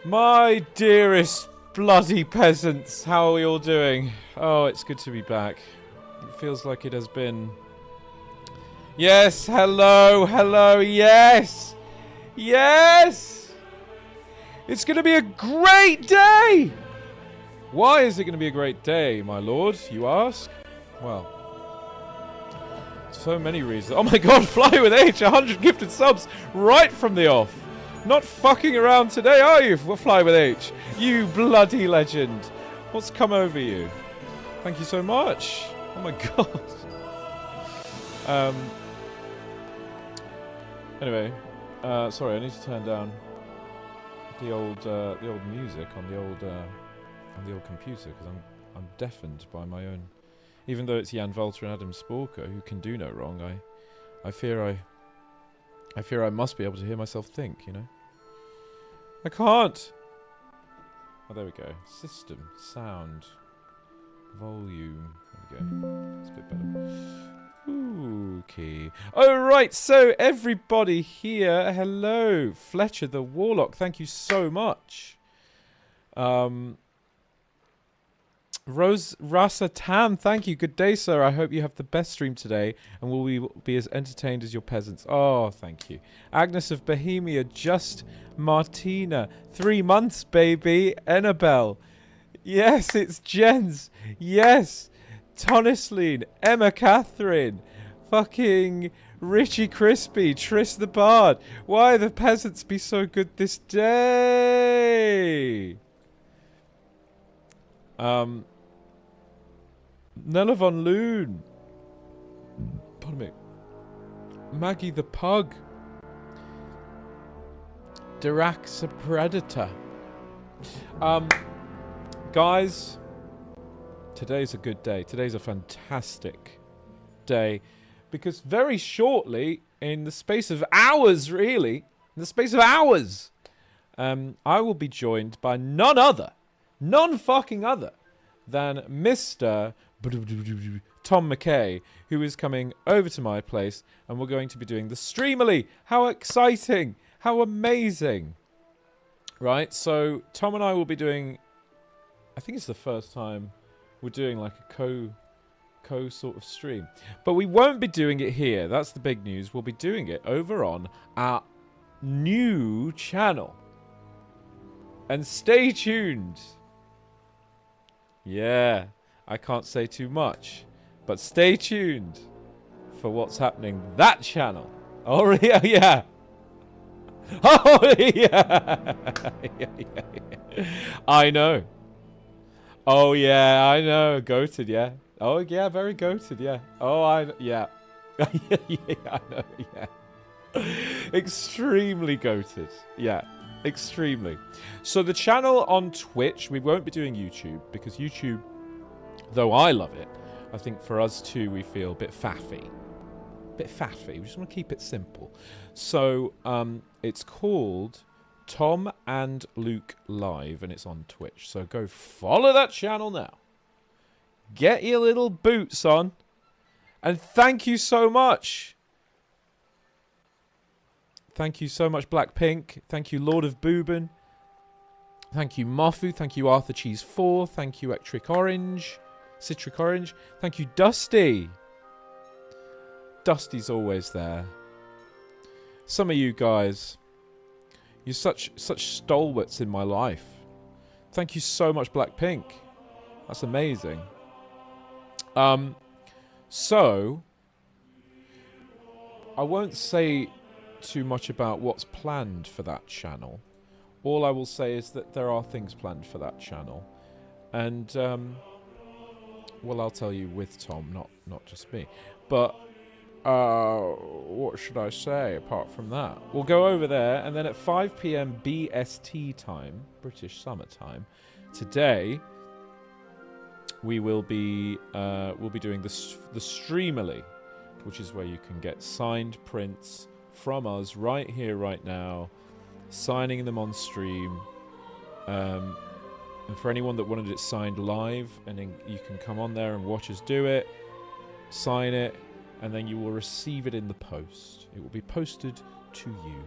My dearest bloody peasants, how are we all doing? Oh, it's good to be back. It feels like it has been... Yes, hello, hello, yes! Yes! It's going to be a great day! Why is it going to be a great day, my lord, you ask? Well, so many reasons. Oh my god, Fly with H, 100 gifted subs right from the off. Not fucking around today, are you, Fly with H? You bloody legend. What's come over you? Thank you so much. Oh my god. Anyway, sorry, I need to turn down the old music on the old computer because I'm deafened by my own. Even though it's Jan Volter and Adam Sporker who can do no wrong, I fear I must be able to hear myself think, you know? I can't! Oh, there we go. System, sound, volume. There we go. It's a bit better. Okay. Alright, so everybody here, hello! Fletcher the Warlock, thank you so much. Rose Rasa Tam, thank you. Good day, sir. I hope you have the best stream today and will be as entertained as your peasants. Oh, thank you. Agnes of Bohemia, Just Martina. 3 months, baby. Annabelle. Yes, it's Jens. Yes. Tonisleen. Emma Catherine. Fucking Richie Crispy. Tris the Bard. Why the peasants be so good this day? Nella von Loon. Pardon me. Maggie the Pug. Dirax a Predator. Guys, today's a good day. Today's a fantastic day. Because very shortly, in the space of hours, really, in the space of hours, I will be joined by none fucking other than Mr. Tom McKay, who is coming over to my place, and we're going to be doing the Streamily. How exciting! How amazing! Right, so Tom and I will be doing, I think it's the first time we're doing like a co sort of stream. But we won't be doing it here. That's the big news. We'll be doing it over on our new channel. And stay tuned. Yeah, I can't say too much, but stay tuned for what's happening that channel. Oh yeah. Oh yeah. I know. Oh yeah, I know. Goated, yeah. Oh yeah, very goated, yeah. Oh yeah. Yeah, I know, yeah. Extremely goated, yeah. Extremely. So the channel on Twitch, we won't be doing YouTube because YouTube, though I love it, I think for us too we feel a bit faffy. We just want to keep it simple. So it's called Tom and Luke Live and it's on Twitch. So go follow that channel now. Get your little boots on. And thank you so much. Thank you so much, Blackpink. Thank you, Lord of Booban. Thank you, Mafu. Thank you, Arthur Cheese 4. Thank you, Citric Orange. Thank you, Dusty. Dusty's always there. Some of you guys, you're such stalwarts in my life. Thank you so much, Blackpink. That's amazing. So, I won't say too much about what's planned for that channel. All I will say is that there are things planned for that channel, and well, I'll tell you with Tom, not just me. But what should I say apart from that? We'll go over there, and then at 5 p.m. BST time, British Summer Time, today we will be doing the Streamily, which is where you can get signed prints from us right here, right now, signing them on stream. And for anyone that wanted it signed live, and then you can come on there and watch us do it, sign it, and then you will receive it in the post. It will be posted to you.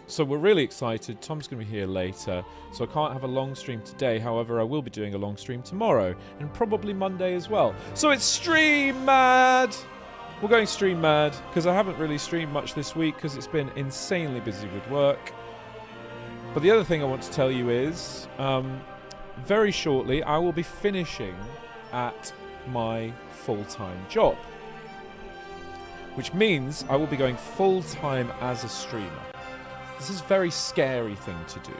So we're really excited. Tom's going to be here later, so I can't have a long stream today. However, I will be doing a long stream tomorrow, and probably Monday as well. So it's stream mad! We're going stream mad, because I haven't really streamed much this week, because it's been insanely busy with work. But the other thing I want to tell you is, very shortly, I will be finishing at my full-time job. Which means I will be going full-time as a streamer. This is a very scary thing to do.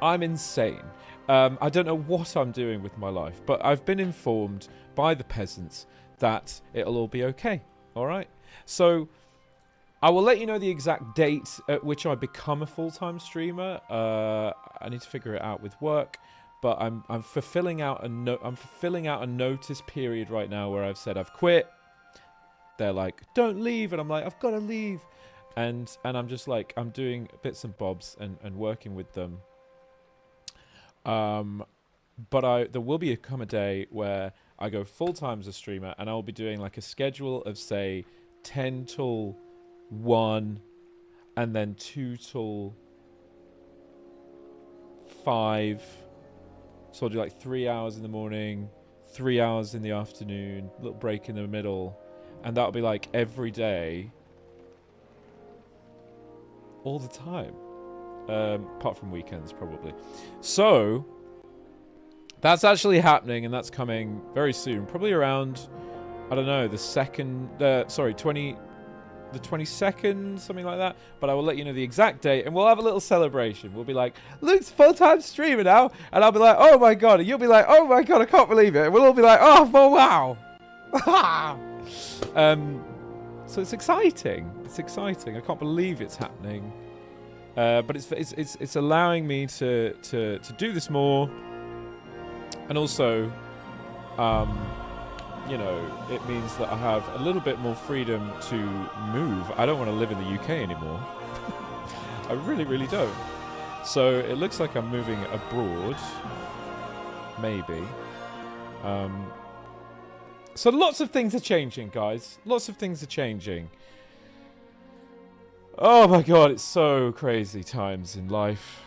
I'm insane. I don't know what I'm doing with my life, but I've been informed by the peasants that it'll all be okay. Alright? So, I will let you know the exact date at which I become a full-time streamer. I need to figure it out with work. But I'm fulfilling out a notice period right now where I've said I've quit. They're like, don't leave, and I'm like, I've got to leave, and I'm just like, I'm doing bits and bobs and working with them. But there will come a day where I go full time as a streamer, and I'll be doing like a schedule of say 10 till 1, and then 2 till 5. So I'll do like 3 hours in the morning, 3 hours in the afternoon, little break in the middle. And that'll be like every day. All the time. Apart from weekends, probably. So, that's actually happening, and that's coming very soon. Probably around, I don't know, the 22nd, something like that. But I will let you know the exact date, and we'll have a little celebration. We'll be like, Luke's full-time streamer now. And I'll be like, oh my god. And you'll be like, oh my god, I can't believe it. And we'll all be like, oh wow. So it's exciting. It's exciting. I can't believe it's happening. But it's allowing me to do this more. And also, you know, it means that I have a little bit more freedom to move. I don't want to live in the UK anymore. I really, really don't. So it looks like I'm moving abroad. Maybe. So lots of things are changing, guys. Lots of things are changing. Oh my god, it's so crazy times in life.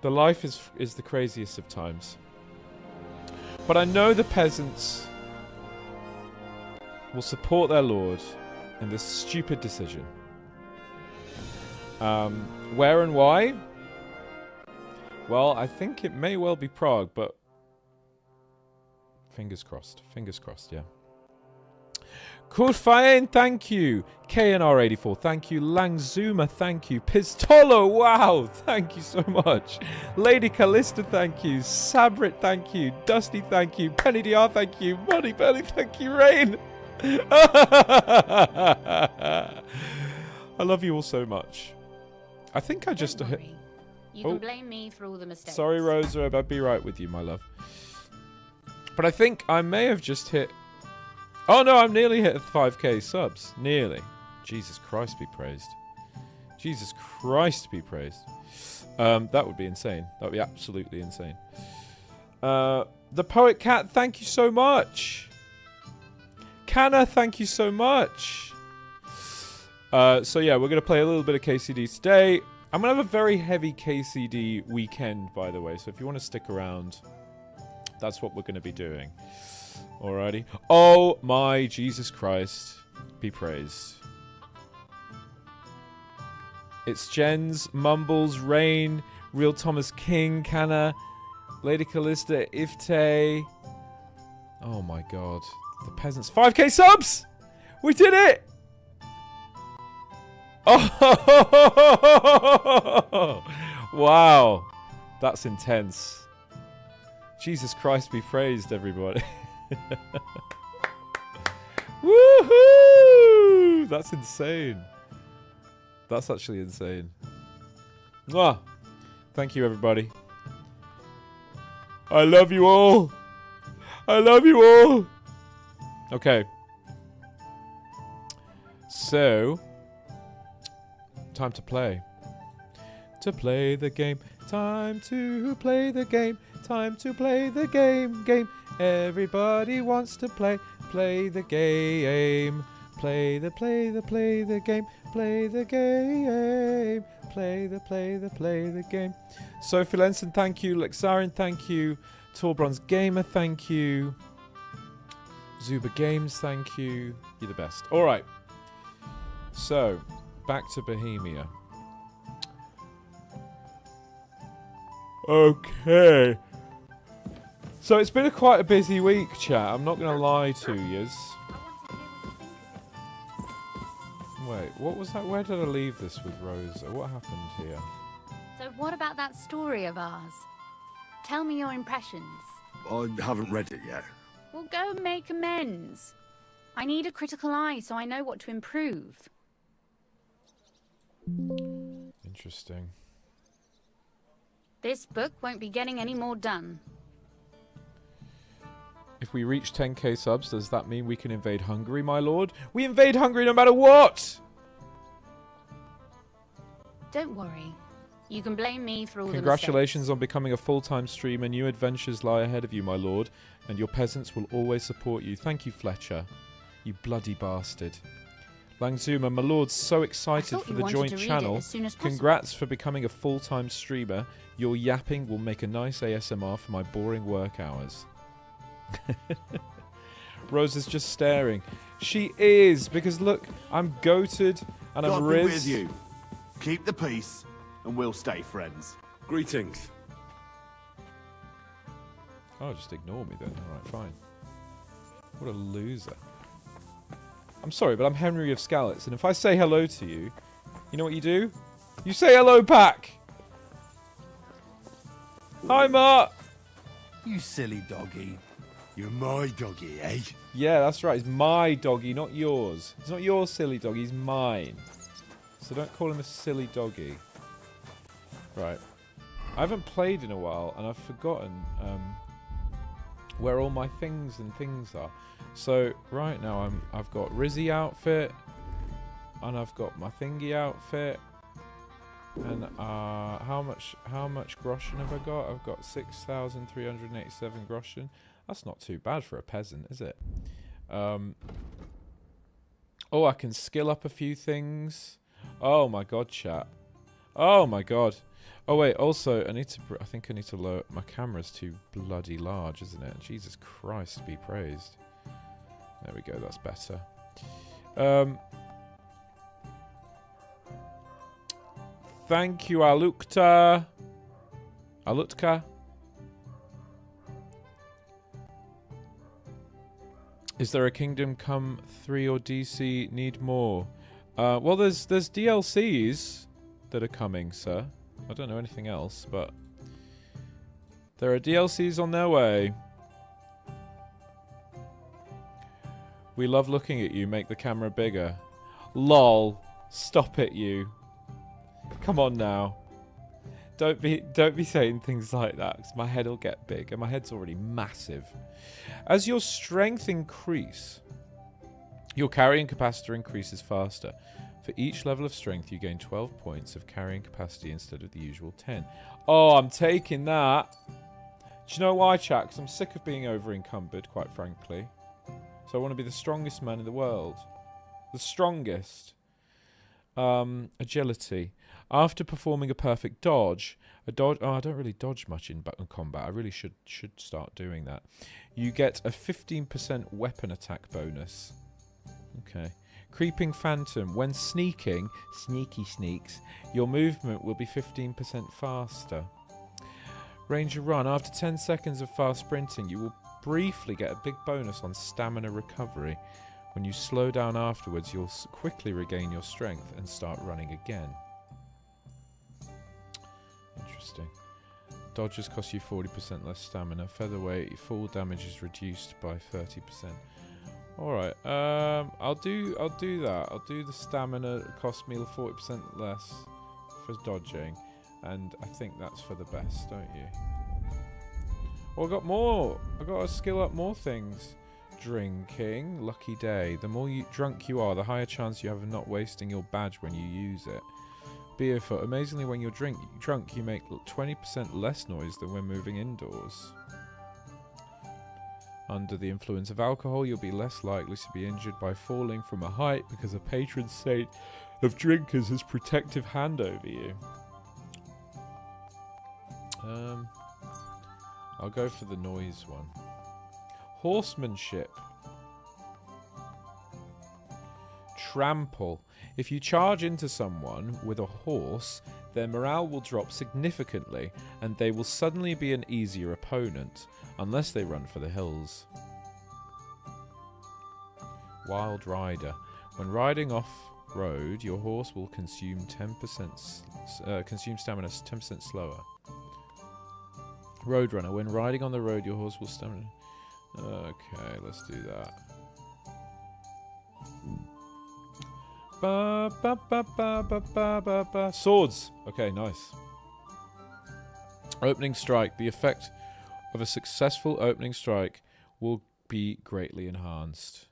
The life is the craziest of times. But I know the peasants will support their lord in this stupid decision. Where and why? Well, I think it may well be Prague, but fingers crossed. Fingers crossed, yeah. Kurfain, thank you. KNR84, thank you. Langzuma, thank you. Pistolo, wow, thank you so much. Lady Callista, thank you. Sabrit, thank you. Dusty, thank you. Penny DR, thank you. Money Belly, thank you. Rain. I love you all so much. I think I just... Don't worry. You can blame me for all the mistakes. Sorry, Rosa, I'll be right with you, my love. But I think I may have just hit... Oh no, I've nearly hit 5k subs. Nearly. Jesus Christ be praised. Jesus Christ be praised. That would be insane. That would be absolutely insane. The Poet Cat, thank you so much. Canna, thank you so much. So yeah, we're going to play a little bit of KCD today. I'm going to have a very heavy KCD weekend, by the way. So if you want to stick around, that's what we're going to be doing. Alrighty. Oh my Jesus Christ. Be praised. It's Jens, Mumbles, Rain, Real Thomas King, Canna, Lady Callista, Ifte. Oh my god. The peasants. 5k subs! We did it! Oh! Wow. That's intense. Jesus Christ be praised, everybody. Woohoo! That's insane. That's actually insane. Mwah! Thank you, everybody. I love you all. I love you all. Okay. So, time to play. To play the game. Time to play the game. Time to play the game. Game. Everybody wants to play the game. Play the game. Play the game. Play the game. Sophie Lenson, thank you. Lexarin, thank you. Tall Bronze Gamer, thank you. Zuba Games, thank you. You're the best. All right. So, back to Bohemia. Okay. So it's been quite a busy week, chat. I'm not going to lie to yous. Wait, what was that? Where did I leave this with Rosa? What happened here? So what about that story of ours? Tell me your impressions. I haven't read it yet. Well, go make amends. I need a critical eye so I know what to improve. Interesting. This book won't be getting any more done. If we reach 10k subs, does that mean we can invade Hungary, my lord? We invade Hungary no matter what! Don't worry. You can blame me for all Congratulations the on becoming a full-time streamer. New adventures lie ahead of you, my lord, and your peasants will always support you. Thank you, Fletcher. You bloody bastard. Langzuma, my lord's so excited for the joint channel. Congrats for becoming a full-time streamer. Your yapping will make a nice ASMR for my boring work hours. Rose is just staring. She is, because look, I'm goated and I'm God be with riz. you. Keep the peace, and we'll stay friends. Greetings. Oh, just ignore me then. Alright, fine. What a loser. I'm sorry, but I'm Henry of Skalitz, and if I say hello to you, you know what you do? You say hello back! Hi, Mark! You silly doggy. You're my doggy, eh? Yeah, that's right. It's my doggy, not yours. It's not your silly doggy, it's mine. So don't call him a silly doggy. Right. I haven't played in a while, and I've forgotten where all my things are. So right now I've got Rizzy outfit, and I've got my thingy outfit, and how much groschen have I got? I've got 6,387 groschen. That's not too bad for a peasant, is it? Oh, I can skill up a few things. Oh my god, chat. Oh my god. Oh wait, also I think I need to lower my camera's too bloody large, isn't it? Jesus Christ be praised. There we go, that's better. Thank you, Alukta. Alutka. Is there a Kingdom Come 3 or DC need more? Well, there's DLCs that are coming, sir. I don't know anything else, but there are DLCs on their way. We love looking at you. Make the camera bigger. Lol. Stop it, you. Come on now. Don't be saying things like that, because my head will get big, and my head's already massive. As your strength increase, your carrying capacity increases faster. For each level of strength, you gain 12 points of carrying capacity instead of the usual 10. Oh, I'm taking that. Do you know why, chat? Because I'm sick of being over-encumbered, quite frankly. So I want to be the strongest man in the world. The strongest. Agility. After performing a perfect dodge, I don't really dodge much in combat. I really should start doing that. You get a 15% weapon attack bonus. Okay. Creeping Phantom. When sneaking, sneaky sneaks, your movement will be 15% faster. Ranger Run. After 10 seconds of fast sprinting, you will briefly get a big bonus on stamina recovery. When you slow down afterwards, you'll quickly regain your strength and start running again. Interesting. Dodges cost you 40% less stamina. Featherweight, full damage is reduced by 30%. Alright, I'll do that. I'll do the stamina. It cost me 40% less for dodging. And I think that's for the best, don't you? Oh, I got more! I got to skill up more things. Drinking. Lucky day. The more drunk you are, the higher chance you have of not wasting your badge when you use it. Beerfoot. Amazingly, when you're drunk, you make 20% less noise than when moving indoors. Under the influence of alcohol, you'll be less likely to be injured by falling from a height because a patron saint of drinkers has protective hand over you. I'll go for the noise one. Horsemanship. Trample. If you charge into someone with a horse, their morale will drop significantly, and they will suddenly be an easier opponent, unless they run for the hills. Wild Rider. When riding off-road, your horse will consume 10% consume stamina 10% slower. Roadrunner. When riding on the road, your horse will stamina. Okay, let's do that. Ba, ba, ba, ba, ba, ba, ba, ba. Swords. Okay, nice. Opening strike. The effect of a successful opening strike will be greatly enhanced.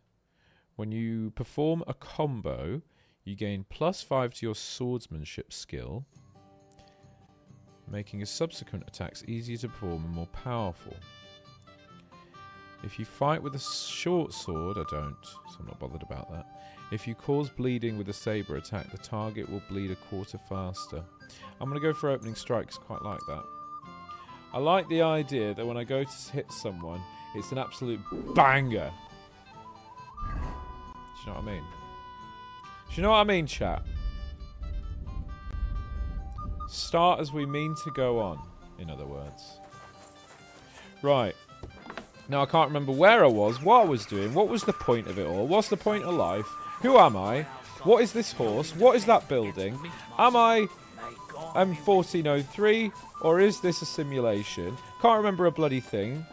When you perform a combo, you gain +5 to your swordsmanship skill, making your subsequent attacks easier to perform and more powerful. If you fight with a short sword, I don't, so I'm not bothered about that. If you cause bleeding with a saber attack, the target will bleed a quarter faster. I'm going to go for opening strikes, quite like that. I like the idea that when I go to hit someone, it's an absolute banger. Do you know what I mean? Do you know what I mean, chat? Start as we mean to go on, in other words. Right. Now, I can't remember where I was, what I was doing, what was the point of it all, what's the point of life, who am I, what is this horse, what is that building, am I M1403, or is this a simulation? Can't remember a bloody thing.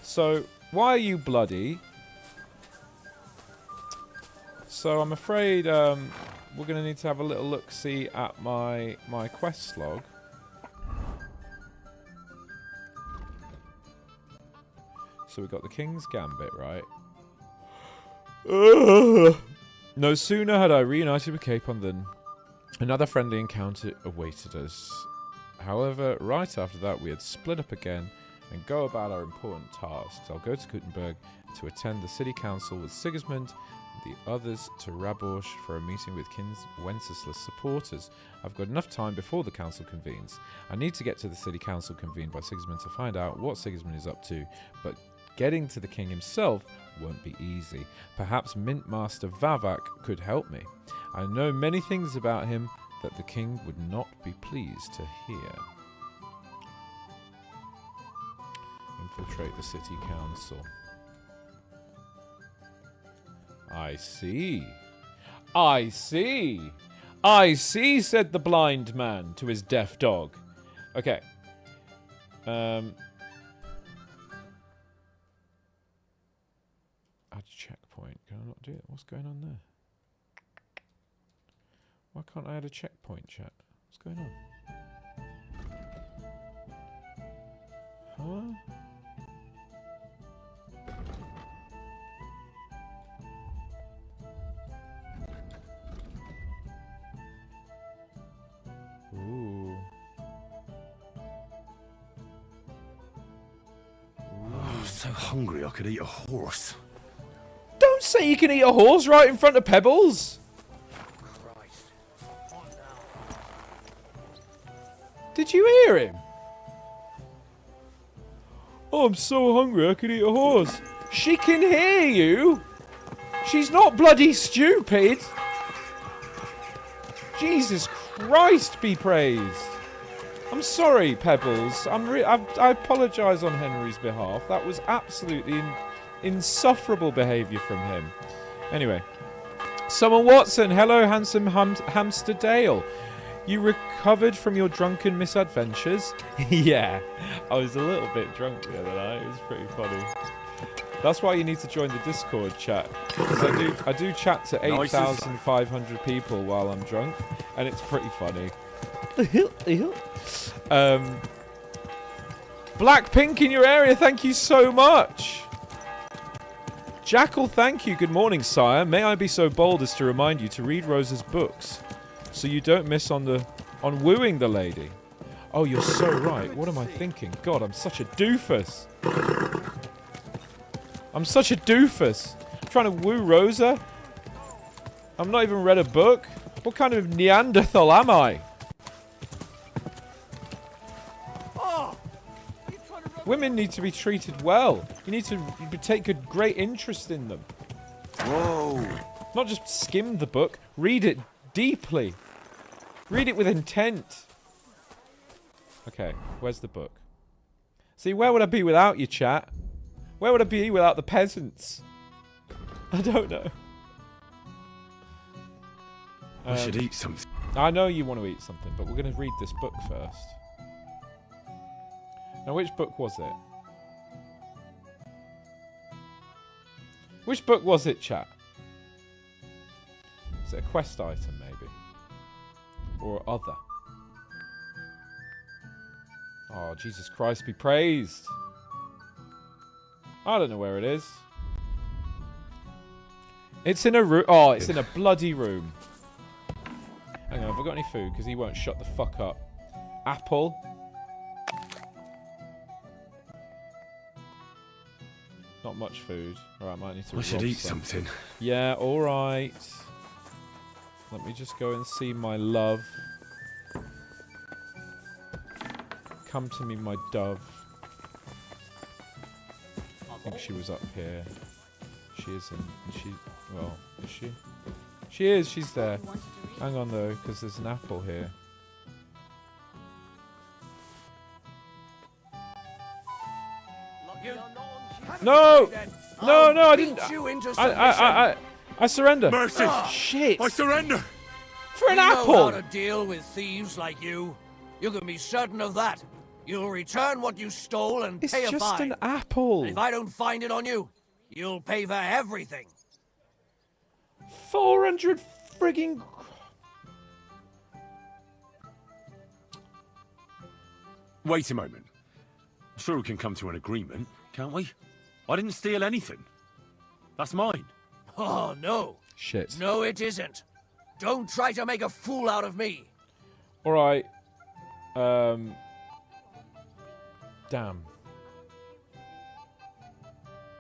So, why are you bloody? So, I'm afraid we're going to need to have a little look-see at my quest log. So we got the King's Gambit, right? No sooner had I reunited with Capon than another friendly encounter awaited us. However, right after that, we had split up again and go about our important tasks. I'll go to Gutenberg to attend the city council with Sigismund, and the others to Raborsch for a meeting with King Wenceslas supporters. I've got enough time before the council convenes. I need to get to the city council convened by Sigismund to find out what Sigismund is up to, but getting to the king himself won't be easy. Perhaps Mint Master Vavak could help me. I know many things about him that the king would not be pleased to hear. Infiltrate the city council. I see. I see. I see, said the blind man to his deaf dog. Okay. Add checkpoint. Can I not do it? What's going on there? Why can't I add a checkpoint, chat? What's going on? Huh? Ooh. I'm so hungry I could eat a horse. Don't say you can eat a horse right in front of Pebbles! Did you hear him? Oh, I'm so hungry I could eat a horse. She can hear you! She's not bloody stupid! Jesus Christ be praised! I'm sorry, Pebbles. I apologise on Henry's behalf. That was absolutely insufferable behaviour from him. Anyway. Summer Watson. Hello, handsome hamster Dale. You recovered from your drunken misadventures? Yeah. I was a little bit drunk the other night. It was pretty funny. That's why you need to join the Discord chat. Because I do chat to 8,500 people while I'm drunk. And it's pretty funny. Blackpink in your area, thank you so much. Jackal, thank you. Good morning, sire. May I be so bold as to remind you to read Rosa's books, so you don't miss on wooing the lady. Oh, you're so right. What am I thinking? God, I'm such a doofus. I'm such a doofus. I'm trying to woo Rosa. I'm not even read a book. What kind of Neanderthal am I? Women need to be treated well. You need to take a great interest in them. Whoa. Not just skim the book. Read it deeply. Read it with intent. Okay, where's the book? See, where would I be without you, chat? Where would I be without the peasants? I don't know. I should eat something. I know you want to eat something, but we're going to read this book first. Now, which book was it? Which book was it, chat? Is it a quest item, maybe? Or other? Oh, Jesus Christ be praised. I don't know where it is. It's in a room. Oh, it's in a bloody room. Hang on, have I got any food? Because he won't shut the fuck up. Apple. Not much food. Alright, I might need to I should eat something. Yeah, alright. Let me just go and see my love. Come to me, my dove. I think she was up here. She isn't. Is she? Well, is she? She is. She's there. Hang on, though, because there's an apple here. No! No, no, I didn't. I surrender. Mercy! Shit! I surrender! For an We know apple! how to deal with thieves like you. You can be certain of that. You'll return what you stole and It's pay a just fine. an apple. And if I don't find it on you, you'll pay for everything. 400 frigging. Wait a moment. I'm sure we can come to an agreement, can't we? I didn't steal anything. That's mine. Oh, no. Shit. No, it isn't. Don't try to make a fool out of me. Alright. Damn.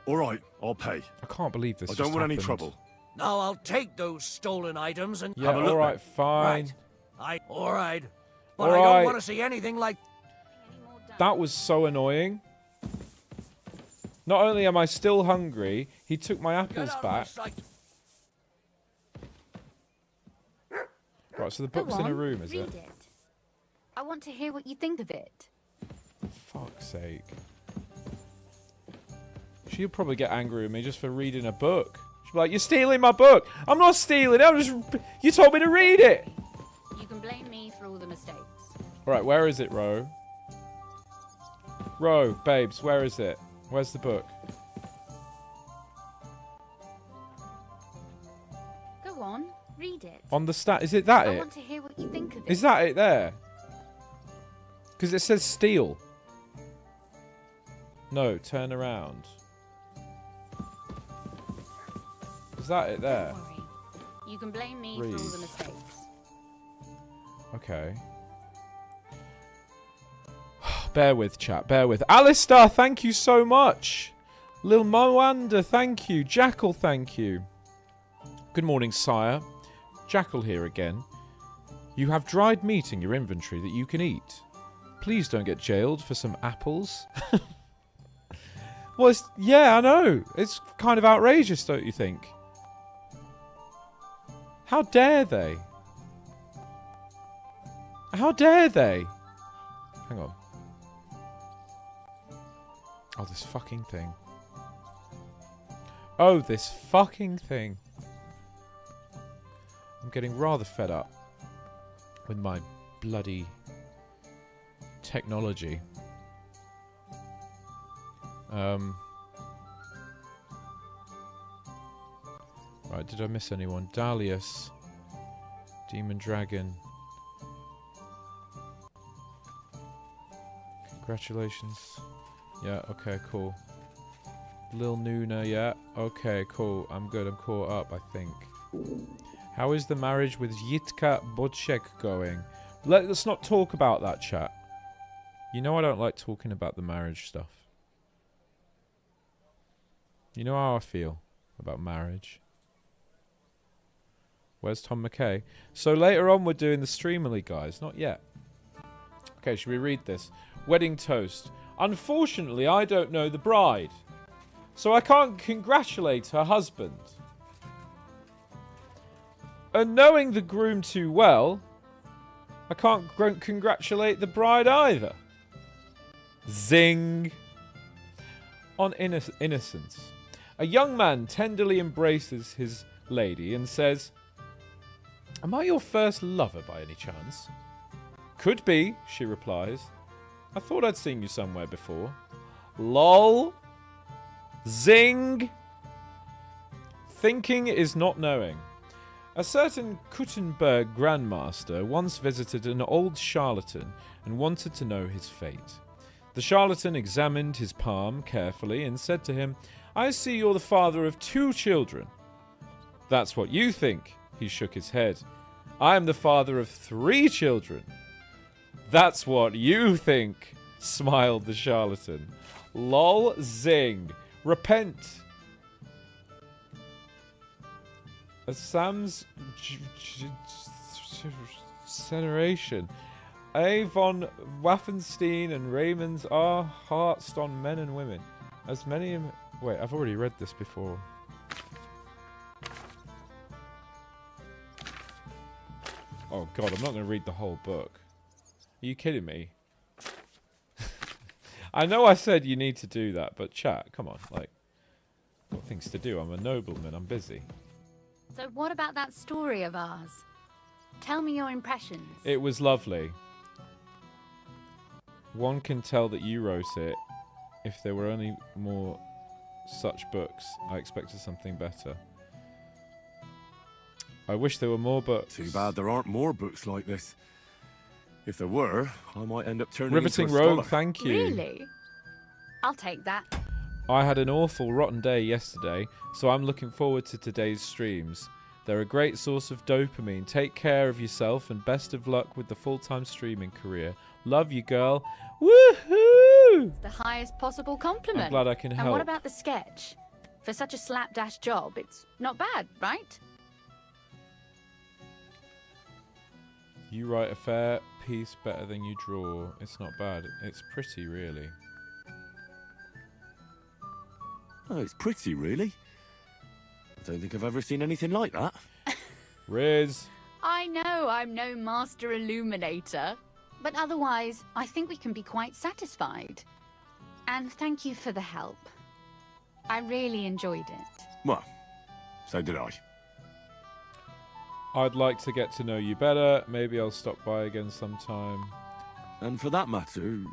All right, I'll pay. I can't believe this I don't just want any happened. trouble. Now I'll take those stolen items and... Yeah, Have a look, alright, fine. Right. All right. But I Alright. don't want to see anything like... That was so annoying. Not only am I still hungry, he took my Get apples out of my back. sight. Right, so the Go book's in a on, room, is read it? it. I want to hear what you think of it. Fuck's sake. She'll probably get angry with me just for reading a book. She'll be like, you're stealing my book! I'm not stealing it, I'm just... You told me to read it! You can blame me for all the mistakes. Alright, where is it, Ro? Ro, babes, where is it? Where's the book? Go on, read it. On the stat... Is it that I it? want to hear what you think of it. Is that it there? Because it says steal. No, turn around. Is that it there? Don't worry. You can blame me Read. for all the mistakes. Okay. Bear with, chat. Bear with. Alistair, thank you so much. Lil Moanda, thank you. Jackal, thank you. Good morning, sire. Jackal here again. You have dried meat in your inventory that you can eat. Please don't get jailed for some apples. Well, yeah, I know. It's kind of outrageous, don't you think? How dare they? How dare they? Hang on. Oh, this fucking thing. Oh, this fucking thing. I'm getting rather fed up with my bloody technology. Right, did I miss anyone? Dalius. Demon Dragon. Congratulations. Yeah, okay, cool. Lil Nuna, yeah. Okay, cool. I'm good. I'm caught up, I think. How is the marriage with Yitka Bodchek going? Let's not talk about that, chat. You know I don't like talking about the marriage stuff. You know how I feel about marriage. Where's Tom McKay? So later on we're doing the Streamerly, guys. Not yet. Okay, should we read this? Wedding toast. Unfortunately, I don't know the bride, so I can't congratulate her husband. And knowing the groom too well, I can't congratulate the bride either. Zing. On innocence. A young man tenderly embraces his lady and says, "Am I your first lover by any chance?" "Could be," she replies. "I thought I'd seen you somewhere before." Lol. Zing. Thinking is not knowing. A certain Kuttenberg grandmaster once visited an old charlatan and wanted to know his fate. The charlatan examined his palm carefully and said to him, "I see you're the father of 2 children." "That's what you think." He shook his head. "I am the father of 3 children." "That's what you think," smiled the charlatan. Lol. Zing. Repent. Sam's generation. A. von Waffenstein and Raymond's are hearts on men and women. As many... Wait, I've already read this before. Oh god, I'm not going to read the whole book. Are you kidding me? I know I said you need to do that, but chat, come on, like, I've got things to do. I'm a nobleman, I'm busy. So what about that story of ours? Tell me your impressions. It was lovely. One can tell that you wrote it. If there were only more such books, I expected something better. I wish there were more books. Too bad there aren't more books like this. If there were, I might end up turning Riveting into a Rogue, scholar. thank you. Really? I'll take that. I had an awful rotten day yesterday, so I'm looking forward to today's streams. They're a great source of dopamine. Take care of yourself and best of luck with the full-time streaming career. Love you, girl. Woohoo! The highest possible compliment. I'm glad I can help. And what about the sketch? For such a slapdash job, it's not bad, right? You write a fair piece better than you draw. It's not bad. It's pretty, really. Oh, it's pretty, really. I don't think I've ever seen anything like that. Riz. I know I'm no master illuminator, but otherwise, I think we can be quite satisfied. And thank you for the help. I really enjoyed it. Well, so did I. I'd like to get to know you better. Maybe I'll stop by again sometime. And for that matter,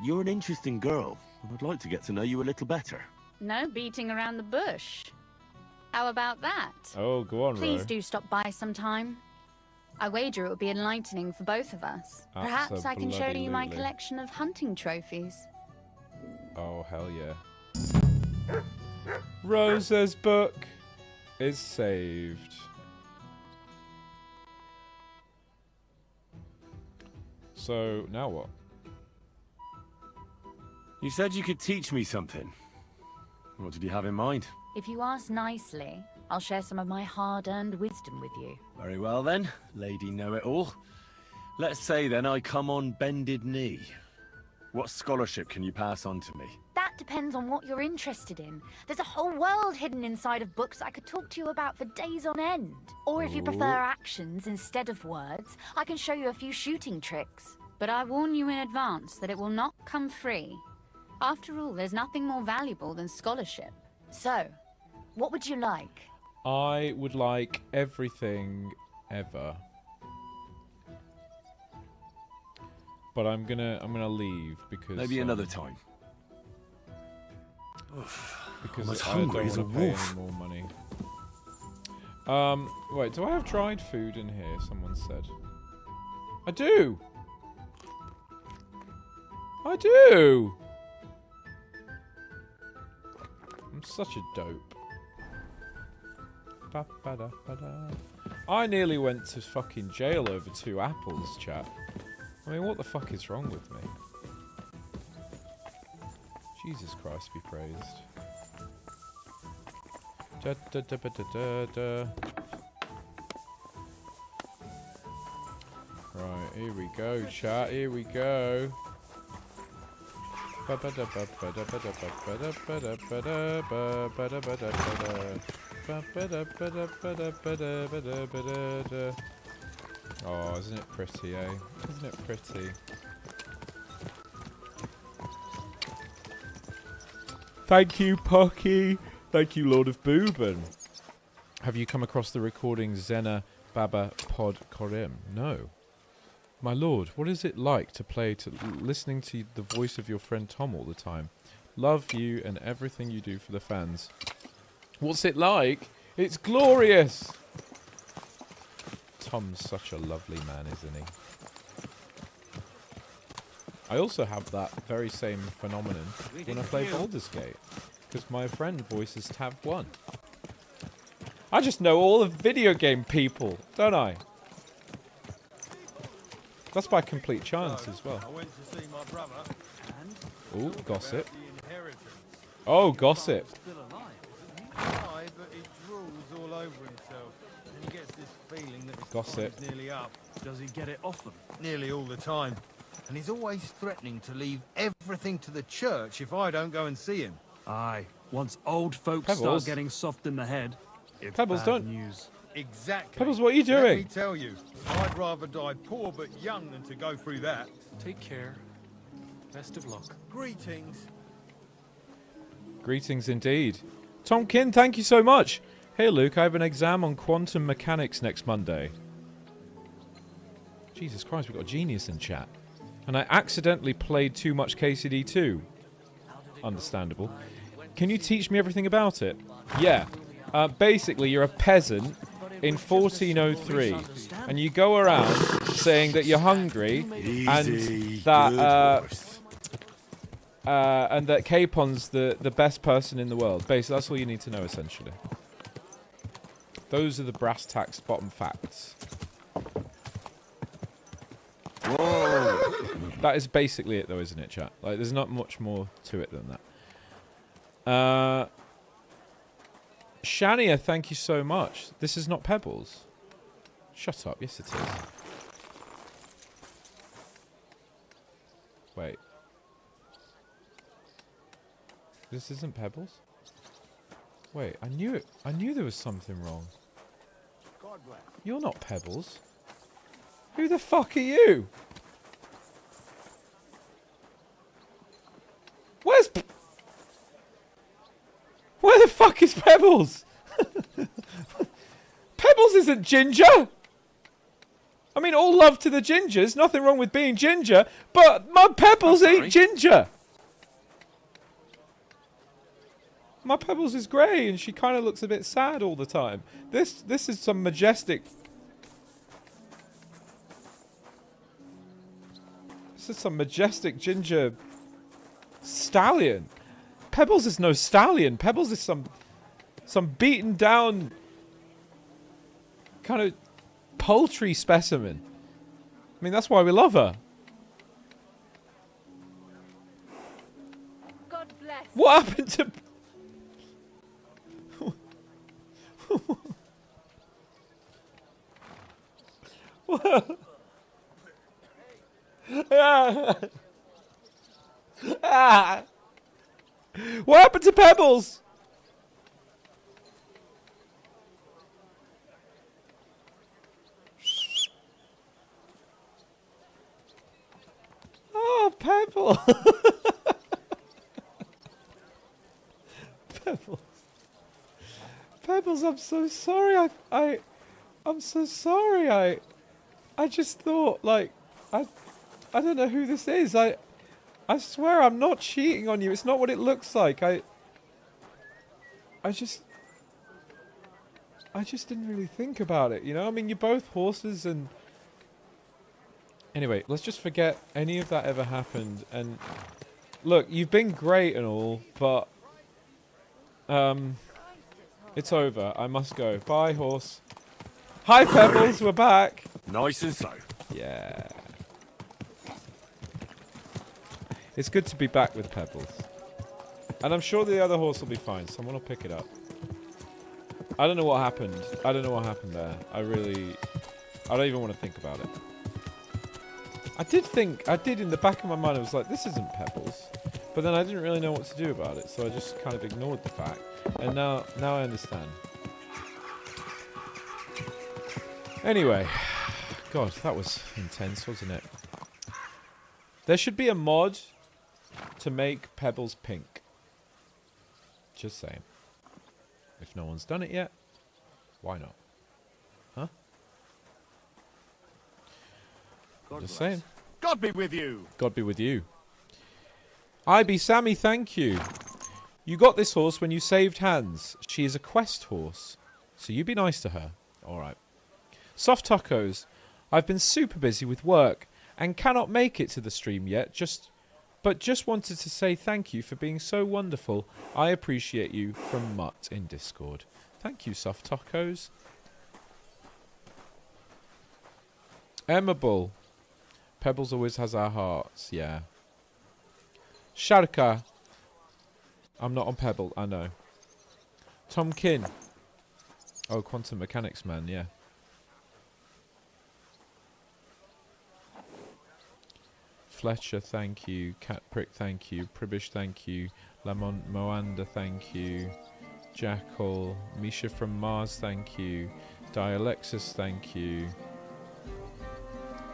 you're an interesting girl. I'd like to get to know you a little better. No beating around the bush. How about that? Oh, go on, Please Ro. do stop by sometime. I wager it would be enlightening for both of us. Perhaps I can show you my Abso-bloody-lutely. collection of hunting trophies. Oh, hell yeah. Rosa's book is saved. So, now what? You said you could teach me something. What did you have in mind? If you ask nicely, I'll share some of my hard-earned wisdom with you. Very well then, Lady Know-It-All. Let's say then I come on bended knee. What scholarship can you pass on to me? That depends on what you're interested in. There's a whole world hidden inside of books I could talk to you about for days on end. Or if you prefer actions instead of words, I can show you a few shooting tricks. But I warn you in advance that it will not come free. After all, there's nothing more valuable than scholarship. So, what would you like? I would like everything ever. But I'm gonna leave because Maybe another time. because I'm as I hungry don't as a want to pay wolf. any more money. Wait, do I have dried food in here? Someone said. I do. I do. I'm such a dope. Ba-ba-da-ba-da. I nearly went to fucking jail over 2 apples, chat. I mean, what the fuck is wrong with me? Jesus Christ be praised. Da, da, da, da, da, da. Right, here we go, chat. Here we go. Oh, isn't it pretty, eh? Isn't it pretty? Thank you, Pucky. Thank you, Lord of Booban. Have you come across the recording Zena Baba Pod Korim? No. My lord, what is it like to listening to the voice of your friend Tom all the time? Love you and everything you do for the fans. What's it like? It's glorious! Tom's such a lovely man, isn't he? I also have that very same phenomenon when I play Baldur's Gate, because my friend voices Tav 1. I just know all the video game people, don't I? That's by complete chance as well. I went to see my brother. Oh, gossip. The inheritance. Oh, gossip. Alive, but he drools all over himself. And he gets this feeling that his Gossip. time's nearly up. Does he get it often? Nearly all the time. And he's always threatening to leave everything to the church if I don't go and see him. Aye. Once old folks Pebbles. start getting soft in the head, it's Pebbles, bad don't- news. Exactly. Pebbles, what are you Let me doing? tell you, I'd rather die poor but young than to go through that. Take care. Best of luck. Greetings. Greetings indeed. Tomkin, thank you so much. Hey Luke, I have an exam on quantum mechanics next Monday. Jesus Christ, we've got a genius in chat. And I accidentally played too much KCD2. Understandable. Can you teach me everything about it? Yeah. Basically, you're a peasant in 1403, and you go around saying that you're hungry, and that Capon's the best person in the world. Basically, that's all you need to know, essentially. Those are the brass tacks bottom facts. Whoa! That is basically it, though, isn't it, chat? Like, there's not much more to it than that. Shania, thank you so much. This is not Pebbles. Shut up. Yes, it is. Wait. This isn't Pebbles? Wait, I knew it. I knew there was something wrong. God bless. You're not Pebbles. Who the fuck are you? Where the fuck is Pebbles? Pebbles isn't ginger. I mean, all love to the gingers. Nothing wrong with being ginger. But my Pebbles ain't ginger. My Pebbles is grey and she kind of looks a bit sad all the time. This is some majestic... This is some majestic ginger stallion. Pebbles is no stallion. Pebbles is some beaten down kind of poultry specimen. I mean, that's why we love her. God bless. What happened to... What? Ah. What happened to Pebbles? Oh, Pebbles. Pebbles. Pebbles, I'm so sorry. I'm so sorry. I just thought, like, I don't know who this is. I swear I'm not cheating on you. It's not what it looks like. I just didn't really think about it, you know? I mean, you're both horses and... Anyway, let's just forget any of that ever happened. And look, you've been great and all, but... It's over. I must go. Bye, horse. Hi, Pebbles. We're back. Nice and slow. Yeah. It's good to be back with Pebbles. And I'm sure the other horse will be fine. Someone will pick it up. I don't know what happened. I don't know what happened there. I don't even want to think about it. I did in the back of my mind, I was like, this isn't Pebbles. But then I didn't really know what to do about it, so I just kind of ignored the fact. And now I understand. Anyway, God, that was intense, wasn't it? There should be a mod to make Pebbles pink. Just saying. If no one's done it yet, why not? Huh? Just saying. God be with you. God be with you. I be Sammy, thank you. You got this horse when you saved Hans. She is a quest horse. So you be nice to her. Alright. Soft Tacos. I've been super busy with work and cannot make it to the stream yet. But just wanted to say thank you for being so wonderful. I appreciate you, from Mutt in Discord. Thank you, Soft Tacos. Emma Bull. Pebbles always has our hearts, yeah. Sharka. I'm not on Pebble, I know. Tom Kin. Oh, Quantum Mechanics Man, yeah. Fletcher, thank you. Cat Prick, thank you. Pribish, thank you. Lamont Moanda, thank you. Jackal. Misha from Mars, thank you. Dialexis, thank you.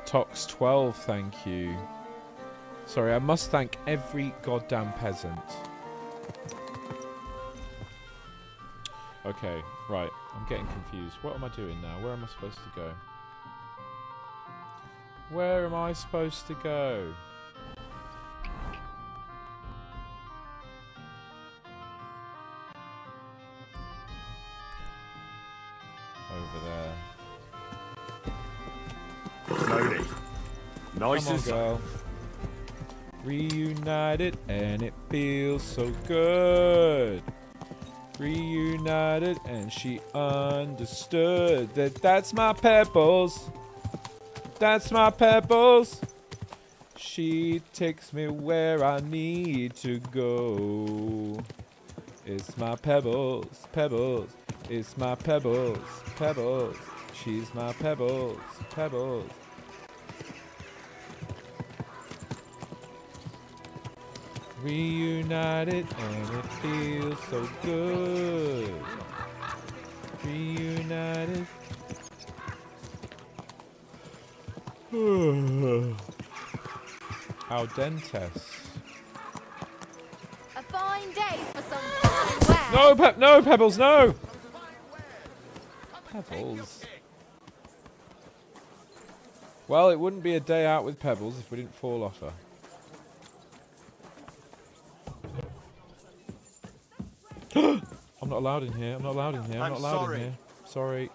Tox12, thank you. Sorry, I must thank every goddamn peasant. Okay, right. I'm getting confused. What am I doing now? Where am I supposed to go? Where am I supposed to go? Over there. Slowly. Nice Come on, and girl. Reunited and it feels so good. Reunited and she understood that that's my Pebbles. That's my Pebbles. She takes me where I need to go. It's my Pebbles, Pebbles. It's my Pebbles, Pebbles. She's my Pebbles, Pebbles. Reunited and it feels so good. Reunited. Al dentes. A fine day for some fine wear. No, Pebbles, no! Pebbles. Well, it wouldn't be a day out with Pebbles if we didn't fall off her. I'm not allowed in here. I'm not allowed in here. I'm not allowed in here. Sorry.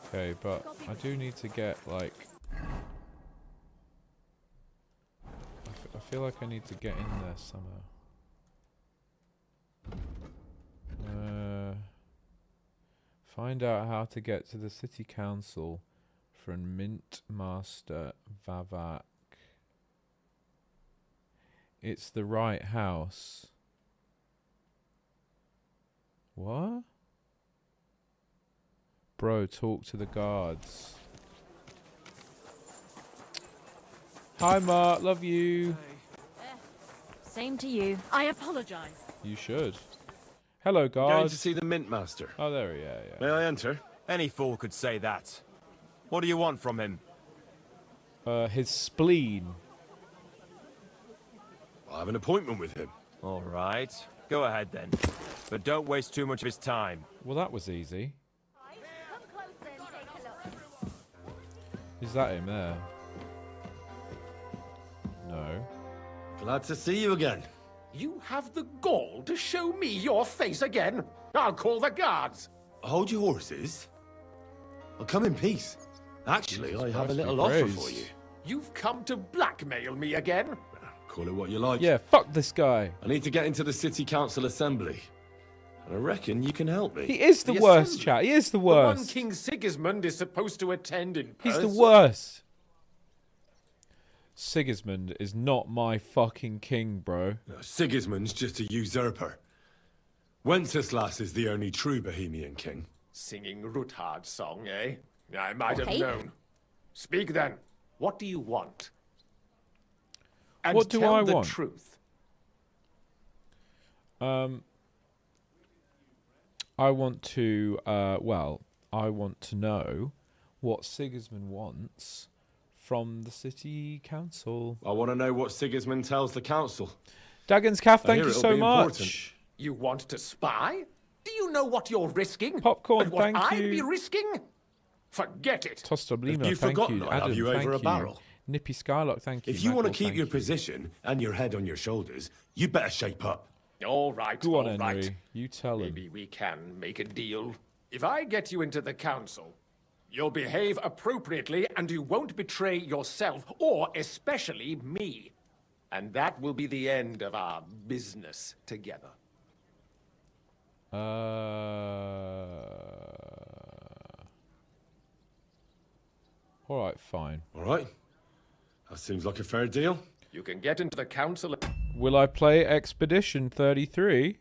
Okay, but I do need to get, like... I feel like I need to get in there somehow. Find out how to get to the city council from Mint Master Vavak. It's the right house. What? Bro, talk to the guards. Hi, Mark. Love you. Same to you. I apologize. You should. Hello, Going guards. to see the Mint Master. Oh, there he is. Yeah. May I enter? Any fool could say that. What do you want from him? His spleen. I have an appointment with him. All right. Go ahead then. But don't waste too much of his time. Well, that was easy. Come closer and take a look. Is that him there? No. Glad to see you again. You have the gall to show me your face again? I'll call the guards. Hold your horses. I'll come in peace. Actually, Jesus I have a Christ, little be offer praised. for you. You've come to blackmail me again? Call it what you like. Yeah, fuck this guy. I need to get into the city council assembly. And I reckon you can help me. He is the worst, assembly. chat. He is the The one worst. King Sigismund is supposed to attend in person. He's the worst. Sigismund is not my fucking king, bro. Sigismund's just a usurper. Wenceslas is the only true Bohemian king. Singing Ruthard's song, eh? I might have Okay. known. Speak then. What do you want? And What do tell I the want? truth. I want to, I want to know what Sigismund wants from the city council. I want to know what Sigismund tells the council. Dagon's Calf, I thank hear you it'll so be much. important. You want to spy? Do you know what you're risking? Popcorn, and what thank I'd you. be risking? Forget it. Tostoblima, Have you thank forgotten you. I have Adam, you thank over a you. barrel? Nippy Skylock, thank you. If you want to Michael, keep thank your you. position and your head on your shoulders, you better shape up. All right, Go on, all Henry. right. You tell him. Maybe we can make a deal. If I get you into the council, you'll behave appropriately and you won't betray yourself, or especially me. And that will be the end of our business together. Alright, fine. All right? That seems like a fair deal. You can get into the council. Will I play Expedition 33?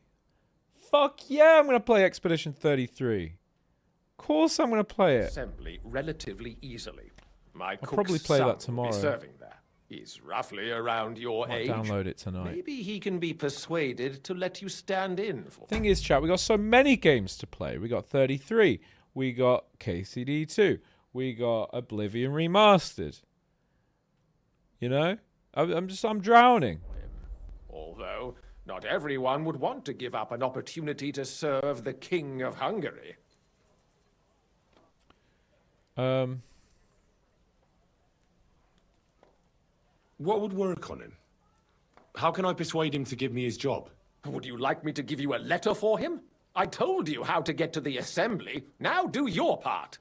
Fuck yeah, I'm going to play Expedition 33. Of course I'm going to play it. Assembly relatively easily. My cook's probably play son that will tomorrow. be serving there. He's roughly around your Might age. download it tonight. Maybe he can be persuaded to let you stand in for. Thing is, chat, we got so many games to play. We got 33. We got KCD2. We got Oblivion Remastered. You know? I'm drowning. Although, not everyone would want to give up an opportunity to serve the King of Hungary. What would work on him? How can I persuade him to give me his job? Would you like me to give you a letter for him? I told you how to get to the assembly. Now do your part.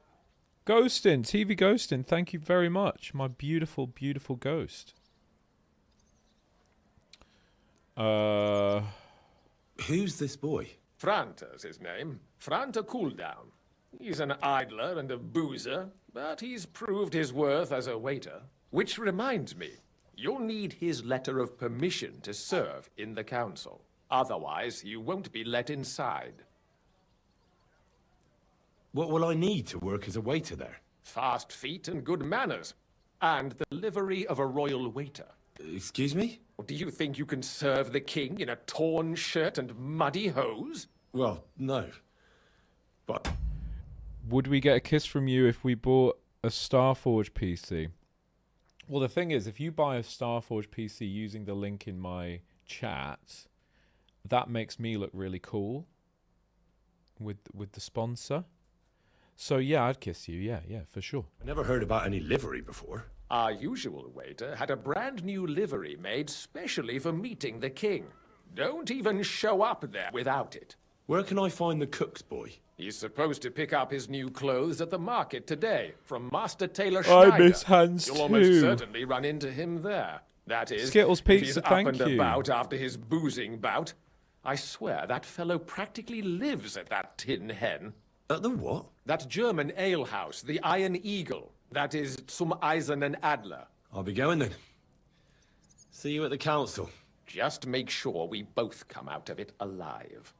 Ghostin, TV Ghostin, thank you very much. My beautiful, beautiful ghost. Who's this boy? Franta's his name. Franta Cooldown. He's an idler and a boozer, but he's proved his worth as a waiter. Which reminds me, you'll need his letter of permission to serve in the council. Otherwise, you won't be let inside. What will I need to work as a waiter there? Fast feet and good manners. And the livery of a royal waiter. Excuse me? Do you think you can serve the king in a torn shirt and muddy hose? Well, no. But Would we get a kiss from you if we bought a Starforge PC? Well, the thing is, if you buy a Starforge PC using the link in my chat, that makes me look really cool with the sponsor. So yeah, I'd kiss you. Yeah, for sure. I never heard about any livery before. Our usual waiter had a brand new livery made specially for meeting the king. Don't even show up there without it. Where can I find the cook's boy? He's supposed to pick up his new clothes at the market today from Master Tailor I Schneider. miss Hans You'll almost too. certainly run into him there. That is, Skittles if he's Pizza, up thank and you. about after his boozing bout. I swear that fellow practically lives at that Tin Hen. At the what? That German alehouse, the Iron Eagle. That is Zum Eisernen Adler. I'll be going then. See you at the council. Just make sure we both come out of it alive.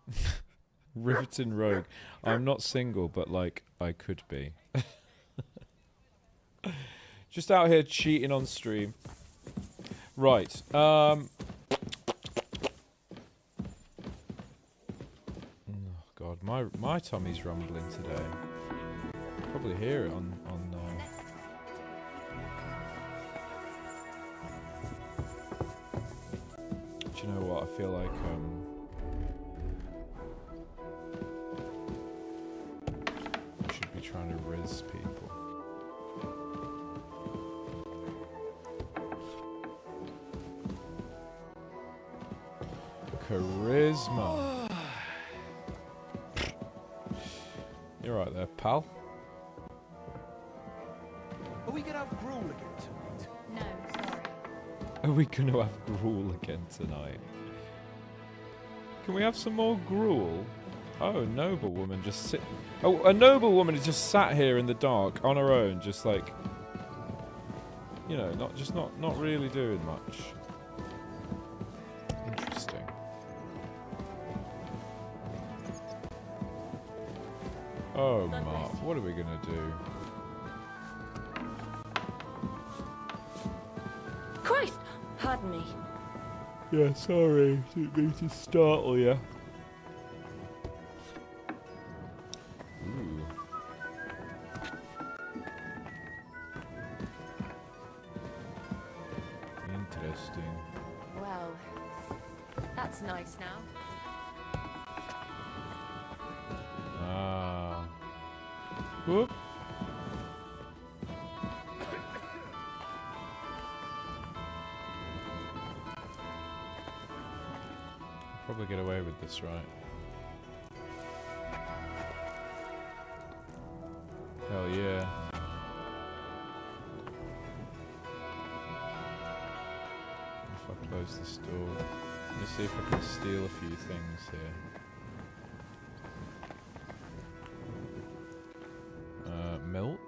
Riverton Rogue. I'm not single, but like I could be. Just out here cheating on stream. Right. Oh God, my tummy's rumbling today. Probably hear it on. Do you know what? I feel like I should be trying to riz people. Charisma. You're right there, pal. Are we gonna have gruel again tonight? No, sorry. Are we going to have gruel again tonight? Can we have some more gruel? Oh, noble woman just sit. Oh, a noble woman has just sat here in the dark on her own, just like. you know, not really doing much. Interesting. Oh, Mark, what are we gonna do? Christ! Pardon me. Yeah, sorry, didn't mean to startle you. Ooh. Interesting. Well, that's nice now. Ah. Whoop. Probably get away with this, right? Hell yeah. If I close this door, let me see if I can steal a few things here. Milk.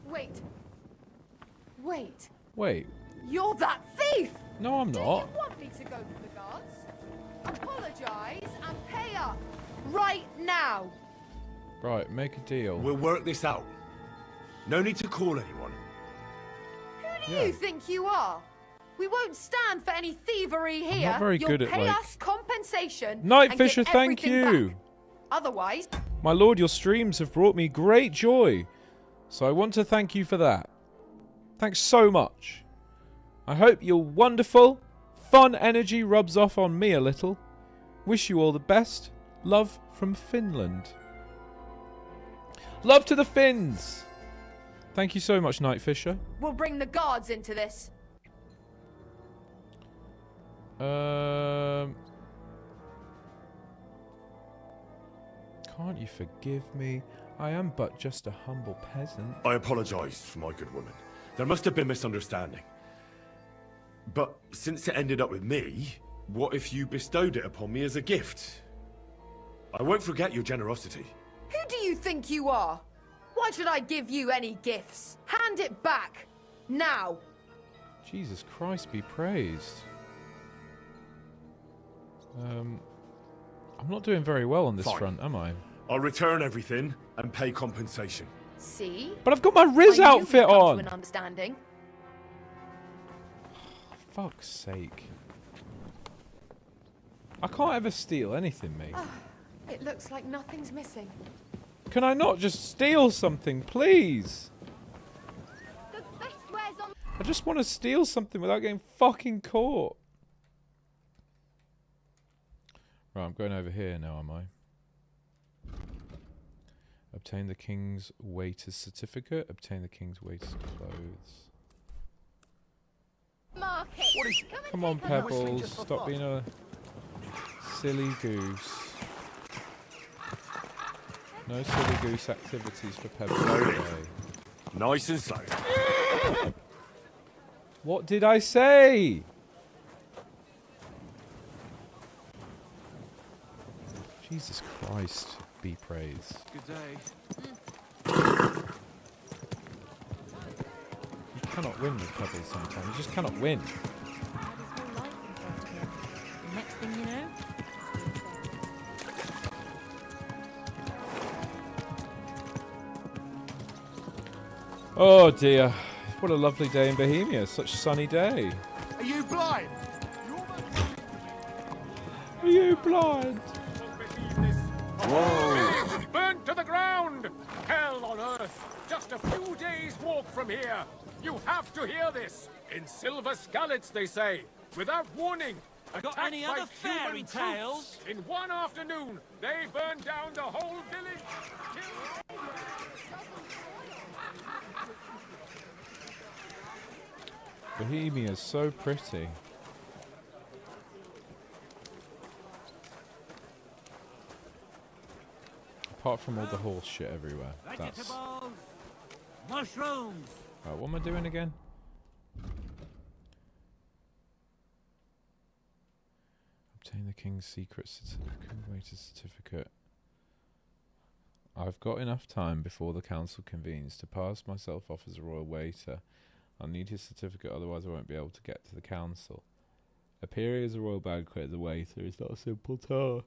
Wait. Wait. Wait. You're that thief! No, I'm not. Do you want me to go for the guards? Apologize and pay up. Right now. Right, make a deal. We'll work this out. No need to call anyone. Who do you think you are? We won't stand for any thievery here. I'm not very You'll good at, pay like... us compensation. Night and Fisher, give thank everything you. back. Otherwise... My lord, your streams have brought me great joy. So I want to thank you for that. Thanks so much. I hope your wonderful, fun energy rubs off on me a little. Wish you all the best. Love from Finland. Love to the Finns. Thank you so much, Night Fisher. We'll bring the guards into this. Can't you forgive me? I am but just a humble peasant. I apologise, my good woman. There must have been misunderstanding. But since it ended up with me, what if you bestowed it upon me as a gift? I won't forget your generosity. Who do you think you are? Why should I give you any gifts? Hand it back. Now. Jesus Christ be praised. I'm not doing very well on this Fine. front, am I? I'll return everything and pay compensation. See? But I've got my Riz I knew outfit we'd come on! to an understanding. Fuck's sake. I can't ever steal anything, mate. It looks like nothing's missing. Can I not just steal something, please? The best wears on. I just want to steal something without getting fucking caught. Right, I'm going over here now, am I? Obtain the king's waiter's certificate. Obtain the king's waiter's clothes. Market. Come on, Pebbles. Stop being a silly goose. No silly goose activities for Pebbles today. Nice and slow. What did I say? Jesus Christ, be praised. Good day. You cannot win with Pebbles sometimes. You just cannot win. Next thing you know, Oh dear. What a lovely day in Bohemia. Such a sunny day. Are you blind? Are you blind? Whoa! Burnt to the ground! Hell on earth! Just a few days' walk from here! You have to hear this! In silver skallets, they say, without warning! Got attacked any by other human fairy troops. tales? In one afternoon, they burned down the whole village! Bohemia is so pretty. Apart from all the horse shit everywhere. That's... Vegetables, mushrooms. Right, what am I doing again? Obtain the king's secret certificate. I've got enough time before the council convenes to pass myself off as a royal waiter. I'll need his certificate, otherwise I won't be able to get to the council. Appearing as a royal banquet as a waiter is not a simple task.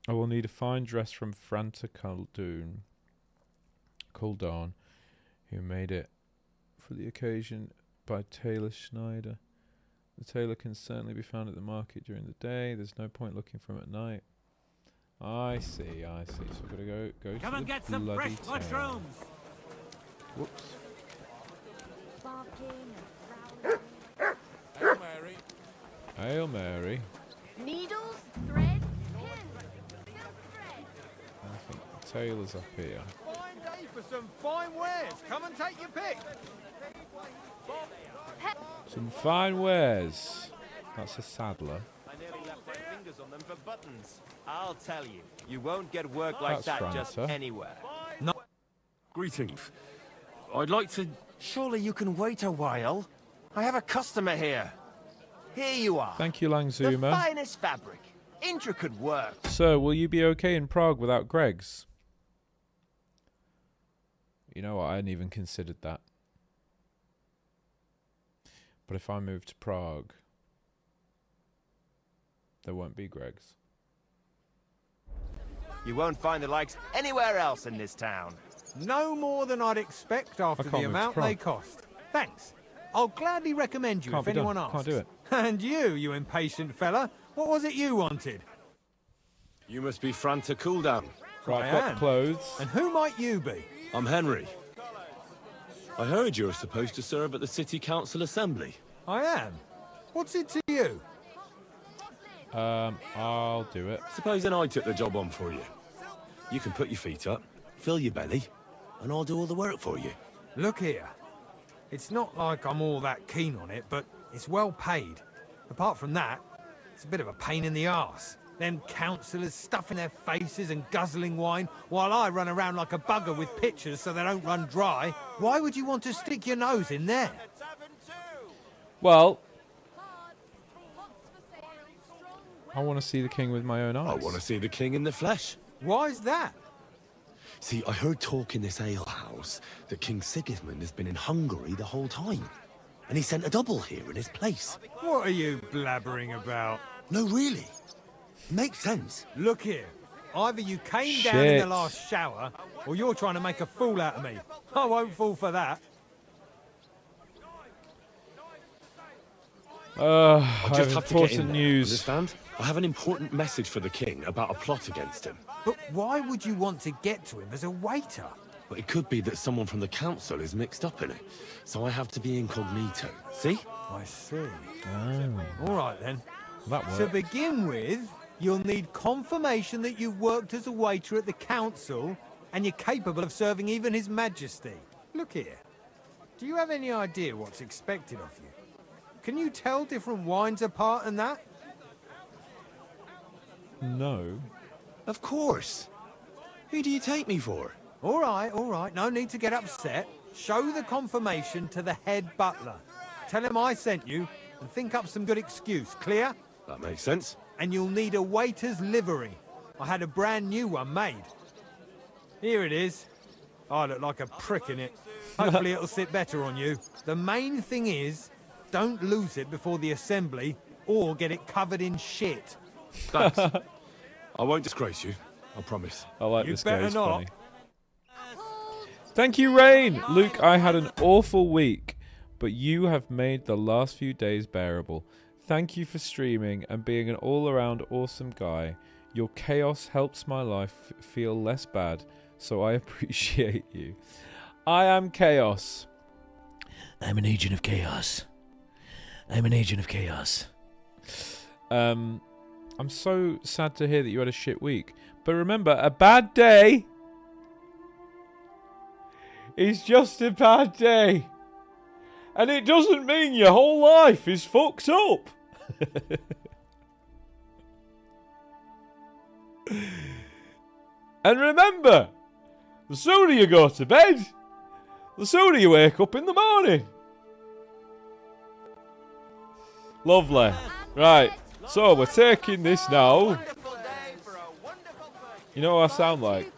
I will need a fine dress from Franta Kuldahn, who made it for the occasion by Taylor Schneider. The tailor can certainly be found at the market during the day. There's no point looking for him at night. I see. So we've got to go Come to and the get some bloody fresh mushrooms. Whoops. Hail Mary. Hail Mary. Needles, thread, pins, silk thread. I think the tailor's up here. Fine day for some fine wares. Come and take your pick. Some fine wares. That's a saddler. I nearly left my fingers on them for buttons. I'll tell you, you won't get work like That's that just Franta. anywhere. Greetings. I'd like to... Surely you can wait a while. I have a customer here. Here you are. Thank you, The Langzuma. finest fabric. Intricate work. So, will you be okay in Prague without Greg's? You know what? I hadn't even considered that. But if I move to Prague, there won't be Greg's. You won't find the likes anywhere else in this town. No more than I'd expect after can't the move to amount Prague. they cost. Thanks. I'll gladly recommend you Can't if be done. anyone asks. Can't do it. And you impatient fella, what was it you wanted? You must be Franta Kuldahn. Right, I I've got am. the clothes. And who might you be? I'm Henry. I heard you were supposed to serve at the City Council Assembly. I am. What's it to you? I'll do it. Supposing I took the job on for you. You can put your feet up, fill your belly, and I'll do all the work for you. Look here. It's not like I'm all that keen on it, but it's well paid. Apart from that, it's a bit of a pain in the arse. Them councillors stuffing their faces and guzzling wine, while I run around like a bugger with pitchers so they don't run dry. Why would you want to stick your nose in there? Well, I want to see the king with my own eyes. I want to see the king in the flesh. Why's that? See, I heard talk in this alehouse that King Sigismund has been in Hungary the whole time. And he sent a double here in his place. What are you blabbering about? No, really. Makes sense. Look here. Either you came down in the Shit. last shower, or you're trying to make a fool out of me. I won't fall for that. I I just have have to get in important there, news. understand? I have an important message for the king about a plot against him. But why would you want to get to him as a waiter? But it could be that someone from the council is mixed up in it. So I have to be incognito. See? I see. Oh, All right, then. that To works. begin with, you'll need confirmation that you've worked as a waiter at the council and you're capable of serving even His Majesty. Look here. Do you have any idea what's expected of you? Can you tell different wines apart and that? No. Of course. Who do you take me for? All right. No need to get upset. Show the confirmation to the head butler. Tell him I sent you and think up some good excuse. Clear? That makes sense. And you'll need a waiter's livery. I had a brand new one made. Here it is. I look like a prick in it. Hopefully it'll sit better on you. The main thing is, don't lose it before the assembly or get it covered in shit. Thanks. I won't disgrace you. I promise. I like You this guy. better He's not. funny. Thank you, Rain. Luke, I had an awful week, but you have made the last few days bearable. Thank you for streaming and being an all-around awesome guy. Your chaos helps my life feel less bad, so I appreciate you. I am Chaos. I'm an agent of chaos. I'm an agent of chaos. I'm so sad to hear that you had a shit week. But remember, a bad day is just a bad day. And it doesn't mean your whole life is fucked up. And remember, the sooner you go to bed, the sooner you wake up in the morning. Lovely. Right, so we're taking this now. You know what I sound like?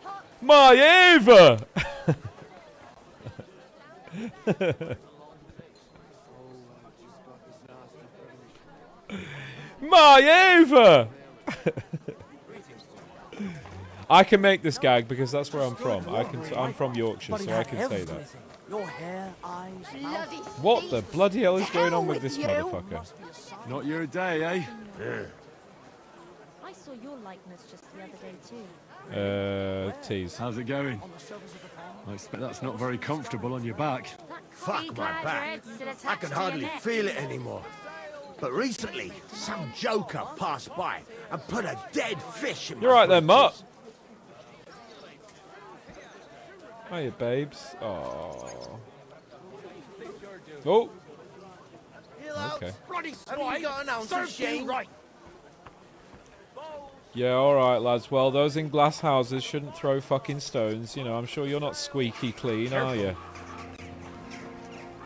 My Eva! My Eva! I can make this gag because that's where I'm from. I'm from Yorkshire, so I can say that. Your hair, eyes, mouth. What the bloody hell is going on with this motherfucker? Not your day, eh? I saw your likeness just the other day too. Tease. How's it going? I expect that's not very comfortable on your back. Fuck my back. I can hardly feel it anymore. But recently, some joker passed by and put a dead fish in my You're right there, boots. Mutt. Hiya, babes. Oh. Oh. Okay. Yeah, alright, lads. Well, those in glass houses shouldn't throw fucking stones. You know, I'm sure you're not squeaky clean, are you?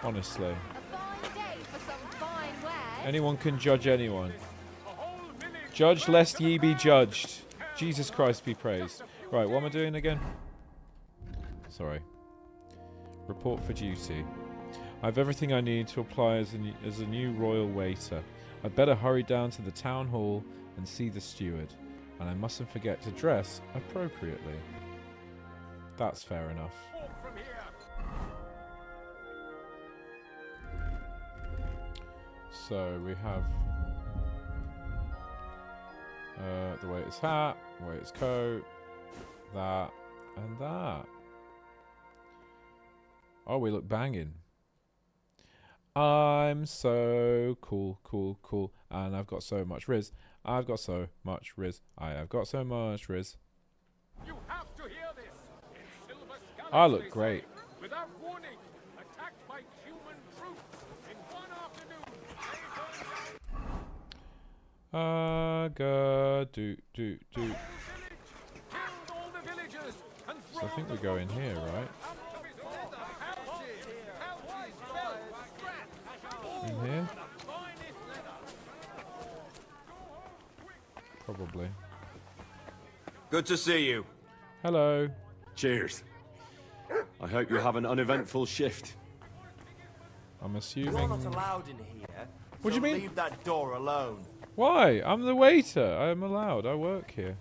Honestly. Anyone can judge anyone. Judge lest ye be judged. Jesus Christ be praised. Right, what am I doing again? Sorry. Report for duty. I have everything I need to apply as a new royal waiter. I'd better hurry down to the town hall and see the steward. And I mustn't forget to dress appropriately. That's fair enough. So we have the waiter's hat, waiter's coat, that, and that. Oh, we look banging. I'm so cool, and I've got so much riz. I've got so much riz. I have got so much riz. You have to hear this. In Silver I look great. Without warning, attacked by human troops in one afternoon. So I think we go in here, right? In here? Probably. Good to see you. Hello. Cheers. I hope you have an uneventful shift. I'm assuming... You're not allowed in here. What do you mean? Leave that door alone. Why? I'm the waiter. I am allowed. I work here.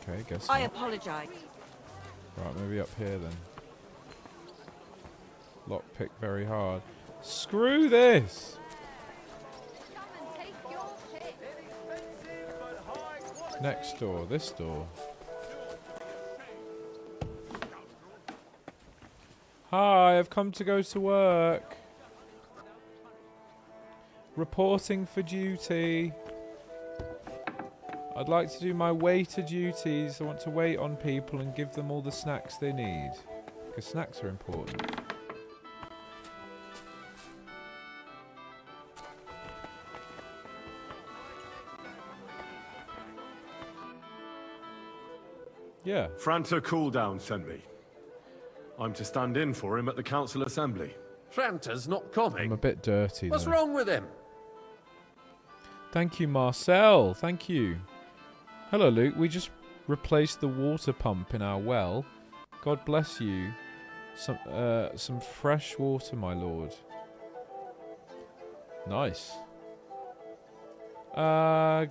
Okay, guess I not. apologize. Right, maybe up here then. Lockpick very hard. Screw this! Next door, this door. Hi, I've come to go to work. Reporting for duty. I'd like to do my waiter duties. I want to wait on people and give them all the snacks they need. Because snacks are important. Yeah. Franta Cooldown sent me. I'm to stand in for him at the council assembly. Franta's not coming. I'm a bit dirty What's though. wrong with him? Thank you, Marcel. Thank you. Hello, Luke. We just replaced the water pump in our well. God bless you. Some fresh water, my lord. Nice. Do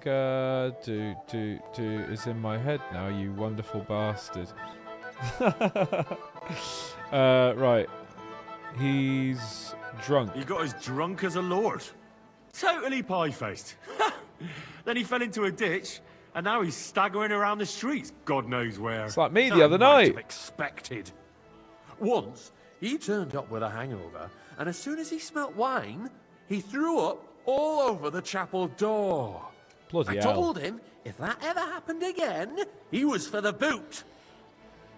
is in my head now, you wonderful bastard. Right. He's drunk. He got as drunk as a lord. Totally pie-faced. Then he fell into a ditch, and now he's staggering around the streets, God knows where. It's like me the other night. Expected. Once, he turned up with a hangover, and as soon as he smelt wine, he threw up all over the chapel door. Bloody I hell. told him if that ever happened again, he was for the boot.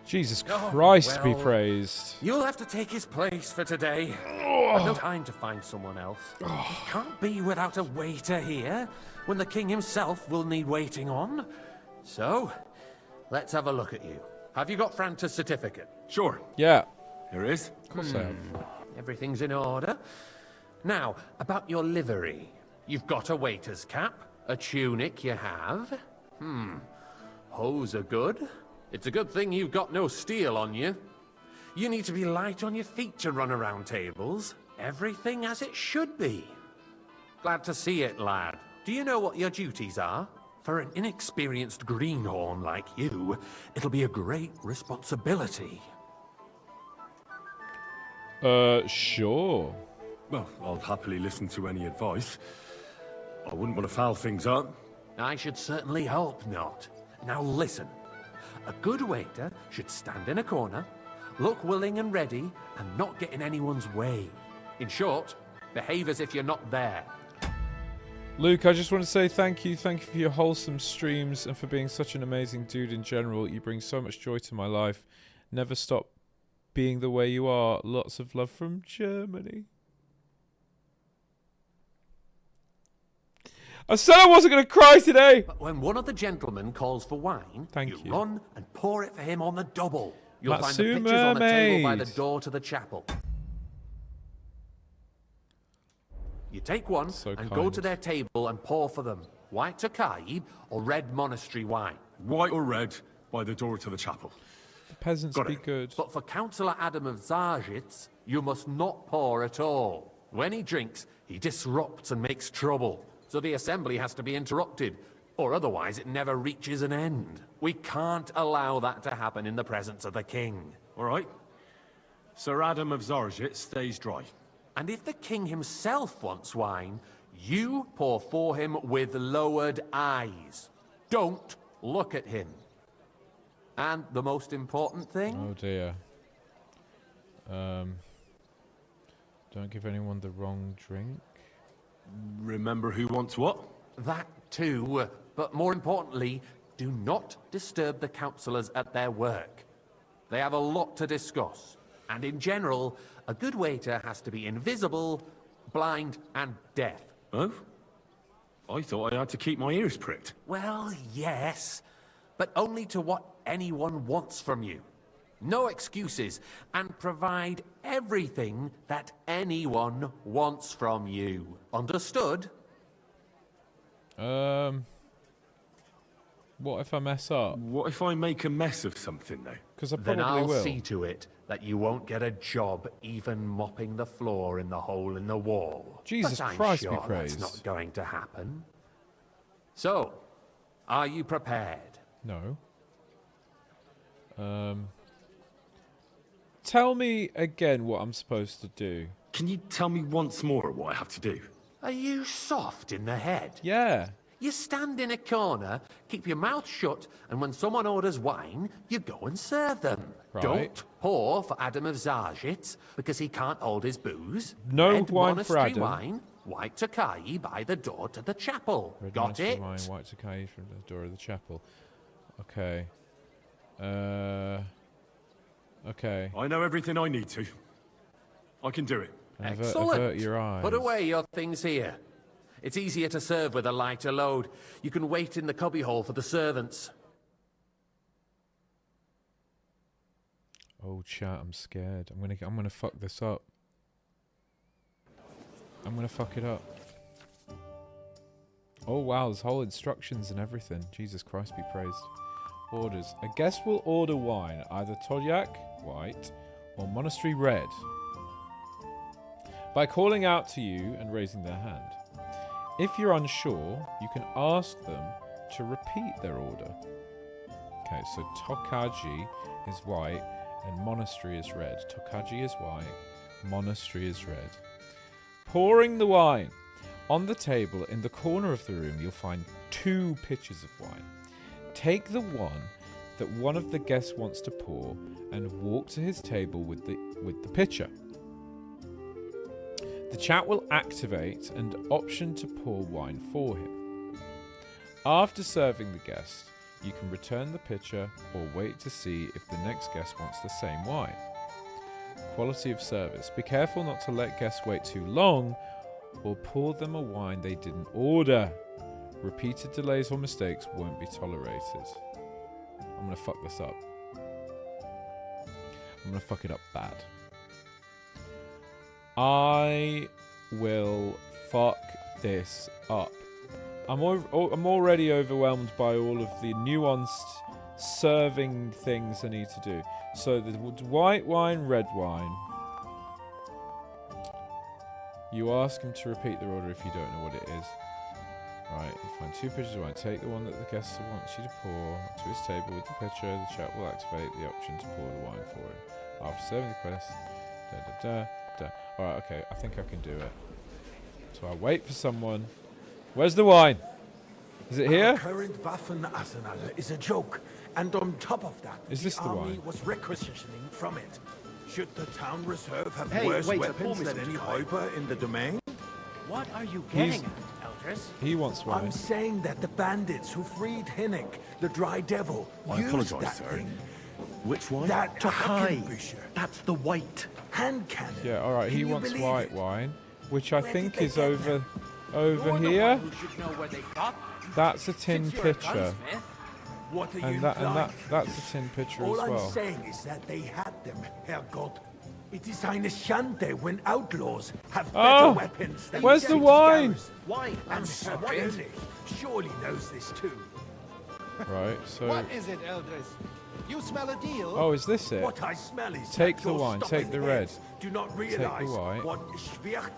Jesus Oh, Christ be well. praised. You'll have to take his place for today. I've no time to find someone else. He can't be without a waiter here, when the king himself will need waiting on. So, let's have a look at you. Have you got Franta's certificate? Sure. Yeah. Here is. Of course I have. Everything's in order. Now, about your livery. You've got a waiter's cap, a tunic you have. suppose are good. It's a good thing you've got no steel on you. You need to be light on your feet to run around tables. Everything as it should be. Glad to see it, lad. Do you know what your duties are? For an inexperienced greenhorn like you, it'll be a great responsibility. Sure. Well, I'll happily listen to any advice. I wouldn't want to foul things up. I should certainly hope not. Now listen. A good waiter should stand in a corner, look willing and ready, and not get in anyone's way. In short, behave as if you're not there. Luke, I just want to say thank you. Thank you for your wholesome streams and for being such an amazing dude in general. You bring so much joy to my life. Never stop being the way you are. Lots of love from Germany. I said I wasn't going to cry today. But when one of the gentlemen calls for wine, Thank you. Run and pour it for him on the double. You'll find the Matsu pitchers on the table by the Mermaid. door to the chapel. You take one So and kind. go to their table and pour for them. White Tokaib or red monastery wine. White or red, by the door to the chapel. The peasants Got be it. good. But for Councillor Adam of Zarjitz, you must not pour at all. When he drinks, he disrupts and makes trouble. So the assembly has to be interrupted, or otherwise it never reaches an end. We can't allow that to happen in the presence of the king. All right. Sir Adam of Zarjit stays dry. And if the king himself wants wine, you pour for him with lowered eyes. Don't look at him. And the most important thing? Oh dear. Don't give anyone the wrong drink. Remember who wants what? That too. But more importantly, do not disturb the councillors at their work. They have a lot to discuss. And in general, a good waiter has to be invisible, blind, and deaf. Oh? I thought I had to keep my ears pricked. Well, yes, but only to what anyone wants from you. No excuses, and provide everything that anyone wants from you. Understood? What if I mess up? What if I make a mess of something, though? Because I Then probably I'll will. see to it that you won't get a job even mopping the floor in the hole in the wall. Jesus But I'm Christ sure be praised. that's not going to happen. So, are you prepared? No. Tell me again what I'm supposed to do. Can you tell me once more what I have to do? Are you soft in the head? Yeah. You stand in a corner, keep your mouth shut, and when someone orders wine, you go and serve them. Right. Don't pour for Adam of Zarjitz, because he can't hold his booze. No Red wine for monastery Adam. wine, white Tokai by the door to the chapel. Red Got monastery it? wine, white Sakai from the door of the chapel. Okay. Okay. I know everything I need to. I can do it. Excellent. Avert your eyes. Put away your things here. It's easier to serve with a lighter load. You can wait in the cubbyhole for the servants. Oh, chat, I'm scared. I'm gonna fuck this up. I'm gonna fuck it up. Oh wow, there's whole instructions and everything. Jesus Christ be praised. Orders. A guest will order wine, either Todyak, white, or Monastery red, by calling out to you and raising their hand. If you're unsure, you can ask them to repeat their order. Okay, so Tokaji is white and Monastery is red. Tokaji is white, Monastery is red. Pouring the wine. On the table in the corner of the room, you'll find 2 pitchers of wine. Take the one that one of the guests wants to pour and walk to his table with the pitcher. The chat will activate an option to pour wine for him. After serving the guest, you can return the pitcher or wait to see if the next guest wants the same wine. Quality of service. Be careful not to let guests wait too long or pour them a wine they didn't order. Repeated delays or mistakes won't be tolerated. I'm going to fuck this up. I'm going to fuck it up bad. I will fuck this up I'm already overwhelmed by all of the nuanced serving things I need to do. So the white wine, red wine. You ask him to repeat the order if you don't know what it is. Right, you find 2 pitchers of wine. Take the one that the guest wants you to pour to his table with the pitcher. The chap will activate the option to pour the wine for him. After serving the quest, Alright, okay, I think I can do it. So I wait for someone. Where's the wine? Is it here? Our current Waffenarsenal is a joke, and on top of that, is this the army wine? was requisitioning from it. Should the town reserve have worse weapons than any Räuber in the domain? What are you getting at, Eldris? He wants wine. I'm saying that the bandits who freed Hinnick, the Dry Devil, used that thing. Which one? That Tokai. That's the white. Hand cannon. Yeah, alright, he wants white wine, which I think is over here. That's a tin pitcher. What are and that's a tin pitcher All as well. I'm saying is that they had them, Herrgott. It is eine Schande when outlaws have better weapons than where's the wine? Why? And Sir König surely knows this too. Right, so... What is it, Eldris? You smell a deal? Oh, is this it? What I smell is take the wine, take the red. Do not take realize the white, what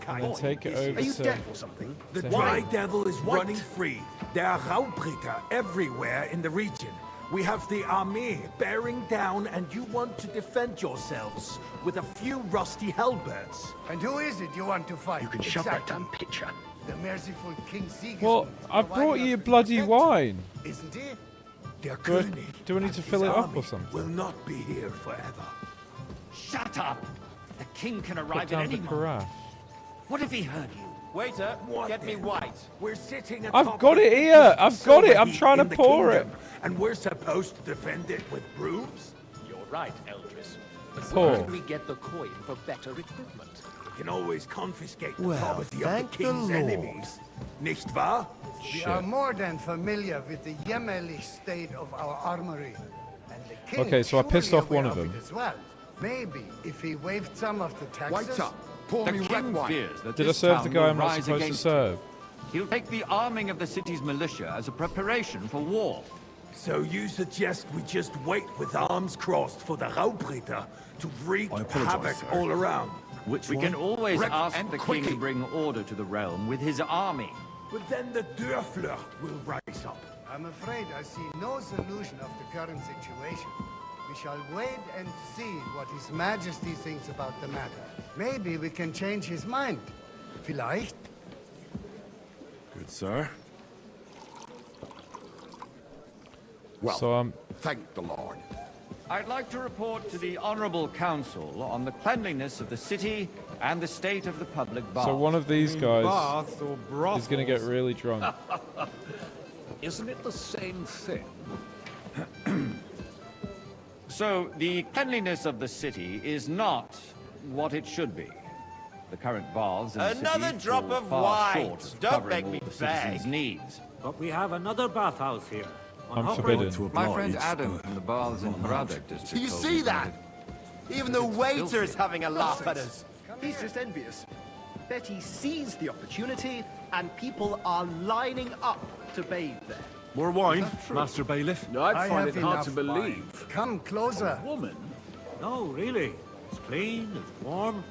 and then take it over Are you to... deaf or something? The Dry Devil is running free. There are Raubritter everywhere in the region. We have the army bearing down, and you want to defend yourselves with a few rusty halberds. And who is it you want to fight? You can shove that damn pitcher. The merciful King Sigismund. Well, I brought you bloody wine. Isn't he? Der Do König I need to fill it up or something? will not be here forever. Shut up! The king can Put arrive at down any the moment. carafe. What if he heard you? Waiter, get me white. We're sitting I've got it here. I've got it. I'm trying to pour it. And we're supposed to defend it with brooms? You're right, Eldris. But Pour. where can we get the coin for better equipment? We can always confiscate the Well, property of the thank the king's Lord. enemies. Nicht wahr? We are more than familiar with the jämmerlich state of our armory. And the king Okay, so I pissed surely off one aware of them. it as well. Maybe if he waived some of the taxes. White up. Pour The me red king wine. fears that Did I this serve the town guy will I'm not rise supposed to against serve? He'll take the arming of the city's militia as a preparation for war. So you suggest we just wait with arms crossed for the Raubritter to wreak havoc all around? We can always Red ask and the quickly. king to bring order to the realm with his army. But then the Dörfler will rise up. I'm afraid I see no solution of the current situation. We shall wait and see what His Majesty thinks about the matter. Maybe we can change his mind. Vielleicht? Good, sir. Well, So thank the Lord. I'd like to report to the Honorable Council on the cleanliness of the city and the state of the public baths. So one of these guys baths or brothels? is going to get really drunk. Isn't it the same thing? So, the cleanliness of the city is not what it should be. The current baths in the Another city drop fall of far wine. short of Don't covering make me all the beg. citizens' needs. But we have another bathhouse here. I'm forbidden. My friend Adam from the baths in Radek district. Do you told see me that? Even the waiter is having a laugh at us. He's just envious. Bet he seized the opportunity, and people are lining up to bathe there. More wine, Master Bailiff? I'd find have it hard to enough wine. believe. Come closer. Woman? No, really. It's clean, it's warm.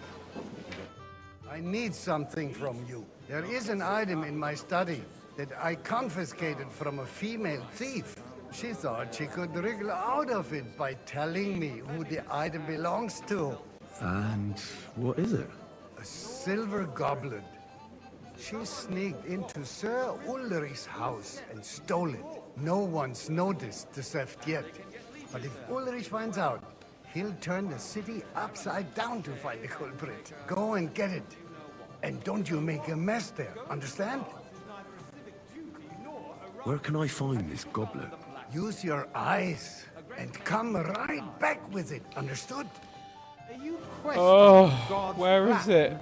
I need something from you. There is an item in my study that I confiscated from a female thief. She thought she could wriggle out of it by telling me who the item belongs to. And what is it? A silver goblet. She sneaked into Sir Ulrich's house and stole it. No one's noticed the theft yet. But if Ulrich finds out, he'll turn the city upside down to find the culprit. Go and get it. And don't you make a mess there, understand? Where can I find this goblet? Use your eyes and come right back with it, understood? You question Oh, God's where plan. is it?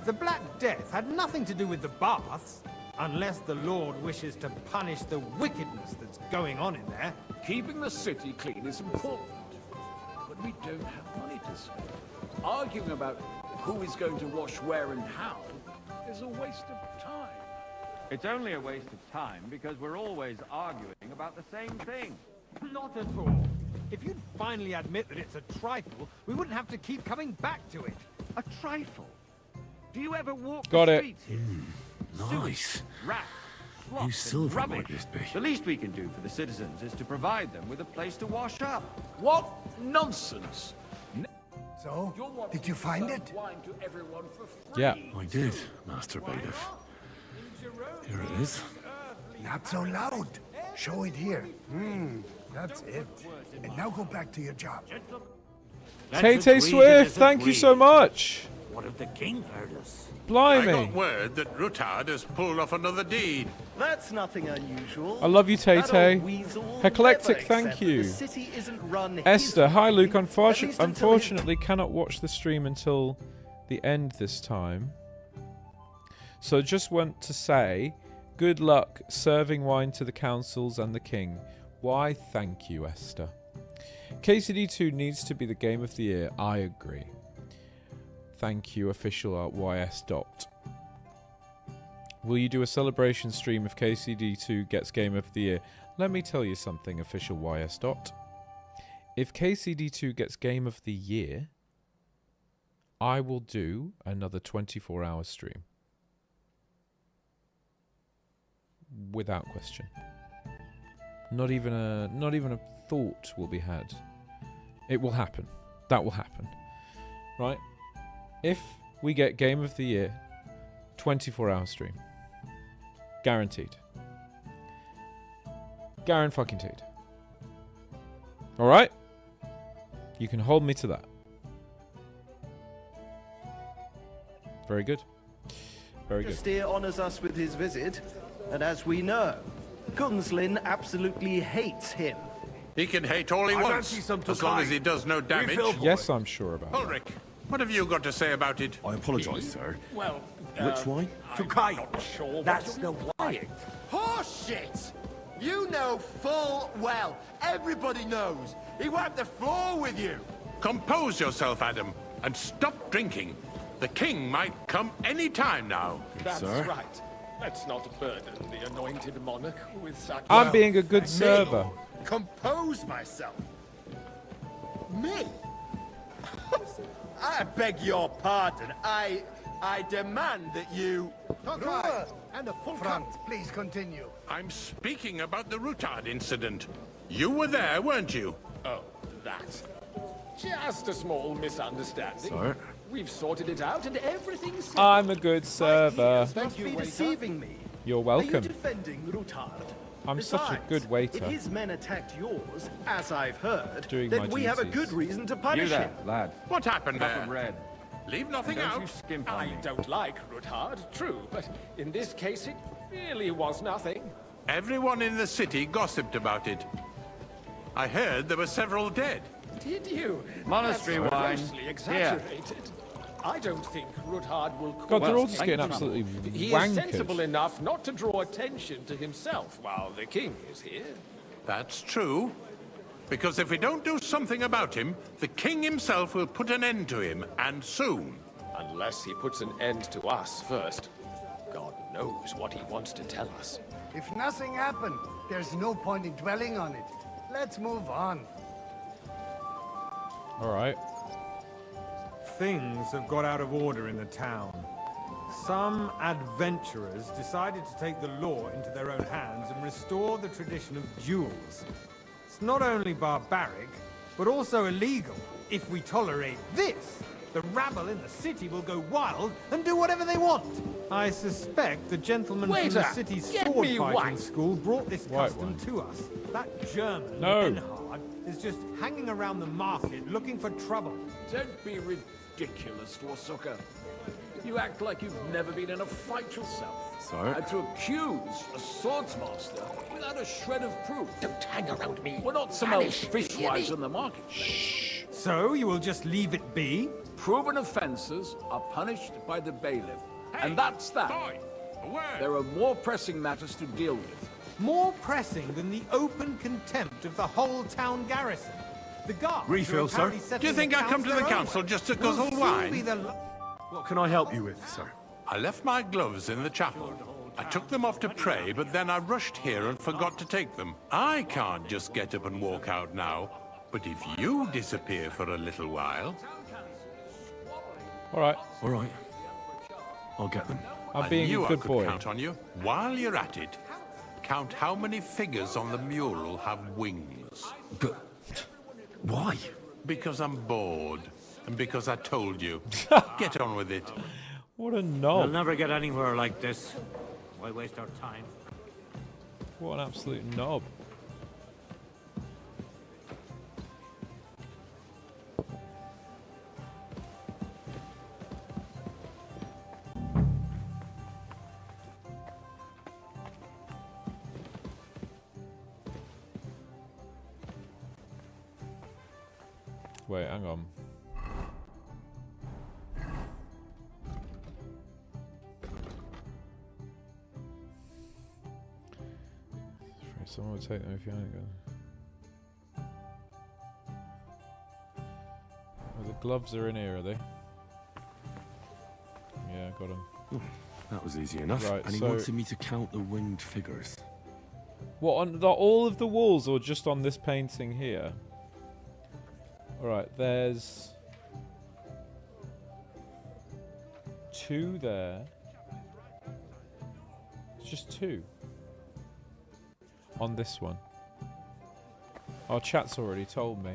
The Black Death had nothing to do with the baths, unless the Lord wishes to punish the wickedness that's going on in there. Keeping the city clean is important, but we don't have money to spend. Arguing about who is going to wash where and how is a waste of time. It's only a waste of time because we're always arguing about the same thing. Not at all. If you'd finally admit that it's a trifle, we wouldn't have to keep coming back to it. A trifle? Do you ever walk Got the it. streets here? Nice. Rats, New slops, and silver rubbish. might this be? The least we can do for the citizens is to provide them with a place to wash up. What nonsense! So, did you find it? Yeah. I did, Master Bailiff. Here it is. Not so loud. Show it here. That's it. And now go back to your job. Tay Swift, thank you so much. What if the king heard us? I Blimey. got word that Rutard has pulled off another deed. That's nothing unusual. I love you, Tay That Tay. old weasel will Eclectic, never thank accept that you. The city isn't run his Esther, hi way, Luke. at least until Unfortunately, cannot watch the stream until the end this time. So just want to say, good luck serving wine to the councils and the king. Why, thank you, Esther. KCD2 needs to be the game of the year. I agree. Thank you, official art YS Dot. Will you do a celebration stream if KCD2 gets game of the year? Let me tell you something, official YS Dot. If KCD2 gets game of the year, I will do another 24-hour stream. Without question. Not even a thought will be had. It will happen. That will happen. Right? If we get game of the year, 24-hour stream. Guaranteed. Guaranteed. Alright? You can hold me to that. Very good. Very good. Steer honors us with his visit, and as we know, Gunslin absolutely hates him. He can hate all he wants, as long as he does no damage. Yes, I'm sure about that. Ulrich, what have you got to say about it? I apologise, sir. Well, Which wine? Tukai. sure That's the wine. Horseshit! You know full well. Everybody knows. He wiped the floor with you. Compose yourself, Adam, and stop drinking. The king might come any time now. That's right. Let's not burden the anointed monarch with such... I'm being a good server. Compose myself. Me? I beg your pardon. I demand that you... And a full front, please continue. I'm speaking about the Rutard incident. You were there, weren't you? Oh, that. Just a small misunderstanding. Sir? We've sorted it out and everything's... I'm a good server. Must be deceiving me. You're Are you welcome. defending Rutard? I'm such a Besides, good waiter. If his men attacked yours, as I've heard, Doing then my we have a duties. good reason to punish You him. there, lad. What happened Cup there? of red. Leave nothing Don't out. you skimp on I me. don't like Ruthard, true, but in this case it really was nothing. Everyone in the city gossiped about it. I heard there were several dead. Did you? Monastery That's wine. grossly exaggerated. I don't think Ruthard will... God, they're all cause just any getting trouble. absolutely He is wankered. sensible enough not to draw attention to himself while the king is here. That's true. Because if we don't do something about him, the king himself will put an end to him, and soon. Unless he puts an end to us first. God knows what he wants to tell us. If nothing happened, there's no point in dwelling on it. Let's move on. Alright. Things have got out of order in the town. Some adventurers decided to take the law into their own hands and restore the tradition of duels. It's not only barbaric, but also illegal. If we tolerate this, the rabble in the city will go wild and do whatever they want. I suspect the gentleman from the Waiter, city's get sword me fighting white. school brought this White custom wine. to us. That German, No. Benhard, is just hanging around the market looking for trouble. Don't be ridiculous, Forsucker. You act like you've never been in a fight yourself. Sir? And to accuse a swordsmaster without a shred of proof. Don't hang around me. We're not some old fishwives in the market. So you will just leave it be? Proven offences are punished by the bailiff. And that's that. Boy, a word. There are more pressing matters to deal with. More pressing than the open contempt of the whole town garrison. The guards Refill, are sir. apparently Do you settling think I come accounts to the their own council way. just to Will guzzle soon wine? be the What can I help you with, sir? I left my gloves in the chapel. I took them off to pray, but then I rushed here and forgot to take them. I can't just get up and walk out now. But if you disappear for a little while... All right. All right. I'll get them. I'm being a good boy. I count on you. While you're at it, count how many figures on the mural have wings. But why? Because I'm bored. And because I told you. Get on with it. What a knob. We'll never get anywhere like this. Why waste our time? What an absolute knob. Wait, hang on. Someone would take them if you ain't gonna. Oh, the gloves are in here, are they? Yeah, got them. That was easy enough. Right, and he so wanted me to count the winged figures. what, on all of the walls or just on this painting here? Alright, there's 2 there. It's just 2. On this one. Our chat's already told me.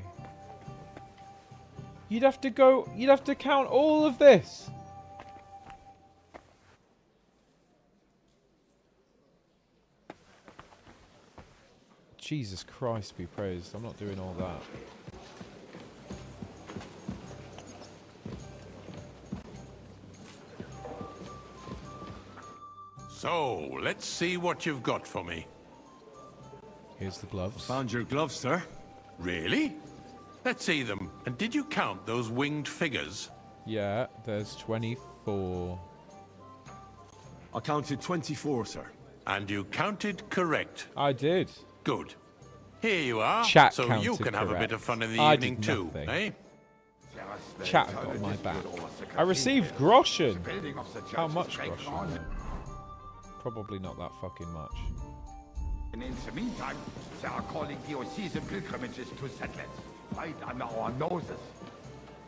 You'd have to count all of this. Jesus Christ be praised. I'm not doing all that. So, let's see what you've got for me. Here's the gloves. Found your gloves, sir. Really? Let's see them. And did you count those winged figures? Yeah, there's 24. I counted 24, sir. And you counted correct. I did. Good. Here you are. Chat so you can have a bit of fun in the evening too, eh? Chat got my back. I received groschen. How much groschen? Probably not that fucking much. And in the meantime, they are calling diocesan pilgrimages to settlers, right under our noses.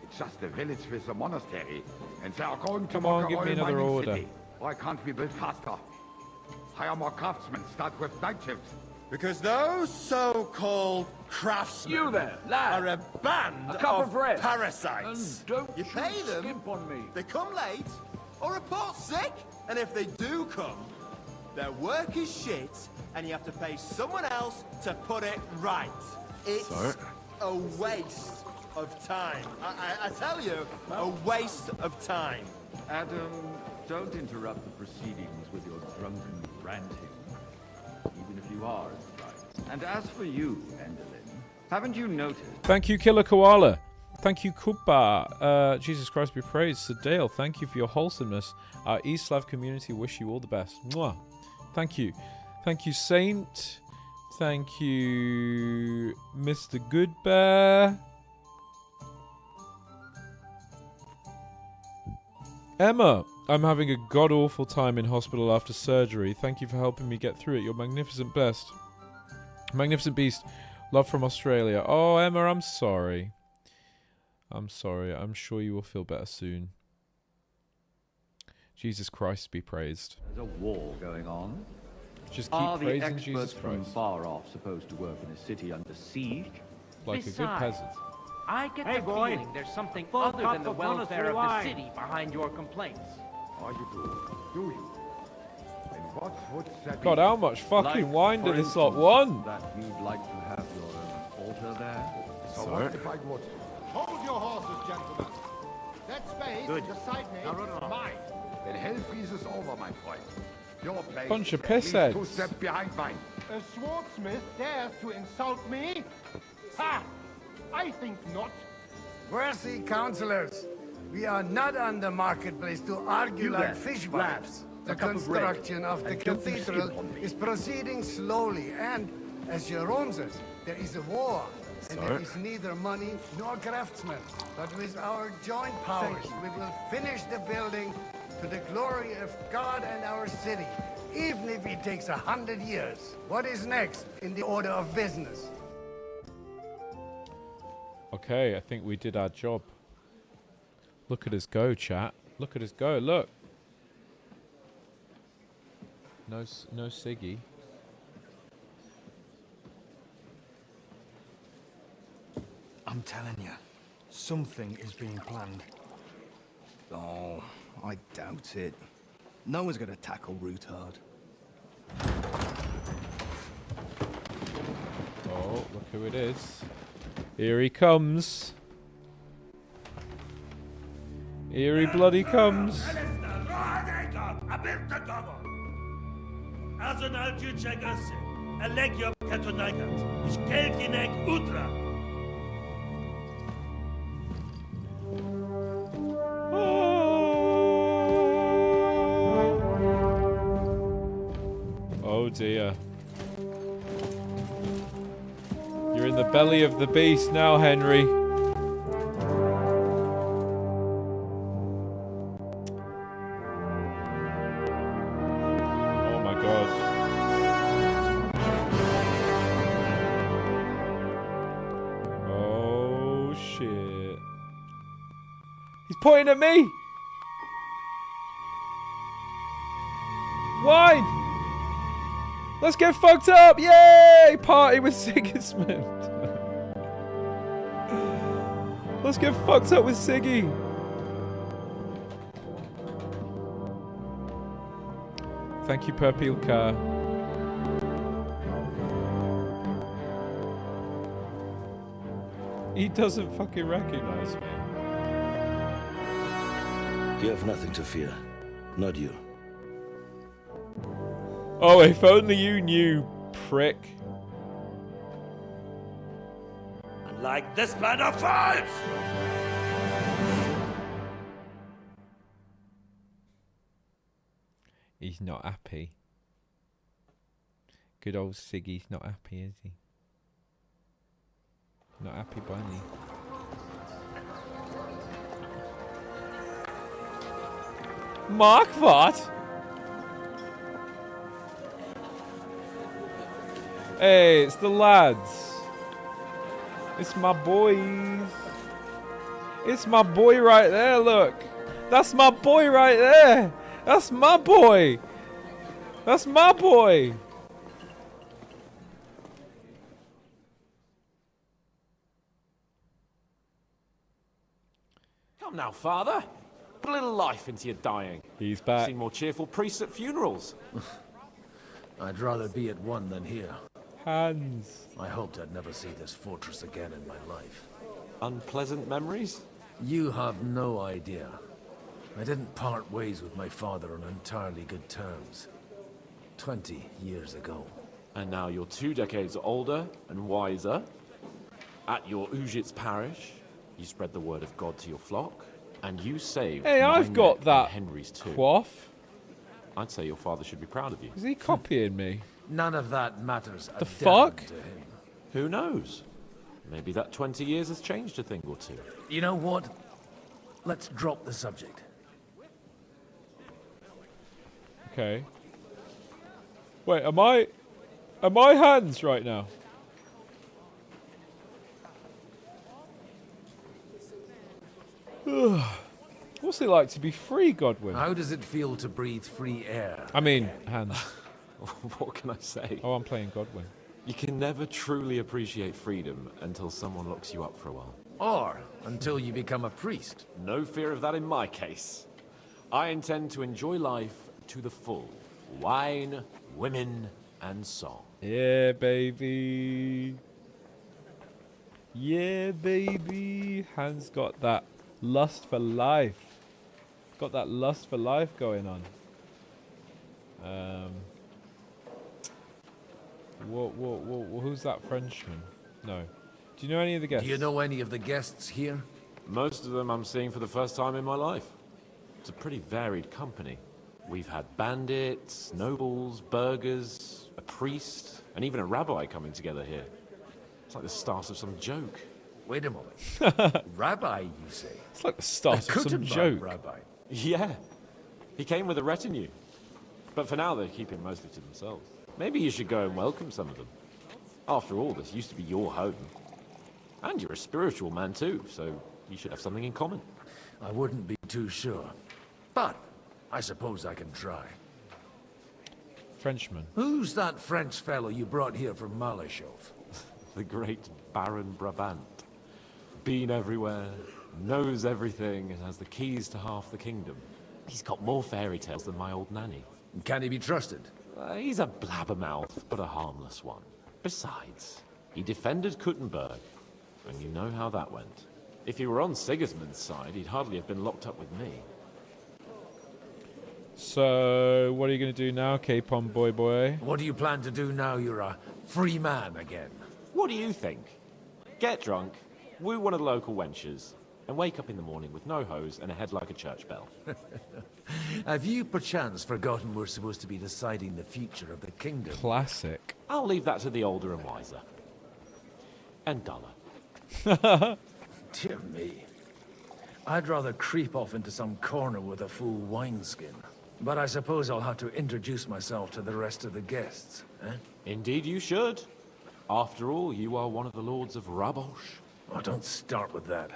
It's just a village with a monastery, and they are going to Come on, mock give our me another mining order. city. Why can't we build faster? Hire more craftsmen, start with night shifts. Because those so-called craftsmen You there, lad. are a band A cup of bread. parasites. And don't you pay them, skimp on me. they come late, or report sick, and if they do come, their work is shit, and you have to pay someone else to put it right. It's a waste of time. I tell you, a waste of time. Adam, don't interrupt the proceedings with your drunken ranting, even if you are right. And as for you, Endelin, haven't you noticed? Thank you, Killer Koala. Thank you, Kupa. Jesus Christ be praised. Sadale, thank you for your wholesomeness. Our East Slav community wish you all the best. Mwah. Thank you. Thank you, Saint. Thank you, Mr. Goodbear. Emma, I'm having a god-awful time in hospital after surgery. Thank you for helping me get through it. You're magnificent best. Magnificent beast. Love from Australia. Oh, Emma, I'm sorry. I'm sorry. I'm sure you will feel better soon. Jesus Christ be praised. There's a war going on. Just keep Are the praising experts Jesus from Christ. far off supposed to work in a city under siege? Like a good peasant. I get Hey, the boy. feeling there's something Full other cup than the of welfare of the monastery city behind your complaints. Oh, you do you? And what would that God, be? how much fucking Like, wine for did this lot instance, want? That you'd like to have your own altar there? So what if I would? Hold your horses, gentlemen. That space Good. beside me Now run is along. mine. When hell freezes over, my friend, your place Bunch of is at least pissheads. 2 steps behind mine. A swordsmith dares to insult me? Ha! I think not. Worthy councillors, we are not on the marketplace to argue You like there, fishwives. lads, The a cup of bread, construction of the and don't be cathedral skimp on me. is proceeding slowly, and, as Jerome says, there is a war, and there is neither money nor craftsmen. But with our joint powers, we will finish the building to the glory of God and our city. Even if it takes 100 years. What is next in the order of business? Okay, I think we did our job. Look at us go, chat. Look at us go. Look. No Siggy. I'm telling you, something is being planned. Oh, I doubt it. No one's gonna tackle Rootard. Oh, look who it is. Here he comes. Here he bloody comes. Oh dear. You're in the belly of the beast now, Henry. Oh my god. Oh shit. He's pointing at me! Wine! Let's get fucked up! Yay! Party with Sigismund. Let's get fucked up with Siggy. Thank you, Perpilka. He doesn't fucking recognize me. You have nothing to fear. Not you. Oh, if only you knew, prick. Like this plan of falls! He's not happy. Good old Siggy's not happy, is he? Not happy bunny. Mark what? Hey, it's the lads. It's my boys. It's my boy right there, look. That's my boy right there. That's my boy. That's my boy. Come now, father. Put a little life into your dying. He's back. Seen more cheerful priests at funerals. I'd rather be at one than here. Hans. I hoped I'd never see this fortress again in my life. Unpleasant memories? You have no idea. I didn't part ways with my father on entirely good terms. 20 years ago. And now you're 2 decades older and wiser. At your Ujit's parish, you spread the word of God to your flock, and you saved Hey, I've got that Henry's too. quaff. I'd say your father should be proud of you. Is he copying me? None of that matters. The fuck? To him. Who knows? Maybe that 20 years has changed a thing or two. You know what? Let's drop the subject. Okay. Wait, am I Hans right now? What's it like to be free, Godwin? How does it feel to breathe free air? I mean, Hans. What can I say? Oh, I'm playing Godwin. You can never truly appreciate freedom until someone locks you up for a while. Or until you become a priest. No fear of that in my case. I intend to enjoy life to the full. Wine, women, and song. Yeah, baby. Yeah, baby. Hans got that lust for life. Got that lust for life going on. Who's that Frenchman? No. Do you know any of the guests? Do you know any of the guests here? Most of them I'm seeing for the first time in my life. It's a pretty varied company. We've had bandits, nobles, burghers, a priest, and even a rabbi coming together here. It's like the start of some joke. Wait a moment. Rabbi, you say? It's like the start of some joke. Rabbi. Yeah. He came with a retinue. But for now, they're keeping mostly to themselves. Maybe you should go and welcome some of them. After all, this used to be your home. And you're a spiritual man too, so you should have something in common. I wouldn't be too sure. But I suppose I can try. Frenchman. Who's that French fellow you brought here from Malachov? The great Baron Brabant. Been everywhere, knows everything, and has the keys to half the kingdom. He's got more fairy tales than my old nanny. Can he be trusted? He's a blabbermouth, but a harmless one. Besides, he defended Kuttenberg, and you know how that went. If he were on Sigismund's side, he'd hardly have been locked up with me. So, what are you going to do now, Capon boy? What do you plan to do now you're a free man again? What do you think? Get drunk, woo one of the local wenches, and wake up in the morning with no hose and a head like a church bell. Have you perchance forgotten we're supposed to be deciding the future of the kingdom? Classic. I'll leave that to the older and wiser. And duller. Dear me. I'd rather creep off into some corner with a full wineskin. But I suppose I'll have to introduce myself to the rest of the guests, eh? Indeed you should. After all, you are one of the lords of Rabosh. Oh, don't start with that.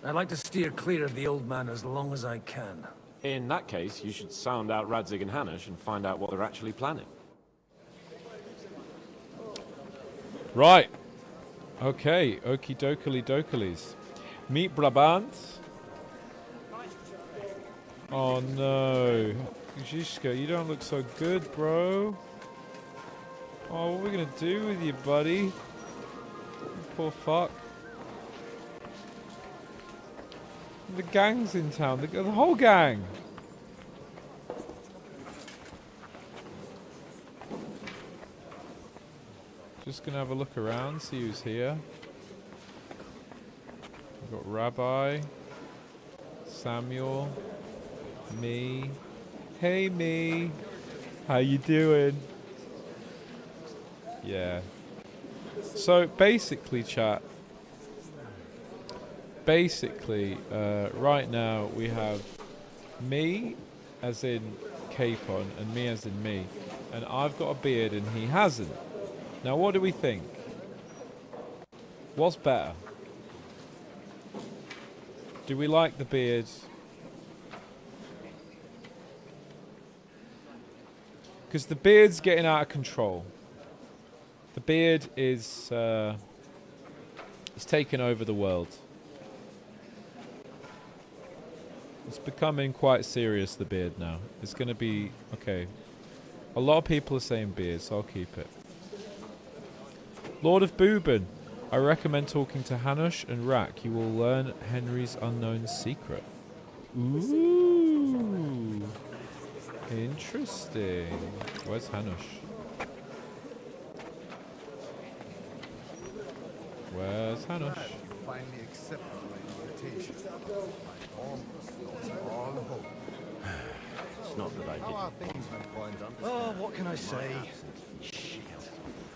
I'd like to steer clear of the old man as long as I can. In that case, you should sound out Radzig and Hanush and find out what they're actually planning. Right. Okay, okie dokies. Meet Brabant. Oh no. Zizka, you don't look so good, bro. Oh, what are we gonna do with you, buddy? You poor fuck. The gang's in town. The whole gang. Just gonna have a look around, see who's here. We've got Rabbi, Samuel, me. Hey, me. How you doing? Yeah. So basically, chat. Basically, right now we have me, as in Capon, and me as in me, and I've got a beard and he hasn't. Now, what do we think? What's better? Do we like the beard? Because the beard's getting out of control. The beard is it's taken over the world. It's becoming quite serious, the beard now. It's going to be... Okay. A lot of people are saying beard, so I'll keep it. Lord of Booben. I recommend talking to Hanush and Rak. You will learn Henry's unknown secret. Ooh. Interesting. Where's Hanush? Where's Hanush? Finally accepted my invitation. I almost lost all hope. It's not that I didn't. How are things, my friend? Oh, what can I say? Shit.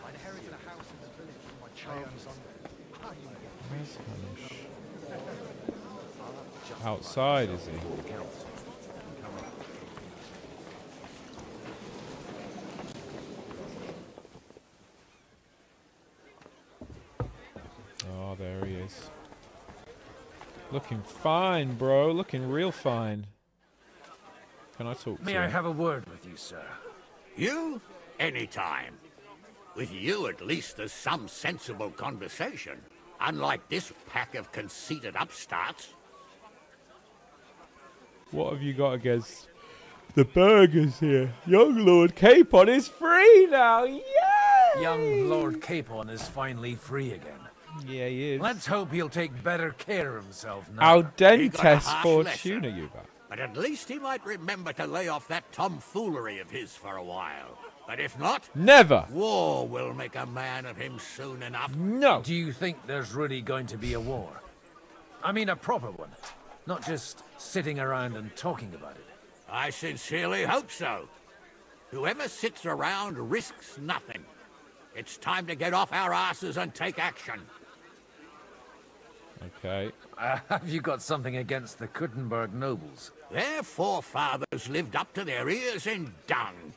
I inherited a house in the village from my childhood son. Where's Hanush? Outside, is he? Oh, there he is. Looking fine, bro. Looking real fine. Can I talk to May you? I have a word with you, sir? You? Anytime. With you, at least, there's some sensible conversation. Unlike this pack of conceited upstarts. What have you got against the burgers here? Young Lord Capon is free now! Yay! Young Lord Capon is finally free again. Yeah, he is. Let's hope he'll take better care of himself now. He got Audentes a harsh fortuna, lesson, you got. But at least he might remember to lay off that tomfoolery of his for a while. But if not... Never! War will make a man of him soon enough. No! Do you think there's really going to be a war? I mean a proper one. Not just sitting around and talking about it. I sincerely hope so. Whoever sits around risks nothing. It's time to get off our asses and take action. Okay. Have you got something against the Kuttenberg nobles? Their forefathers lived up to their ears in dung.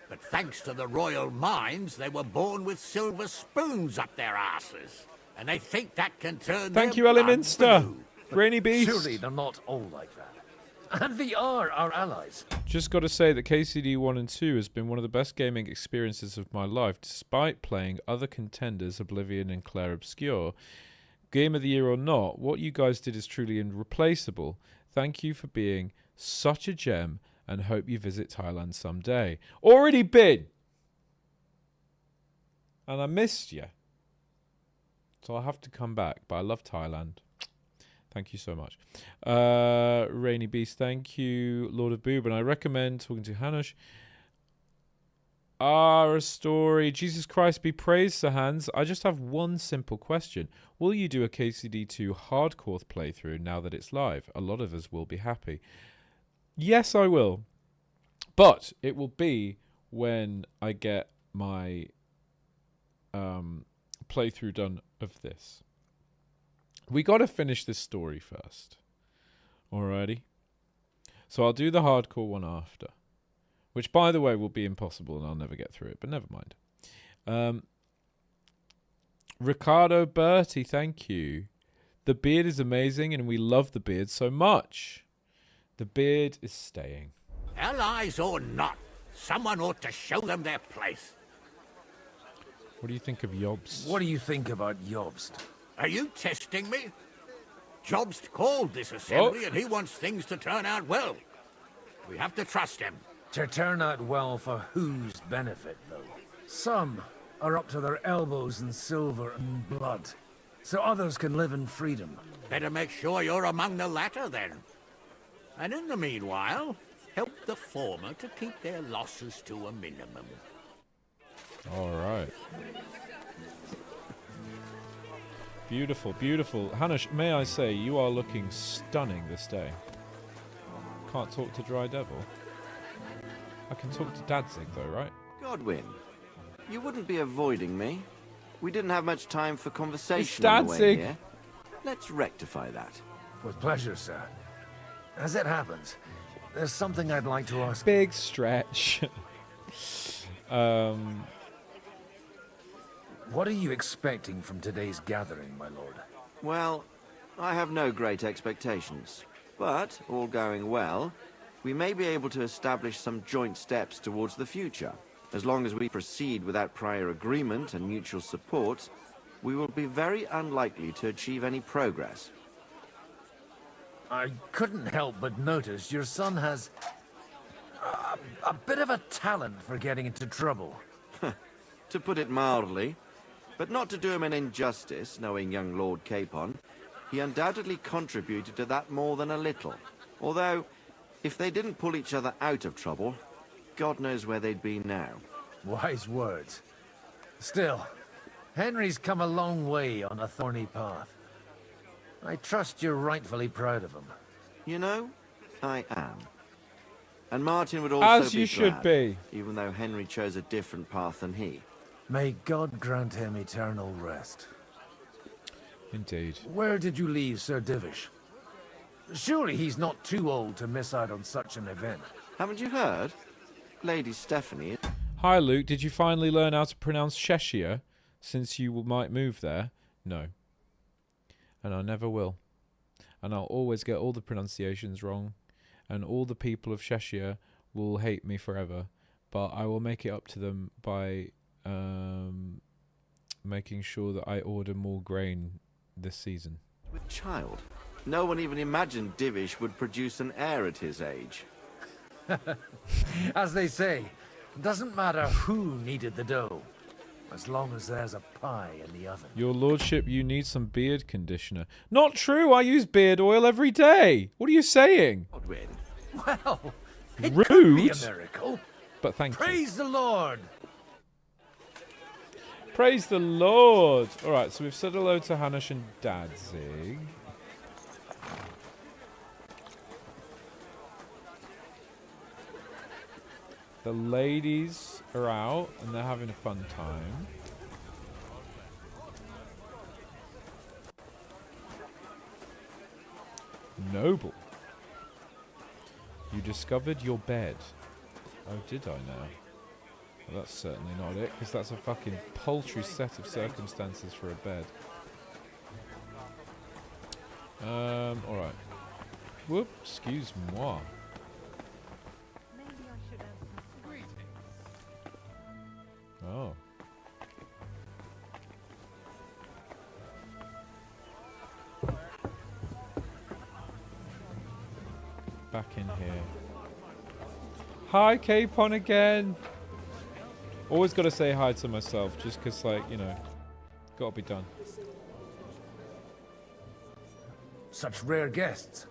But thanks to the royal mines, they were born with silver spoons up their asses. And they think that can turn Thank their you, Ellie blood Minster. blue. Rainy Beast. Surely they're not all like that. And they are our allies. Just got to say that KCD 1 and 2 has been one of the best gaming experiences of my life, despite playing other contenders, Oblivion and Claire Obscure. Game of the Year or not, what you guys did is truly irreplaceable. Thank you for being such a gem, and hope you visit Thailand someday. Already been! And I missed you. So I'll have to come back, but I love Thailand. Thank you so much. Rainy Beast, thank you. Lord of Boob, and I recommend talking to Hanush. A story. Jesus Christ be praised, Sir Hans. I just have one simple question. Will you do a KCD2 hardcore playthrough now that it's live? A lot of us will be happy. Yes, I will. But it will be when I get my playthrough done of this. We got to finish this story first. Alrighty. So I'll do the hardcore one after. Which, by the way, will be impossible and I'll never get through it. But never mind. Ricardo Bertie, thank you. The beard is amazing and we love the beard so much. The beard is staying. Allies or not, someone ought to show them their place. What do you think of Jobst? What do you think about Jobst? Are you testing me? Jobst called this assembly and he wants things to turn out well. We have to trust him. To turn out well for whose benefit, though? Some are up to their elbows in silver and blood, so others can live in freedom. Better make sure you're among the latter, then. And in the meanwhile, help the former to keep their losses to a minimum. All right. Beautiful, beautiful. Hanush, may I say, you are looking stunning this day. Can't talk to Dry Devil. I can talk to Dadzig, though, right? Godwin, you wouldn't be avoiding me. We didn't have much time for conversation It's on the way Dadzig. here. Let's rectify that. With pleasure, sir. As it happens, there's something I'd like to ask. Big stretch. What are you expecting from today's gathering, my lord? Well, I have no great expectations. But, all going well, we may be able to establish some joint steps towards the future. As long as we proceed without prior agreement and mutual support, we will be very unlikely to achieve any progress. I couldn't help but notice your son has a bit of a talent for getting into trouble. To put it mildly, but not to do him an injustice, knowing young Lord Capon, he undoubtedly contributed to that more than a little. Although, if they didn't pull each other out of trouble, God knows where they'd be now. Wise words. Still, Henry's come a long way on a thorny path. I trust you're rightfully proud of him. You know, I am. And Martin would also As be you should glad, be. even though Henry chose a different path than he. May God grant him eternal rest. Indeed. Where did you leave Sir Divish? Surely he's not too old to miss out on such an event. Haven't you heard? Lady Stephanie... Hi, Luke. Did you finally learn how to pronounce Cheshire since you might move there? No. And I never will. And I'll always get all the pronunciations wrong. And all the people of Cheshire will hate me forever. But I will make it up to them by making sure that I order more grain this season. With child. No one even imagined Divish would produce an heir at his age. As they say, it doesn't matter who kneaded the dough, as long as there's a pie in the oven. Your lordship, you need some beard conditioner. Not true, I use beard oil every day. What are you saying? Godwin. Well, it Rude. could be a miracle. But thank you. Praise the Lord. Praise the Lord. All right, so we've said hello to Hanush and Dadzig. The ladies are out and they're having a fun time. Noble. You discovered your bed. Oh, did I now? Well, that's certainly not it, because that's a fucking paltry set of circumstances for a bed. Alright. Whoop, excuse moi. Oh. Back in here. Hi, Capon again. Always got to say hi to myself, just because, like, you know, got to be done. Such rare guests.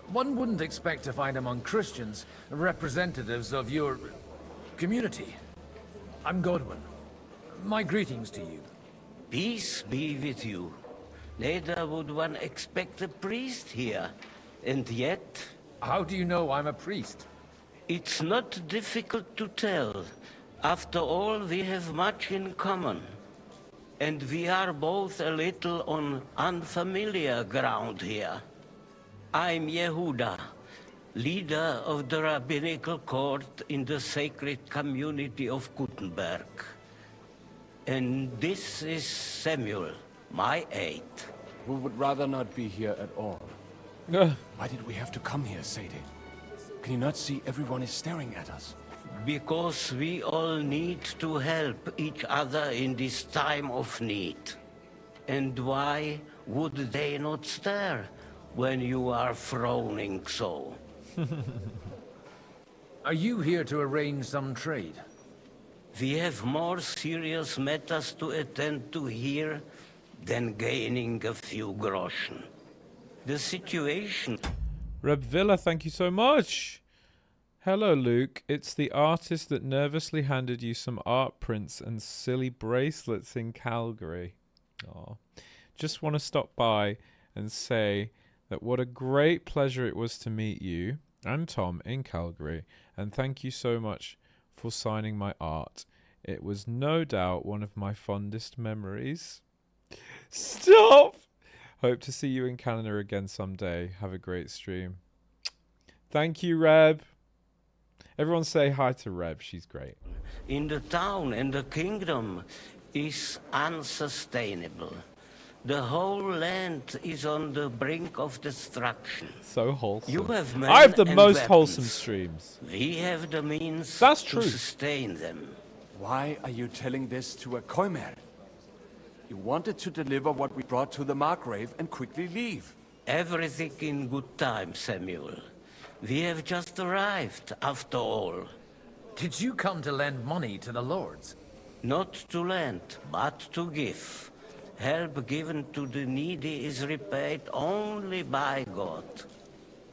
One wouldn't expect to find among Christians representatives of your community. I'm Godwin. My greetings to you. Peace be with you. Neither would one expect a priest here. And yet... How do you know I'm a priest? It's not difficult to tell. After all, we have much in common. And we are both a little on unfamiliar ground here. I'm Yehuda, leader of the rabbinical court in the sacred community of Gutenberg. And this is Samuel, my aide. We would rather not be here at all. Why did we have to come here, Sadie? Can you not see everyone is staring at us? Because we all need to help each other in this time of need. And why would they not stare when you are frowning so? Are you here to arrange some trade? We have more serious matters to attend to here than gaining a few groschen. The situation... Reb Villa, thank you so much. Hello, Luke. It's the artist that nervously handed you some art prints and silly bracelets in Calgary. Aw. Just want to stop by and say that what a great pleasure it was to meet you and Tom in Calgary, and thank you so much for signing my art. It was no doubt one of my fondest memories. Stop! Hope to see you in Canada again someday. Have a great stream. Thank you, Reb. Everyone say hi to Reb. She's great. In the town and the kingdom is unsustainable. The whole land is on the brink of destruction. So wholesome. You have men I have the and most weapons. wholesome streams. We have the means That's to true. sustain them. Why are you telling this to a Koimer? You wanted to deliver what we brought to the Margrave and quickly leave. Everything in good time, Samuel. We have just arrived, after all. Did you come to lend money to the lords? Not to lend, but to give. Help given to the needy is repaid only by God.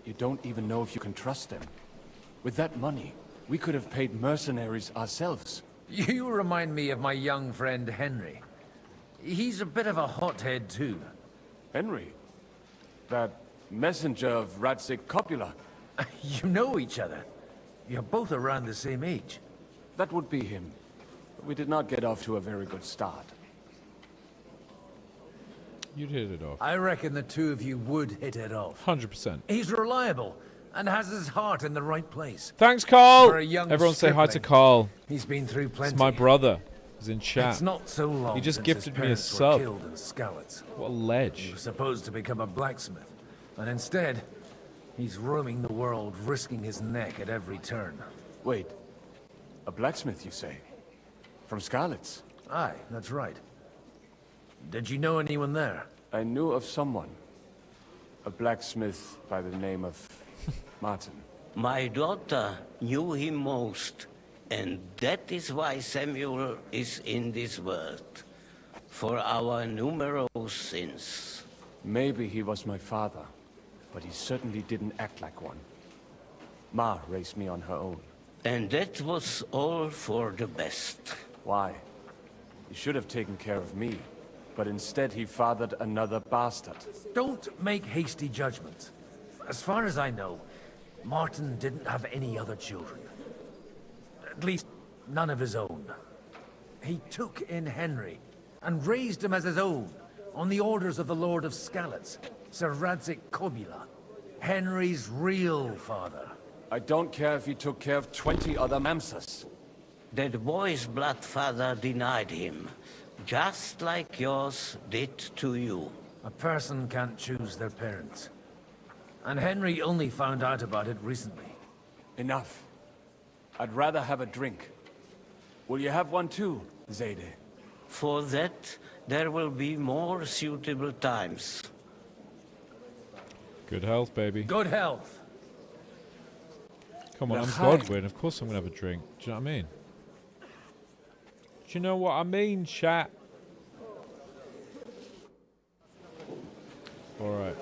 You don't even know if you can trust them. With that money, we could have paid mercenaries ourselves. You remind me of my young friend Henry. He's a bit of a hothead too. Henry? That messenger of Radzik Copula? You know each other. You're both around the same age. That would be him. But we did not get off to a very good start. You'd hit it off. I reckon the two of you would hit it off. 100%. He's reliable and has his heart in the right place. Thanks, Carl. For a young Everyone say hi to stripling, Carl. He's been through plenty. It's my brother. He's in chat. It's not so long He just since gifted his me a parents were sub. killed in Skalitz. What a ledge. He was supposed to become a blacksmith, and instead, he's roaming the world, risking his neck at every turn. Wait, a blacksmith, you say? From Skalitz? Aye, that's right. Did you know anyone there? I knew of someone. A blacksmith by the name of Martin. My daughter knew him most, and that is why Samuel is in this world. For our numerous sins. Maybe he was my father, but he certainly didn't act like one. Ma raised me on her own. And that was all for the best. Why? He should have taken care of me, but instead he fathered another bastard. Don't make hasty judgments. As far as I know, Martin didn't have any other children. At least, none of his own. He took in Henry, and raised him as his own, on the orders of the Lord of Skalitz, Sir Radzik Kobula. Henry's real father. I don't care if he took care of 20 other Mamsas. That boy's blood father denied him, just like yours did to you. A person can't choose their parents. And Henry only found out about it recently. Enough. I'd rather have a drink. Will you have one too, Zayde? For that, there will be more suitable times. Good health, baby. Good health. Come on, I'm L'chaim. Godwin. Of course I'm going to have a drink. Do you know what I mean? Do you know what I mean, chat? Alright.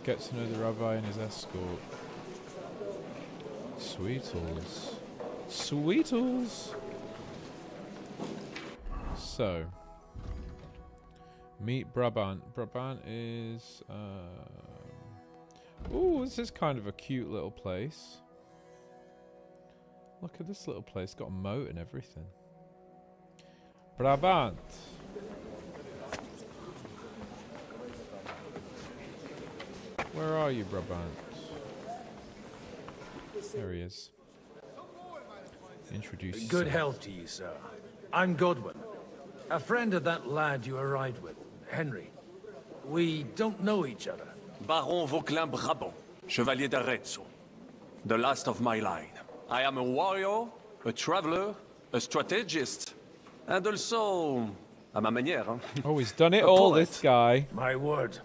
Get to know the rabbi and his escort. Sweetles. Sweetles! So. Meet Brabant. Brabant is... Ooh, this is kind of a cute little place. Look at this little place. Got a moat and everything. Brabant. Where are you, Brabant? There he is. Introduce Good yourself. health to you, sir. I'm Godwin. A friend of that lad you arrived with, Henry. We don't know each other. Baron Vauquelin Brabant, Chevalier d'Arezzo. The last of my line. I am a warrior, a traveler, a strategist, and also, à ma manière, hein? Oh, he's done it A all, poet. this guy. My word.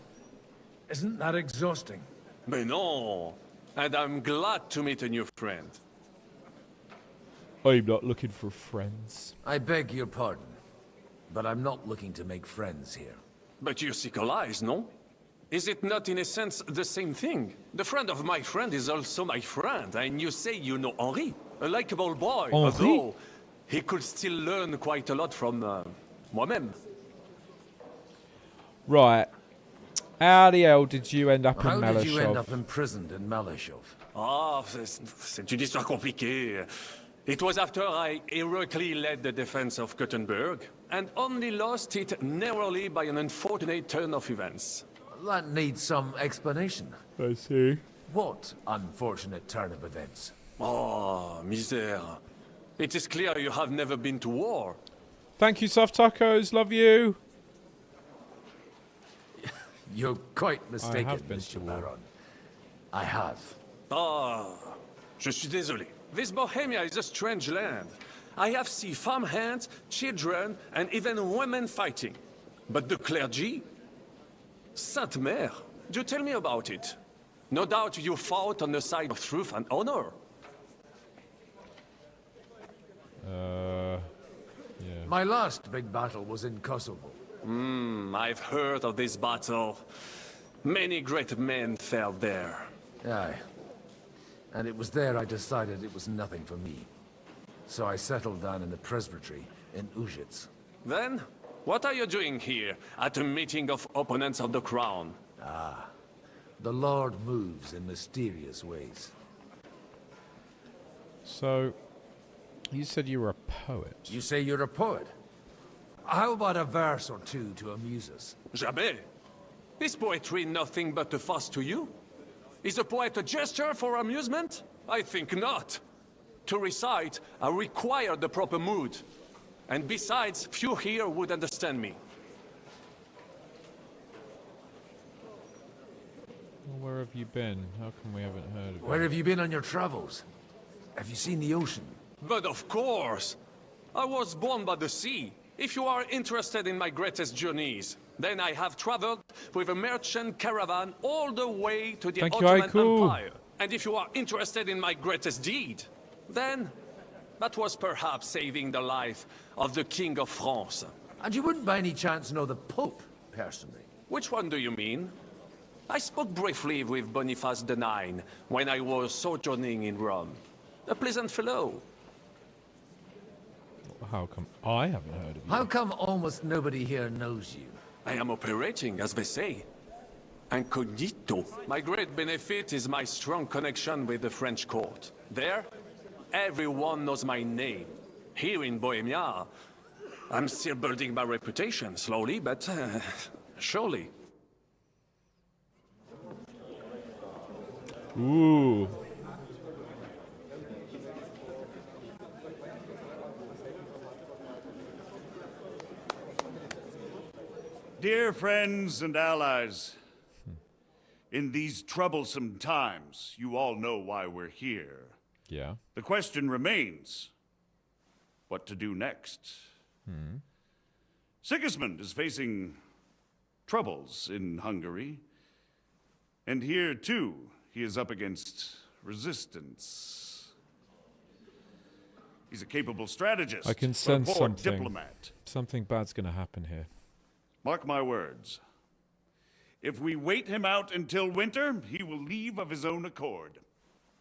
Isn't that exhausting? Mais non! And I'm glad to meet a new friend. I'm not looking for friends. I beg your pardon, but I'm not looking to make friends here. But you seek allies, no? Is it not in a sense the same thing? The friend of my friend is also my friend, and you say you know Henri, a likable boy, Henri? although he could still learn quite a lot from moi-même. Right. How the hell did you end up How in did you end Malashov? up imprisoned in Malashov? Ah, c'est une histoire compliquée. It was after I heroically led the defense of Gothenburg, and only lost it narrowly by an unfortunate turn of events. That needs some explanation. I see. What unfortunate turn of events? Oh, misère. It is clear you have never been to war. Thank you, Soft Tacos. Love you. You're quite mistaken, have been Mr. to war. Baron. I have. Ah, je suis désolé. This Bohemia is a strange land. I have seen farmhands, children, and even women fighting. But the clergy? Sainte Mère, do tell me about it. No doubt you fought on the side of truth and honor. Yeah. My last big battle was in Kosovo. I've heard of this battle. Many great men fell there. Aye. And it was there I decided it was nothing for me. So I settled down in the presbytery in Ujits. Then, what are you doing here at a meeting of opponents of the crown? Ah. The Lord moves in mysterious ways. So, you said you were a poet. You say you're a poet? How about a verse or two to amuse us? Jamais. Is poetry nothing but a fuss to you? Is a poet a gesture for amusement? I think not. To recite, I require the proper mood. And besides, few here would understand me. Well, where have you been? How come we haven't heard of Where you? have you been on your travels? Have you seen the ocean? But of course! I was born by the sea. If you are interested in my greatest journeys, then I have traveled with a merchant caravan all the way to the Thank you, Ottoman Aiku. Empire. And if you are interested in my greatest deed, then that was perhaps saving the life of the King of France. And you wouldn't by any chance know the Pope, personally? Which one do you mean? I spoke briefly with Boniface IX when I was sojourning in Rome. A pleasant fellow. How come I haven't heard of you? How come almost nobody here knows you? I am operating, as they say. Incognito. My great benefit is my strong connection with the French court. There, everyone knows my name. Here in Bohemia, I'm still building my reputation, slowly, but surely. Ooh. Dear friends and allies, in these troublesome times, you all know why we're here. Yeah. The question remains, what to do next? Sigismund is facing troubles in Hungary. And here, too, he is up against resistance. He's a capable strategist, I can but a sense poor something. diplomat. Something bad's going to happen here. Mark my words. If we wait him out until winter, he will leave of his own accord.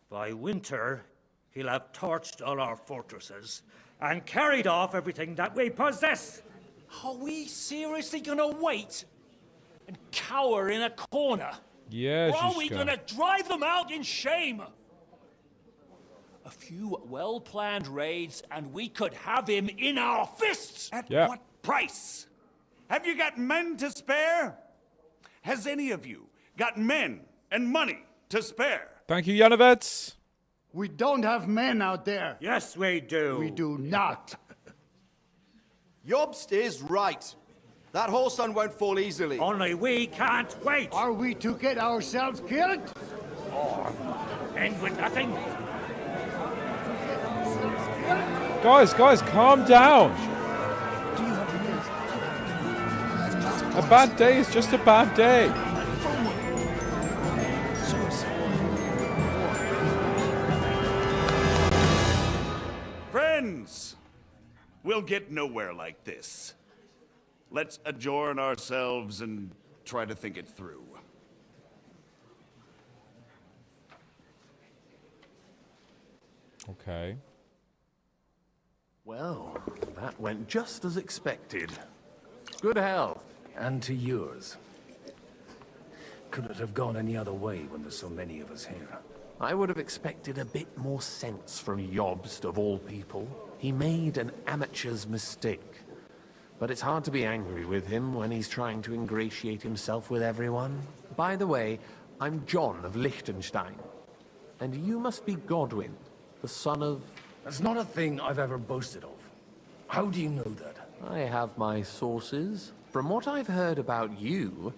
By winter, he'll have torched all our fortresses and carried off everything that we possess. Are we seriously gonna wait and cower in a corner? Yeah, or are we Zizka. gonna drive them out in shame? A few well-planned raids and we could have him in our fists! At what price? Have you got men to spare? Has any of you got men and money to spare? Thank you, Janovets. We don't have men out there. Yes, we do. We do not. Jobst is right. That whole sun won't fall easily. Only we can't wait. Are we to get ourselves killed? Or end with nothing. Guys, calm down. A bad day is just a bad day. Friends, we'll get nowhere like this. Let's adjourn ourselves and try to think it through. Okay. Well, that went just as expected. Good health. And to yours. Could it have gone any other way when there's so many of us here? I would have expected a bit more sense from Jobst, of all people. He made an amateur's mistake. But it's hard to be angry with him when he's trying to ingratiate himself with everyone. By the way, I'm John of Liechtenstein. And you must be Godwin, the son of... That's not a thing I've ever boasted of. How do you know that? I have my sources. From what I've heard about you,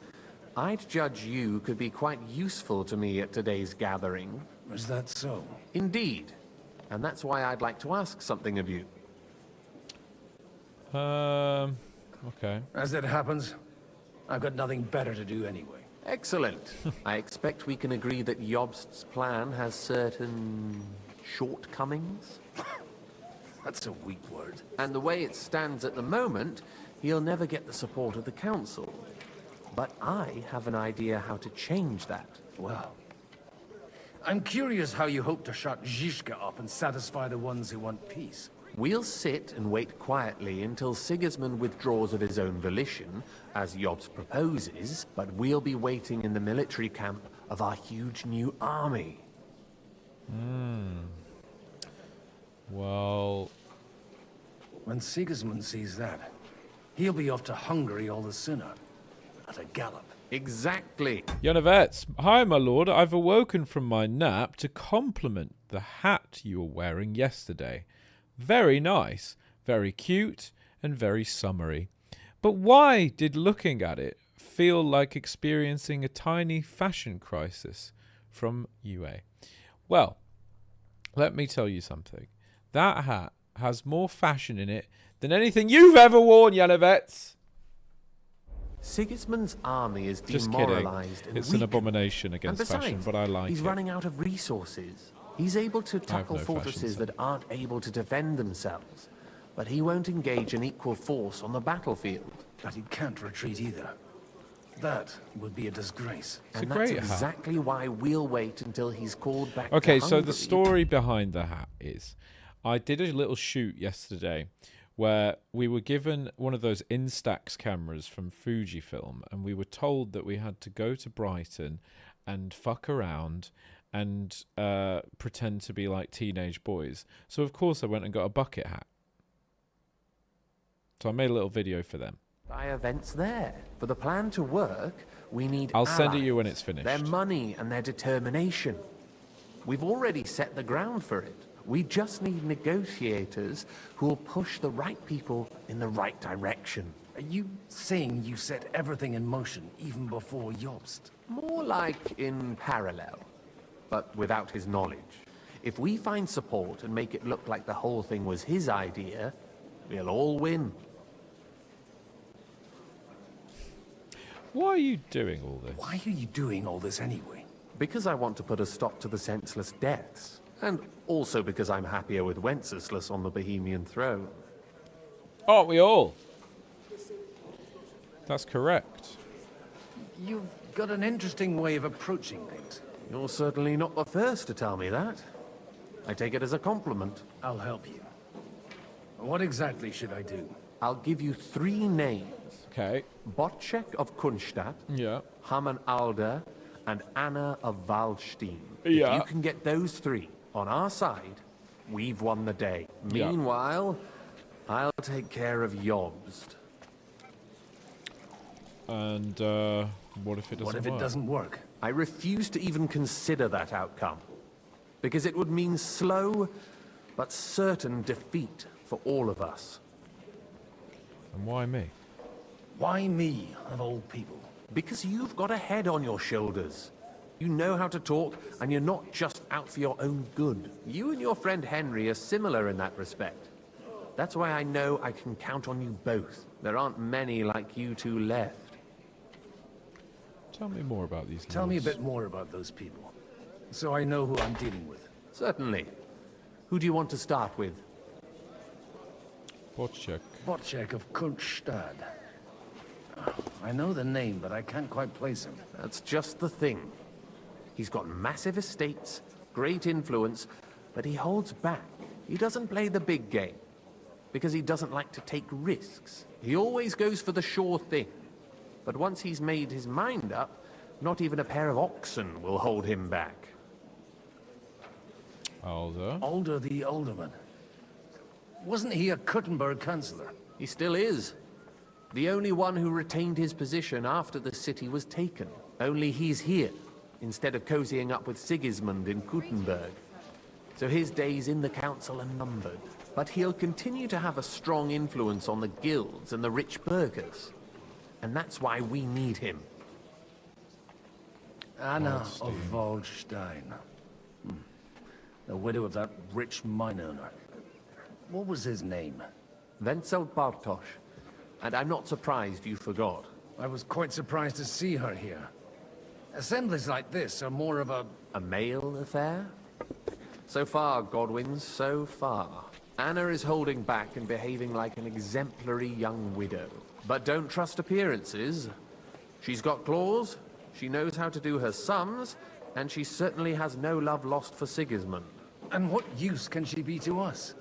I'd judge you could be quite useful to me at today's gathering. Is that so? Indeed. And that's why I'd like to ask something of you. Okay. As it happens, I've got nothing better to do anyway. Excellent. I expect we can agree that Jobst's plan has certain shortcomings. That's a weak word. And the way it stands at the moment, he'll never get the support of the council. But I have an idea how to change that. Well, I'm curious how you hope to shut Zizka up and satisfy the ones who want peace. We'll sit and wait quietly until Sigismund withdraws of his own volition, as Jobst proposes, but we'll be waiting in the military camp of our huge new army. Well... When Sigismund sees that, he'll be off to Hungary all the sooner. At a gallop. Exactly. Janovets, hi my lord. I've awoken from my nap to compliment the hat you were wearing yesterday. Very nice, very cute, and very summery. But why did looking at it feel like experiencing a tiny fashion crisis from UA? Well, let me tell you something. That hat has more fashion in it than anything you've ever worn, Janovets. Sigismund's army is Just demoralized kidding. and It's weak. an abomination against And besides, fashion, but I like he's it. running out of resources. He's able to tackle no fashion fortresses sense. that aren't able to defend themselves, but he won't engage an equal force on the battlefield. But he can't retreat either. That would be a disgrace. It's And a that's great hat. exactly why we'll wait until he's called back Okay, to so Hungary. the story behind the hat is, I did a little shoot yesterday where we were given one of those Instax cameras from Fujifilm, and we were told that we had to go to Brighton and fuck around and pretend to be like teenage boys. So of course I went and got a bucket hat. So I made a little video for them. By events there. For the plan to work, we need I'll send it you when allies, it's finished. Their money and their determination. We've already set the ground for it. We just need negotiators who will push the right people in the right direction. Are you saying you set everything in motion even before Jobst? More like in parallel, but without his knowledge. If we find support and make it look like the whole thing was his idea, we'll all win. Why are you doing all this? Why are you doing all this anyway? Because I want to put a stop to the senseless deaths. And also because I'm happier with Wenceslas on the Bohemian throne. Aren't we all? That's correct. You've got an interesting way of approaching things. You're certainly not the first to tell me that. I take it as a compliment. I'll help you. What exactly should I do? I'll give you 3 names. Okay. Botchek of Kunstadt, Yeah. Haman Alder, and Anna of Waldstein. Yeah. If you can get those 3 on our side, we've won the day. Yeah. Meanwhile, I'll take care of Jobst. And what if it doesn't work? What if it doesn't work? I refuse to even consider that outcome. Because it would mean slow, but certain defeat for all of us. And why me? Why me, of all people? Because you've got a head on your shoulders. You know how to talk, and you're not just out for your own good. You and your friend Henry are similar in that respect. That's why I know I can count on you both. There aren't many like you two left. Tell me more about these Tell me a lords. bit more about those people, so I know who I'm dealing with. Certainly. Who do you want to start with? Botchek. Botchek of Kunststadt. I know the name, but I can't quite place him. That's just the thing. He's got massive estates, great influence, but he holds back. He doesn't play the big game, because he doesn't like to take risks. He always goes for the sure thing. But once he's made his mind up, not even a pair of oxen will hold him back. Alder? Alder the Alderman. Wasn't he a Kuttenberg councillor? He still is. The only one who retained his position after the city was taken. Only he's here, instead of cozying up with Sigismund in Kuttenberg. So his days in the council are numbered. But he'll continue to have a strong influence on the guilds and the rich burghers. And that's why we need him. Anna of Waldstein. The widow of that rich mine owner. What was his name? Wenzel Bartosz. And I'm not surprised you forgot. I was quite surprised to see her here. Assemblies like this are more of a male affair? So far, Godwin, so far. Anna is holding back and behaving like an exemplary young widow. But don't trust appearances. She's got claws, she knows how to do her sums, and she certainly has no love lost for Sigismund. And what use can she be to us?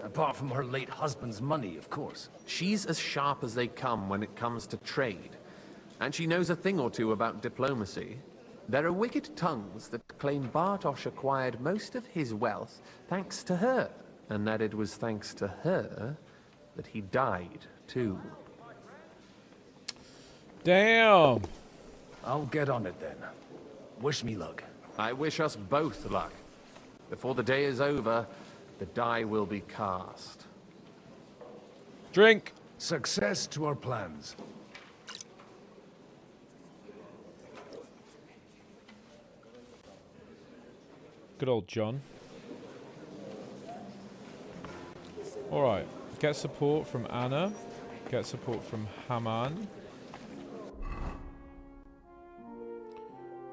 Apart from her late husband's money, of course. She's as sharp as they come when it comes to trade. And she knows a thing or two about diplomacy. There are wicked tongues that claim Bartosz acquired most of his wealth thanks to her. And that it was thanks to her that he died, too. Damn! I'll get on it then. Wish me luck. I wish us both luck. Before the day is over, the die will be cast. Drink! Success to our plans. Good old John. Alright. Get support from Anna. Get support from Haman.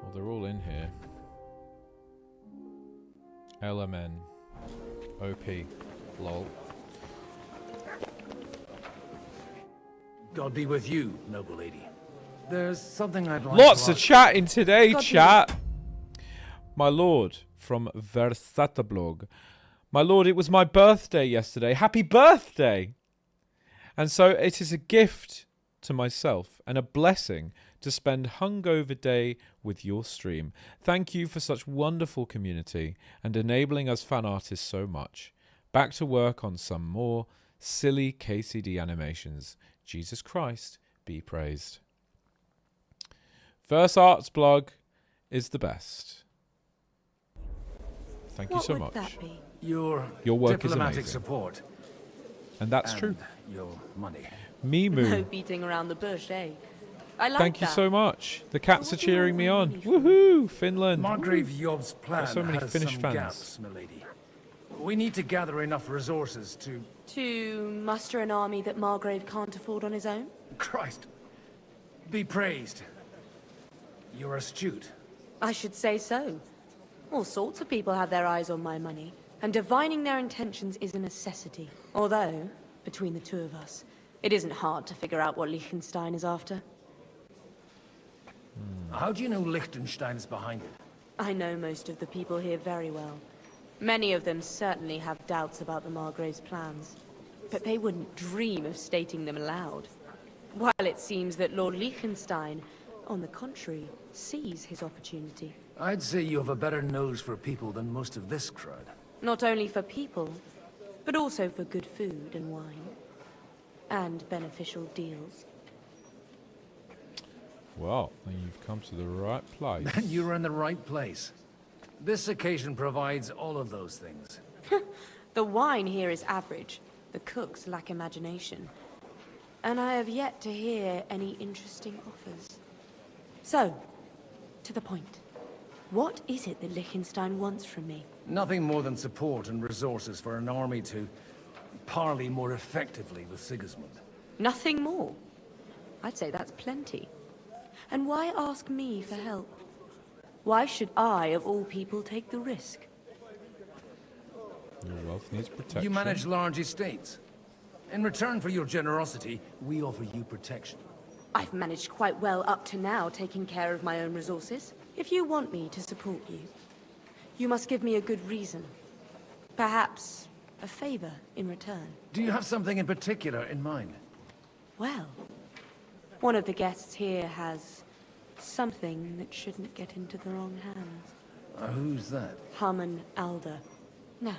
Well, they're all in here. LMN. OP. Lol. God be with you, noble lady. There's something I'd like Lots to of ask. chatting today, God be chat. My lord from Versatablog. My lord, it was my birthday yesterday. Happy birthday! And so it is a gift to myself and a blessing to spend hungover day with your stream. Thank you for such wonderful community and enabling us fan artists so much. Back to work on some more silly KCD animations. Jesus Christ be praised. Verse Arts blog is the best. Thank you so much. What would that be? Your work diplomatic is amazing. support. And that's true. Your money. Mimu. No beating around the bush, eh? I like Thank you that. so much. The cats are cheering me on. Woohoo! Finland. Margrave Job's plan so many has Finnish some fans. gaps, milady. We need to gather enough resources to... To muster an army that Margrave can't afford on his own? Christ. Be praised. You're astute. I should say so. All sorts of people have their eyes on my money, and divining their intentions is a necessity. Although, between the two of us, it isn't hard to figure out what Liechtenstein is after. How do you know Liechtenstein's behind it? I know most of the people here very well. Many of them certainly have doubts about the Margrave's plans, but they wouldn't dream of stating them aloud. While it seems that Lord Liechtenstein, on the contrary, sees his opportunity. I'd say you have a better nose for people than most of this crowd. Not only for people, but also for good food and wine. And beneficial deals. Well, then you've come to the right place. You're in the right place. This occasion provides all of those things. The wine here is average. The cooks lack imagination. And I have yet to hear any interesting offers. So, to the point. What is it that Liechtenstein wants from me? Nothing more than support and resources for an army to parley more effectively with Sigismund. Nothing more? I'd say that's plenty. And why ask me for help? Why should I, of all people, take the risk? Your wealth needs protection. You manage large estates. In return for your generosity, we offer you protection. I've managed quite well up to now, taking care of my own resources. If you want me to support you, you must give me a good reason. Perhaps a favor in return. Do you have something in particular in mind? Well, one of the guests here has something that shouldn't get into the wrong hands. Who's that? Harman Alder. Now,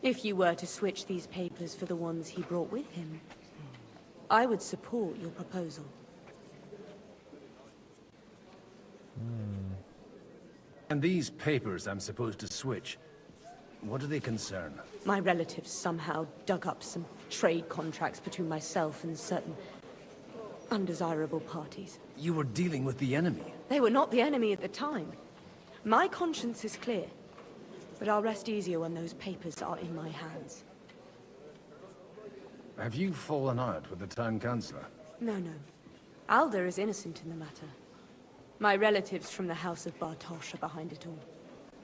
if you were to switch these papers for the ones he brought with him, I would support your proposal. And these papers I'm supposed to switch, what do they concern? My relatives somehow dug up some trade contracts between myself and certain undesirable parties. You were dealing with the enemy. They were not the enemy at the time. My conscience is clear, but I'll rest easier when those papers are in my hands. Have you fallen out with the town councillor? No. Alder is innocent in the matter. My relatives from the House of Bartosz are behind it all.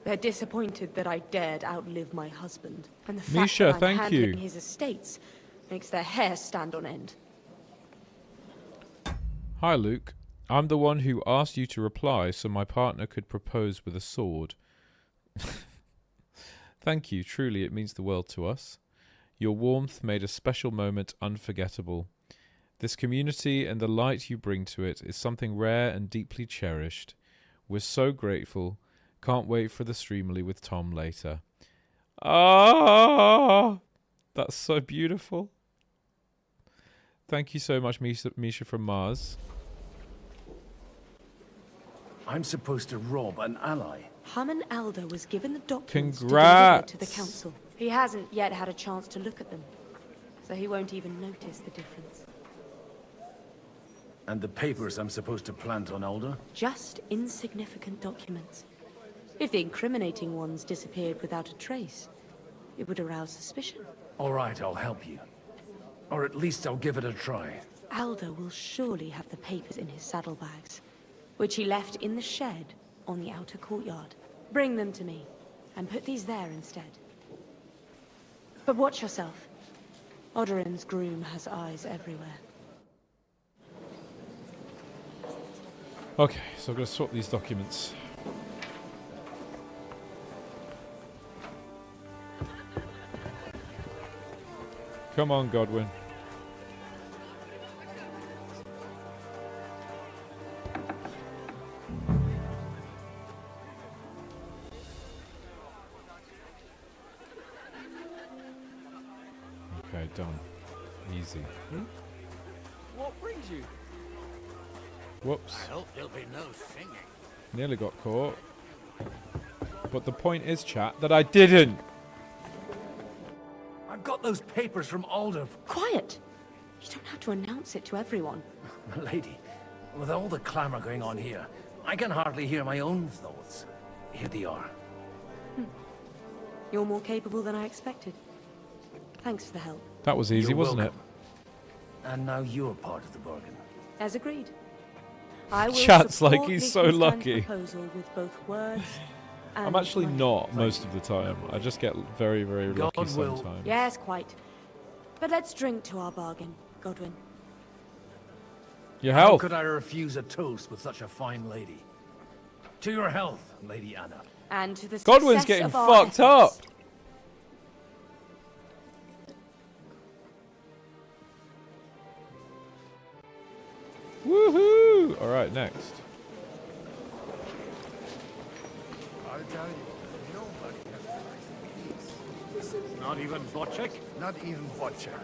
They're disappointed that I dared outlive my husband, and the fact Misha, that I'm thank handling you. his estates makes their hair stand on end. Hi, Luke. I'm the one who asked you to reply so my partner could propose with a sword. Thank you. Truly, it means the world to us. Your warmth made a special moment unforgettable. This community and the light you bring to it is something rare and deeply cherished. We're so grateful. Can't wait for the Streamily with Tom later. Ah, that's so beautiful. Thank you so much, Misha from Mars. I'm supposed to rob an ally. Harman Alder was given the documents Congrats. to deliver to the council. He hasn't yet had a chance to look at them, so he won't even notice the difference. And the papers I'm supposed to plant on Alder? Just insignificant documents. If the incriminating ones disappeared without a trace, it would arouse suspicion. All right, I'll help you. Or at least I'll give it a try. Alder will surely have the papers in his saddlebags, which he left in the shed on the outer courtyard. Bring them to me, and put these there instead. But watch yourself. Odorin's groom has eyes everywhere. Okay, so I'm going to swap these documents. Come on, Godwin. Okay, done. Easy. What brings you? Whoops. I hope there'll be no singing. Nearly got caught. But the point is, chat, that I didn't. I've got those papers from Alder. Quiet! You don't have to announce it to everyone. Lady, with all the clamor going on here, I can hardly hear my own thoughts. Here they are. You're more capable than I expected. Thanks for the help. That was easy, wasn't it? And now you're part of the bargain. As agreed. I will Chat's like support he's so Liechtenstein's lucky. proposal with both words I'm and actually money. not most of the time. I just get very, very lucky sometimes. Yes, quite. But let's drink to our bargain, Godwin. Your How health. could I refuse a toast with such a fine lady? To your health, Lady Anna. And to the Godwin's success getting of our fucked up. efforts. Woohoo! Alright, next. I'll tell you, nobody has the right. Not even Bocek? Not even Butcher.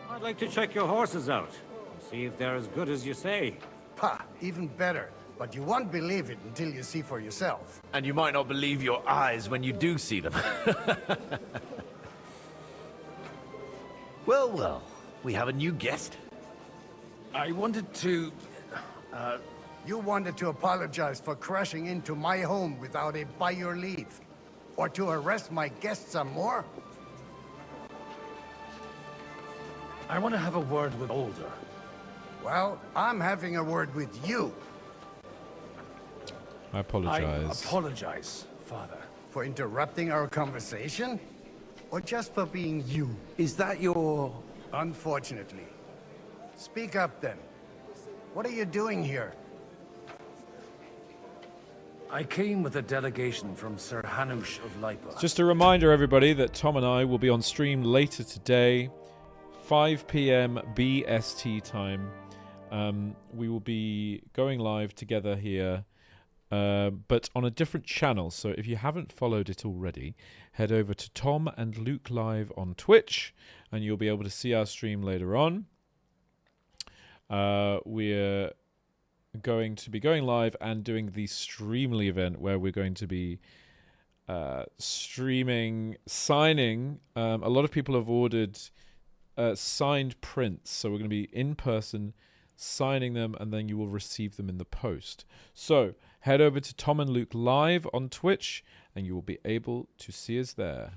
I'd like to check your horses out. And see if they're as good as you say. Ha! Even better. But you won't believe it until you see for yourself. And you might not believe your eyes when you do see them. Well, well, we have a new guest. I wanted to... You wanted to apologize for crashing into my home without it by your leave. Or to arrest my guests some more? I want to have a word with Alder. Well, I'm having a word with you. I apologize. I apologize, Father. For interrupting our conversation? Or just for being you? Is that your... Unfortunately. Speak up then. What are you doing here? I came with a delegation from Sir Hanush of Lipa. Just a reminder, everybody, that Tom and I will be on stream later today, 5 p.m. BST time. We will be going live together here, but on a different channel. So if you haven't followed it already, head over to Tom and Luke Live on Twitch, and you'll be able to see our stream later on. We're going to be going live and doing the Streamly event where we're going to be signing. A lot of people have ordered signed prints, so we're going to be in person signing them, and then you will receive them in the post. So head over to Tom and Luke Live on Twitch, and you will be able to see us there.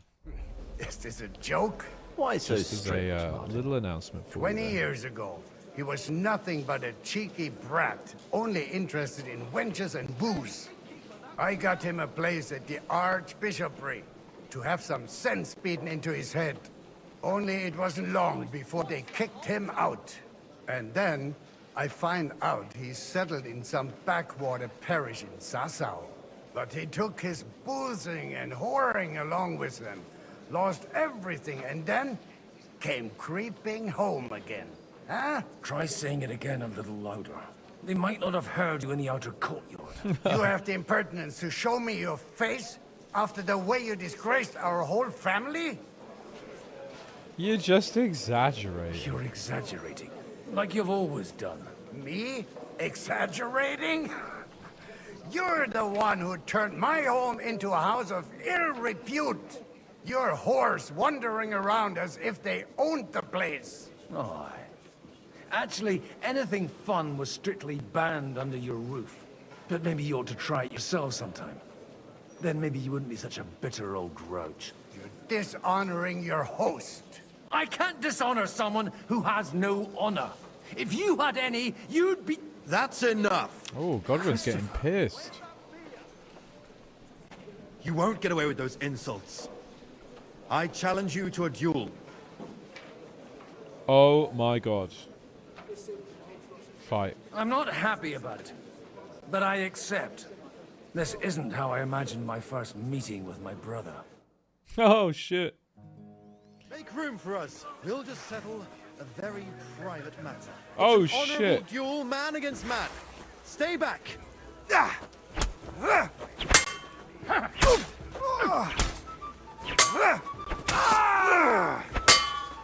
Is this a joke? Why so Just as strange, a Martin? little announcement for 20 you there. years ago, he was nothing but a cheeky brat, only interested in wenches and booze. I got him a place at the Archbishopry to have some sense beaten into his head. Only it wasn't long before they kicked him out. And then I find out he's settled in some backwater parish in Sassau. But he took his boozing and whoring along with him, lost everything, and then came creeping home again. Huh? Try saying it again a little louder. They might not have heard you in the outer courtyard. You have the impertinence to show me your face after the way you disgraced our whole family? You're just exaggerating. You're exaggerating, like you've always done. Me? Exaggerating? You're the one who turned my home into a house of ill repute. Your whores wandering around as if they owned the place. Oh, actually, anything fun was strictly banned under your roof. But maybe you ought to try it yourself sometime. Then maybe you wouldn't be such a bitter old grouch. You're dishonoring your host. I can't dishonor someone who has no honor. If you had any, you'd be... That's enough. Oh, Godwin's getting pissed. You won't get away with those insults. I challenge you to a duel. Oh my god. Fight. I'm not happy about it, but I accept. This isn't how I imagined my first meeting with my brother. Oh shit. Make room for us. We'll just settle a very private matter. Oh, It's an shit. honorable duel, man against man. Stay back.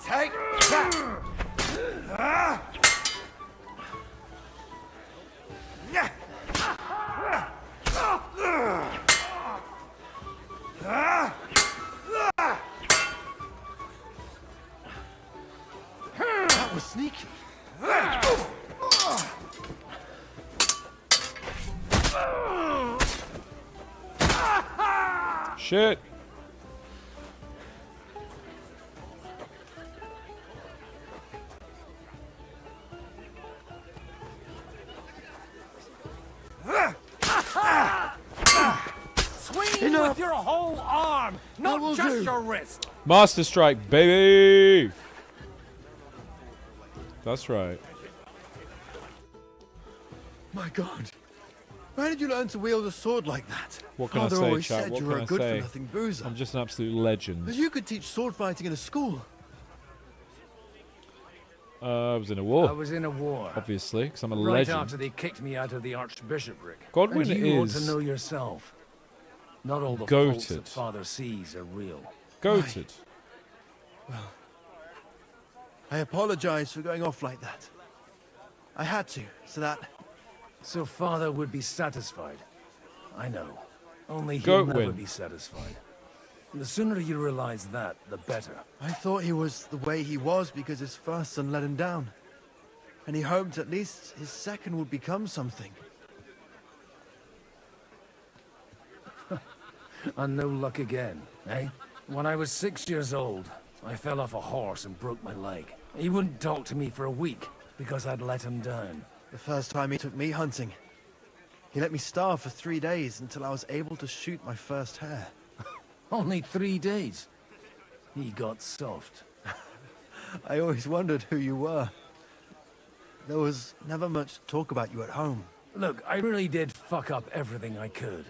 Take that! Shit. Swing with your whole arm, not just your wrist. Master Strike, baby! That's right. My God. Where did you learn to wield a sword like that? What can Father I say, always chat? said What you can were I a good say? for nothing boozer. I'm just an absolute legend. But you could teach sword fighting in a school. I was in a war. I was in a war. Obviously, because I'm a Right legend. after they kicked me out of the archbishopric. Godwin and you ought to is know yourself. Not all the goated. faults that Father sees are real. Goated. Well, I apologize for going off like that. I had to, so that... So Father would be satisfied. I know. Only he'll never Goatwin. be satisfied. The sooner you realize that, the better. I thought he was the way he was because his first son let him down. And he hoped at least his second would become something. And no luck again, eh? When I was 6 years old, I fell off a horse and broke my leg. He wouldn't talk to me for a week because I'd let him down. The first time he took me hunting, he let me starve for 3 days until I was able to shoot my first hare. Only 3 days. He got soft. I always wondered who you were. There was never much talk about you at home. Look, I really did fuck up everything I could.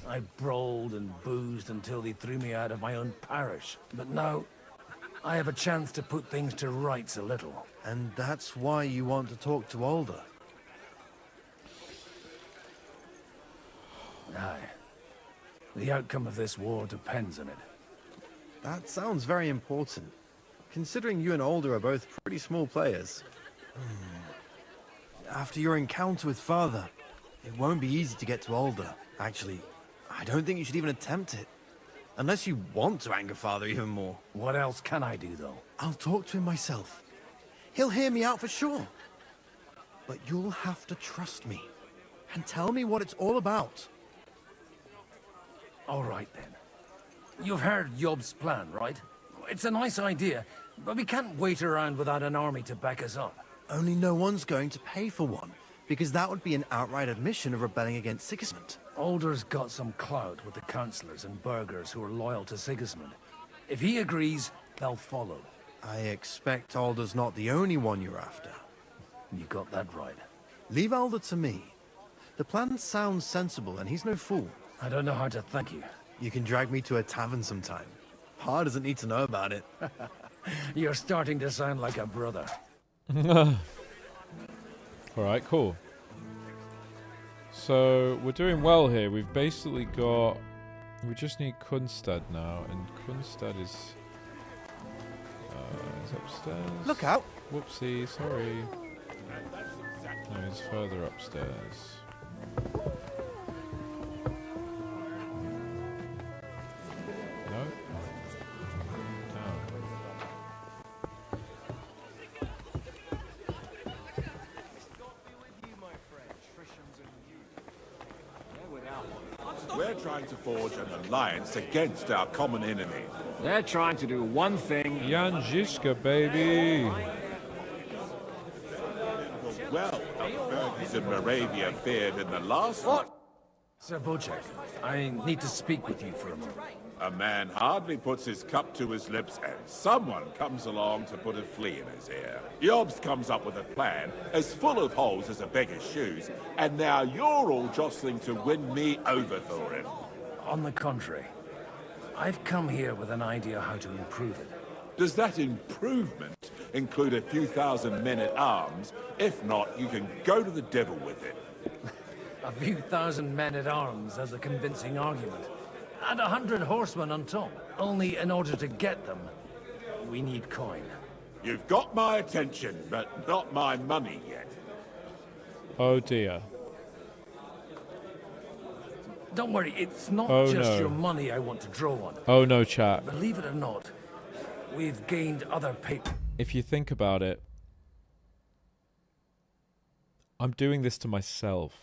I brawled and boozed until they threw me out of my own parish. But now, I have a chance to put things to rights a little. And that's why you want to talk to Alder. Aye. The outcome of this war depends on it. That sounds very important, considering you and Alder are both pretty small players. After your encounter with Father, it won't be easy to get to Alder. Actually, I don't think you should even attempt it. Unless you want to anger Father even more. What else can I do, though? I'll talk to him myself. He'll hear me out for sure. But you'll have to trust me and tell me what it's all about. All right, then. You've heard Yob's plan, right? It's a nice idea, but we can't wait around without an army to back us up. Only no one's going to pay for one, because that would be an outright admission of rebelling against Sigismund. Alder's got some clout with the councillors and burghers who are loyal to Sigismund. If he agrees, they'll follow. I expect Alder's not the only one you're after. You got that right. Leave Alder to me. The plan sounds sensible, and he's no fool. I don't know how to thank you. You can drag me to a tavern sometime. Pa doesn't need to know about it. You're starting to sound like a brother. Alright, cool. So, we're doing well here. We've basically got... We just need Kunstad now, and Kunstad is upstairs. Look out! Whoopsie, sorry. No, he's further upstairs. No? Down. We're trying to forge an alliance against our common enemy. They're trying to do one thing. Jan Žižka, baby! Well, the burghers in Moravia feared in the last... What? Sir Bocek, I need to speak with you for a moment. A man hardly puts his cup to his lips and someone comes along to put a flea in his ear. Jobst comes up with a plan as full of holes as a beggar's shoes, and now you're all jostling to win me over for him. On the contrary, I've come here with an idea how to improve it. Does that improvement include a few thousand men-at-arms? If not, you can go to the devil with it. A few thousand men-at-arms as a convincing argument. And 100 horsemen on top. Only in order to get them, we need coin. You've got my attention, but not my money yet. Oh dear. Don't worry, it's not Oh, just no. your money I want to draw on. Oh no, chat. Believe it or not, we've gained other paper. If you think about it, I'm doing this to myself.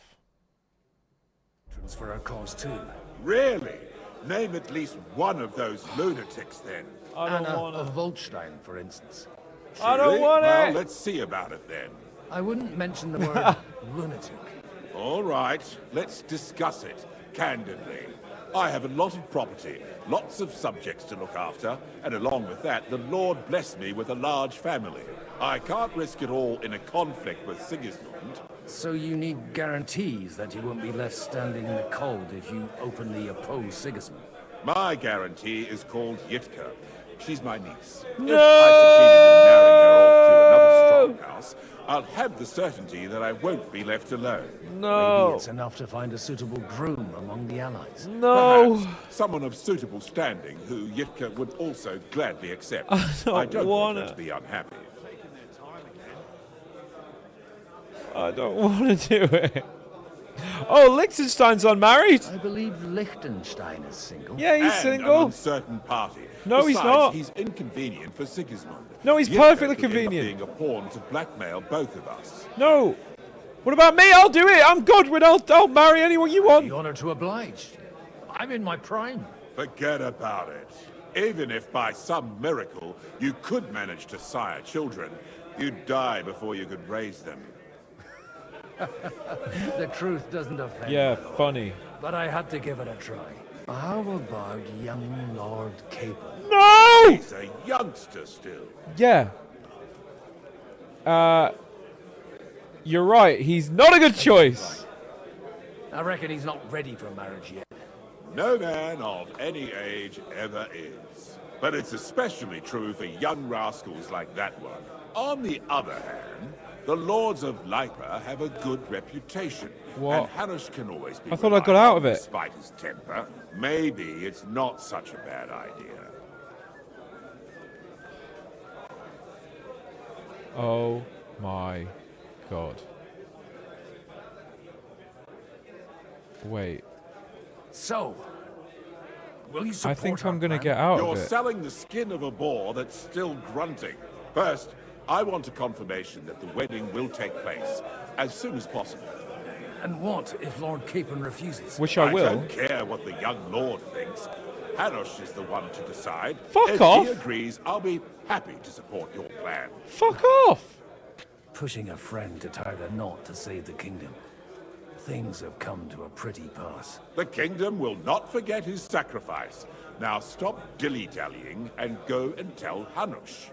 For our cause too. Really? Name at least one of those lunatics, then. Anna of Volstein, for instance. I don't Truly? want Well, it. let's see about it then. I wouldn't mention the word lunatic. All right, let's discuss it, candidly. I have a lot of property, lots of subjects to look after, and along with that, the Lord blessed me with a large family. I can't risk it all in a conflict with Sigismund. So you need guarantees that you won't be left standing in the cold if you openly oppose Sigismund? My guarantee is called Yitka. She's my niece. No! If I succeeded in marrying her off to another strong house, I'll have the certainty that I won't be left alone. No. Maybe it's enough to find a suitable groom among the allies. No. Perhaps someone of suitable standing who Yitka would also gladly accept. I don't want her to be unhappy. I don't want to do it. Oh, Liechtenstein's unmarried. I believe Liechtenstein is single. Yeah, he's And single. an uncertain party. No, Besides, he's not. He's inconvenient for Sigismund. No, he's Yitka perfectly could end up convenient. being a pawn to blackmail both of us. No. What about me? I'll do it. I'm Godwin. I'll marry anyone you want. The honor to oblige. I'm in my prime. Forget about it. Even if by some miracle you could manage to sire children, you'd die before you could raise them. The truth doesn't offend Yeah, me, Lord. funny. But I had to give it a try. How about young Lord Capon? No! He's a youngster still. Yeah. You're right. He's not a good choice. I reckon he's not ready for marriage yet. No man of any age ever is. But it's especially true for young rascals like that one. On the other hand, the Lords of Lipa have a good reputation. What? And Hanush can always be I thought I got relied out on of it. Despite his temper, maybe it's not such a bad idea. Oh my god. Wait. So, will you I support think our I'm gonna plan? get out You're of it. selling the skin of a boar that's still grunting. First, I want a confirmation that the wedding will take place as soon as possible. And what if Lord Capon refuses? Which I will. don't care what the young lord thinks. Hanush is the one to decide. Fuck if off. he agrees, I'll be happy to support your plan. Fuck off. Pushing a friend to tie the knot to save the kingdom. Things have come to a pretty pass. The kingdom will not forget his sacrifice. Now stop dilly-dallying and go and tell Hanush.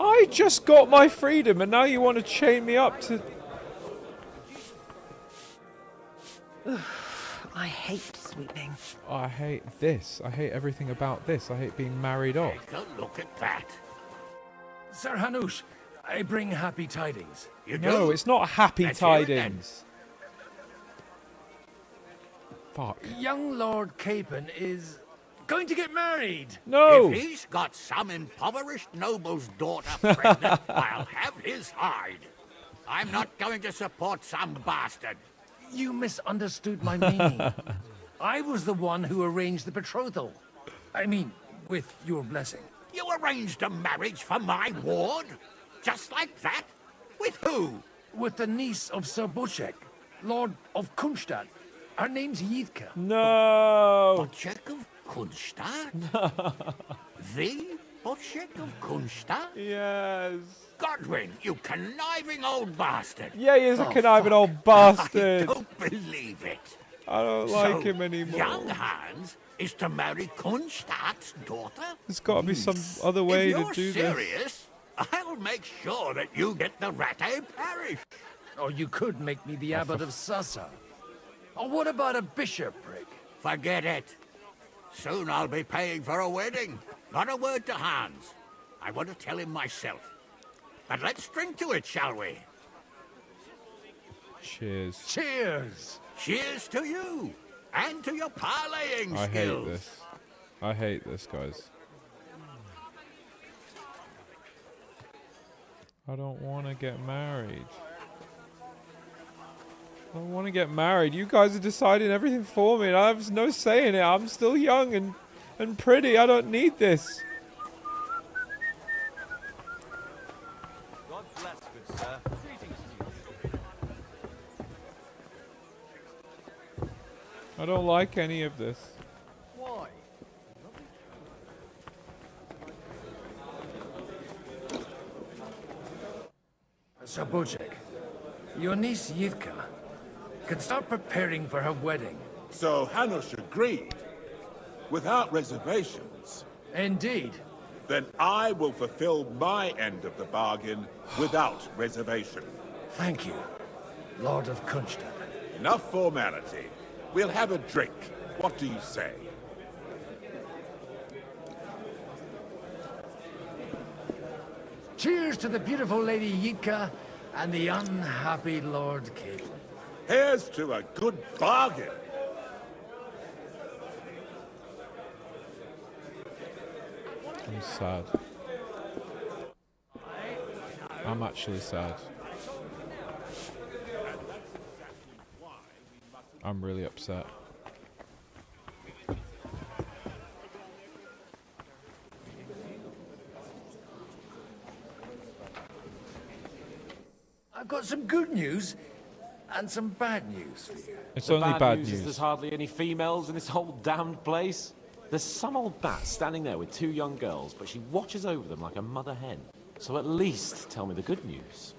I just got my freedom and now you want to chain me up to... I hate sweeping. I hate this. I hate everything about this. I hate being married off. Take a look at that. Sir Hanush, I bring happy tidings. You No, do? it's not happy Let's hear it then. tidings. Fuck. Young Lord Capon is going to get married. No. If he's got some impoverished noble's daughter pregnant, I'll have his hide. I'm not going to support some bastard. You misunderstood my meaning. I was the one who arranged the betrothal. I mean, with your blessing. You arranged a marriage for my ward? Just like that? With who? With the niece of Sir Boczek, Lord of Kunstadt. Her name's Yitka. No. Boczek of Kunstadt? The Boczek of Kunstadt? Yes. Godwin, you conniving old bastard. Yeah, he is a Oh, conniving fuck. old bastard. I don't believe it. I don't So, like him anymore. Young Hans is to marry Kunstadt's daughter? There's got to be some other way if to you're do serious, this. I'll make sure that you get the Ratte parish. Or you could make me the abbot of Sassa. Or what about a bishopric? Forget it. Soon I'll be paying for a wedding. Not a word to Hans. I want to tell him myself. But let's drink to it, shall we? Cheers. Cheers! Cheers to you! And to your parlaying I hate skills. this. I hate this, guys. I don't want to get married. I don't want to get married. You guys are deciding everything for me, and I have no say in it. I'm still young and pretty. I don't need this. God bless, good sir. Greetings to you. I don't like any of this. Why? Sir Bojek, your niece Yivka can start preparing for her wedding. So Hanush agreed, without reservations. Indeed. Then I will fulfill my end of the bargain without reservation. Thank you, Lord of Kunstad. Enough formality. We'll have a drink. What do you say? Cheers to the beautiful Lady Yivka and the unhappy Lord Capon. Here's to a good bargain. I'm sad. I'm actually sad. I'm really upset. I've got some good news and some bad news for you. It's The only bad news. news. Is there's hardly any females in this whole damned place. There's some old bat standing there with two young girls, but she watches over them like a mother hen. So at least tell me the good news.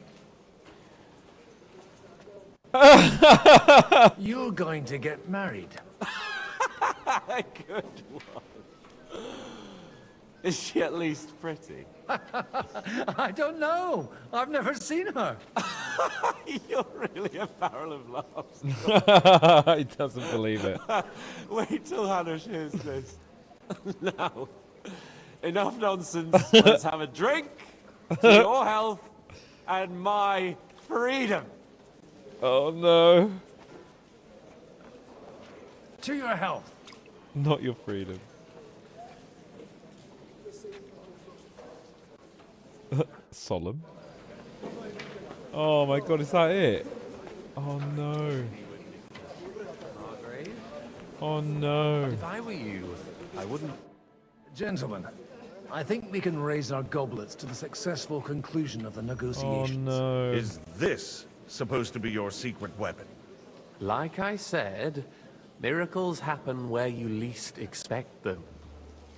You're going to get married. Good one. Is she at least pretty? I don't know. I've never seen her. You're really a barrel of laughs. He doesn't believe it. Wait till Hanush hears this. Now, enough nonsense. Let's have a drink to your health and my freedom. Oh no. To your health. Not your freedom. Solemn. Oh my god, is that it? Oh no. Oh no. If I were you, I wouldn't... Gentlemen, I think we can raise our goblets to the successful conclusion of the Oh negotiations. no. Is this supposed to be your secret weapon? Like I said, miracles happen where you least expect them.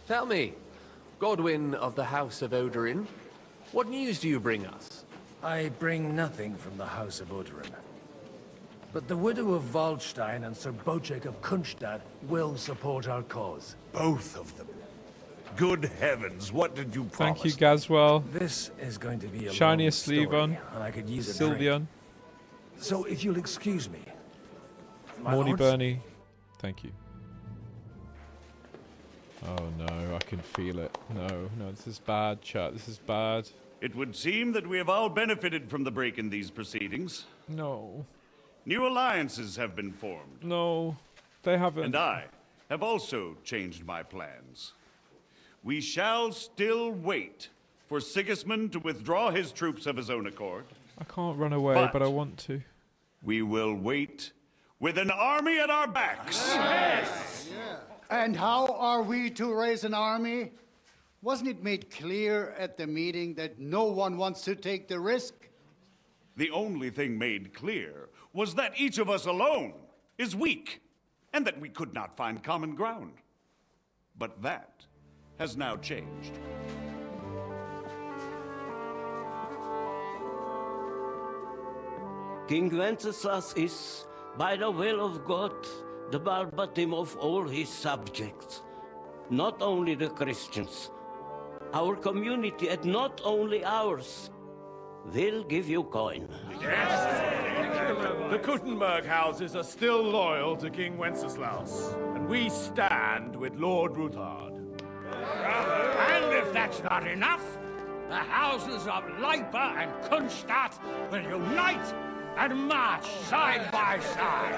Tell me, Godwin of the House of Odorin, what news do you bring us? I bring nothing from the House of Odorin. But the widow of Waldstein and Sir Bojek of Kunstad will support our cause. Both of them. Good heavens, what did you promise? Thank you, Gazwell. This is going to be a Shiniest long sleeve story, on. and I could use a Sylveon. drink. So if you'll excuse me. My Morny lords, Bernie. Thank you. Oh no, I can feel it. No, no, this is bad, chat. This is bad. It would seem that we have all benefited from the break in these proceedings. No. New alliances have been formed. No, they haven't. And I have also changed my plans. We shall still wait for Sigismund to withdraw his troops of his own accord. I can't run away, but I want to. We will wait with an army at our backs. Yes. And how are we to raise an army? Wasn't it made clear at the meeting that no one wants to take the risk? The only thing made clear was that each of us alone is weak, and that we could not find common ground. But that has now changed. King Wenceslas is, by the will of God, the balbatim of all his subjects. Not only the Christians, our community, and not only ours. They'll give you coin. The Kuttenberg houses are still loyal to King Wenceslaus, and we stand with Lord Ruthard. And if that's not enough, the houses of Leipa and Kunstadt will unite and march side by side.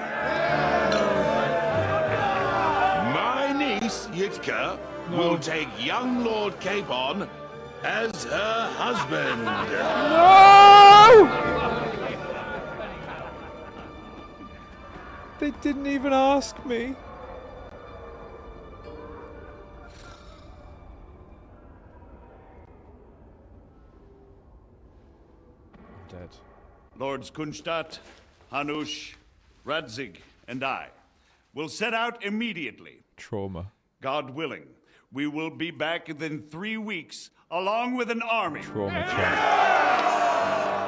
My niece, Yitka, will take young Lord Capon as her husband. No! They didn't even ask me. I'm dead. Lords Kunstadt, Hanush, Radzig, and I will set out immediately. Trauma. God willing, we will be back within 3 weeks, along with an army. Trauma, chat.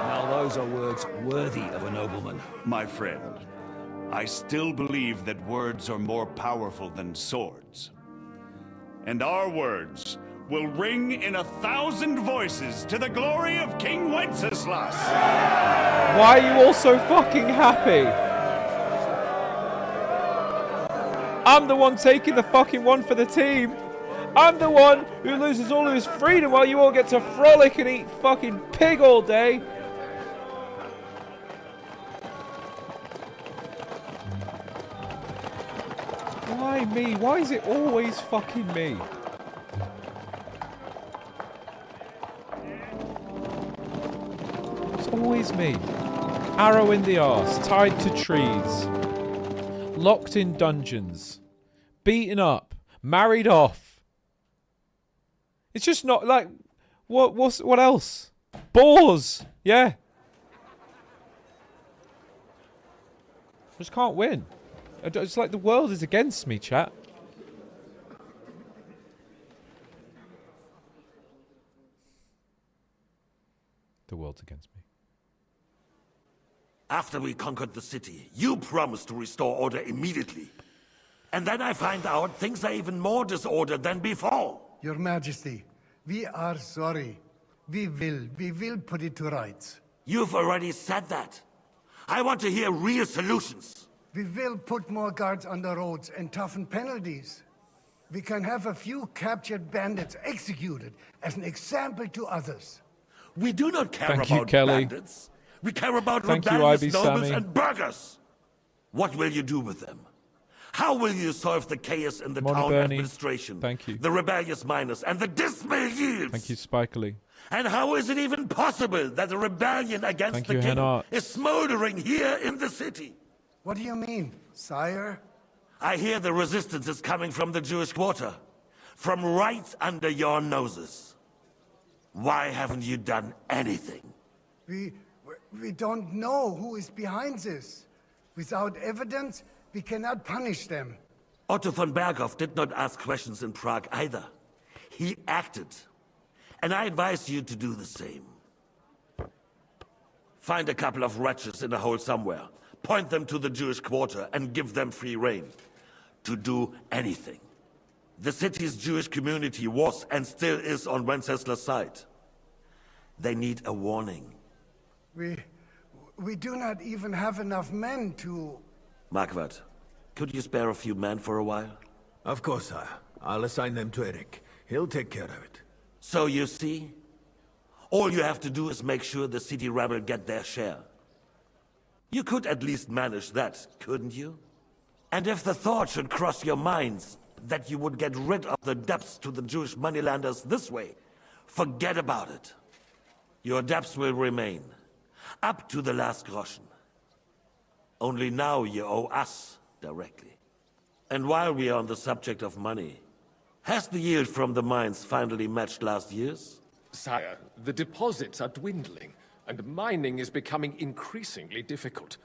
Now those are words worthy of a nobleman. My friend, I still believe that words are more powerful than swords. And our words will ring in 1,000 voices to the glory of King Wenceslas. Why are you all so fucking happy? I'm the one taking the fucking one for the team. I'm the one who loses all of his freedom while you all get to frolic and eat fucking pig all day. Why me? Why is it always fucking me? It's always me. Arrow in the arse, tied to trees, locked in dungeons, beaten up, married off. It's just not like what else? Boars, yeah. Just can't win. It's like the world is against me, chat. The world's against me. After we conquered the city, you promised to restore order immediately. And then I find out things are even more disordered than before. Your Majesty, we are sorry. We will put it to rights. You've already said that. I want to hear real solutions. We will put more guards on the roads and toughen penalties. We can have a few captured bandits executed as an example to others. We do not care Thank you, about Kelly. bandits. We care about Thank you, rebellious IB nobles Sammy. and burghers. What will you do with them? How will you solve the chaos in the Morning, town Bernie. administration? Thank you. The rebellious miners and the dismal yields? Thank you, Spikely. And how is it even possible that a rebellion against Thank the you, king Hennart. is smoldering here in the city? What do you mean, sire? I hear the resistance is coming from the Jewish quarter. From right under your noses. Why haven't you done anything? We don't know who is behind this. Without evidence, we cannot punish them. Otto von Berghoff did not ask questions in Prague either. He acted. And I advise you to do the same. Find a couple of wretches in a hole somewhere. Point them to the Jewish quarter and give them free rein. To do anything. The city's Jewish community was and still is on Wenceslas' side. They need a warning. We do not even have enough men to... Marquardt, could you spare a few men for a while? Of course, sire. I'll assign them to Eric. He'll take care of it. So you see, all you have to do is make sure the city rebel get their share. You could at least manage that, couldn't you? And if the thought should cross your minds that you would get rid of the debts to the Jewish moneylenders this way, forget about it. Your debts will remain, up to the last groschen. Only now you owe us directly. And while we are on the subject of money, has the yield from the mines finally matched last year's? Sire, the deposits are dwindling, and mining is becoming increasingly difficult.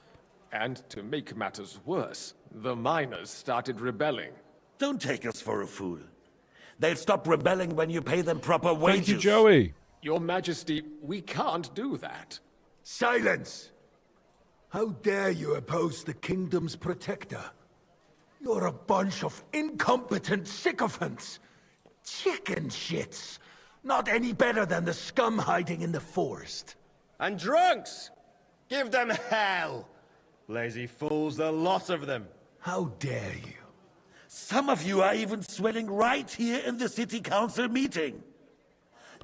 And to make matters worse, the miners started rebelling. Don't take us for a fool. They'll stop rebelling when you pay them proper wages. Thank you, Joey. Your Majesty, we can't do that. Silence! How dare you oppose the kingdom's protector? You're a bunch of incompetent sycophants. Chicken shits. Not any better than the scum hiding in the forest. And drunks! Give them hell! Lazy fools, the lot of them. How dare you? Some of you are even swelling right here in the city council meeting.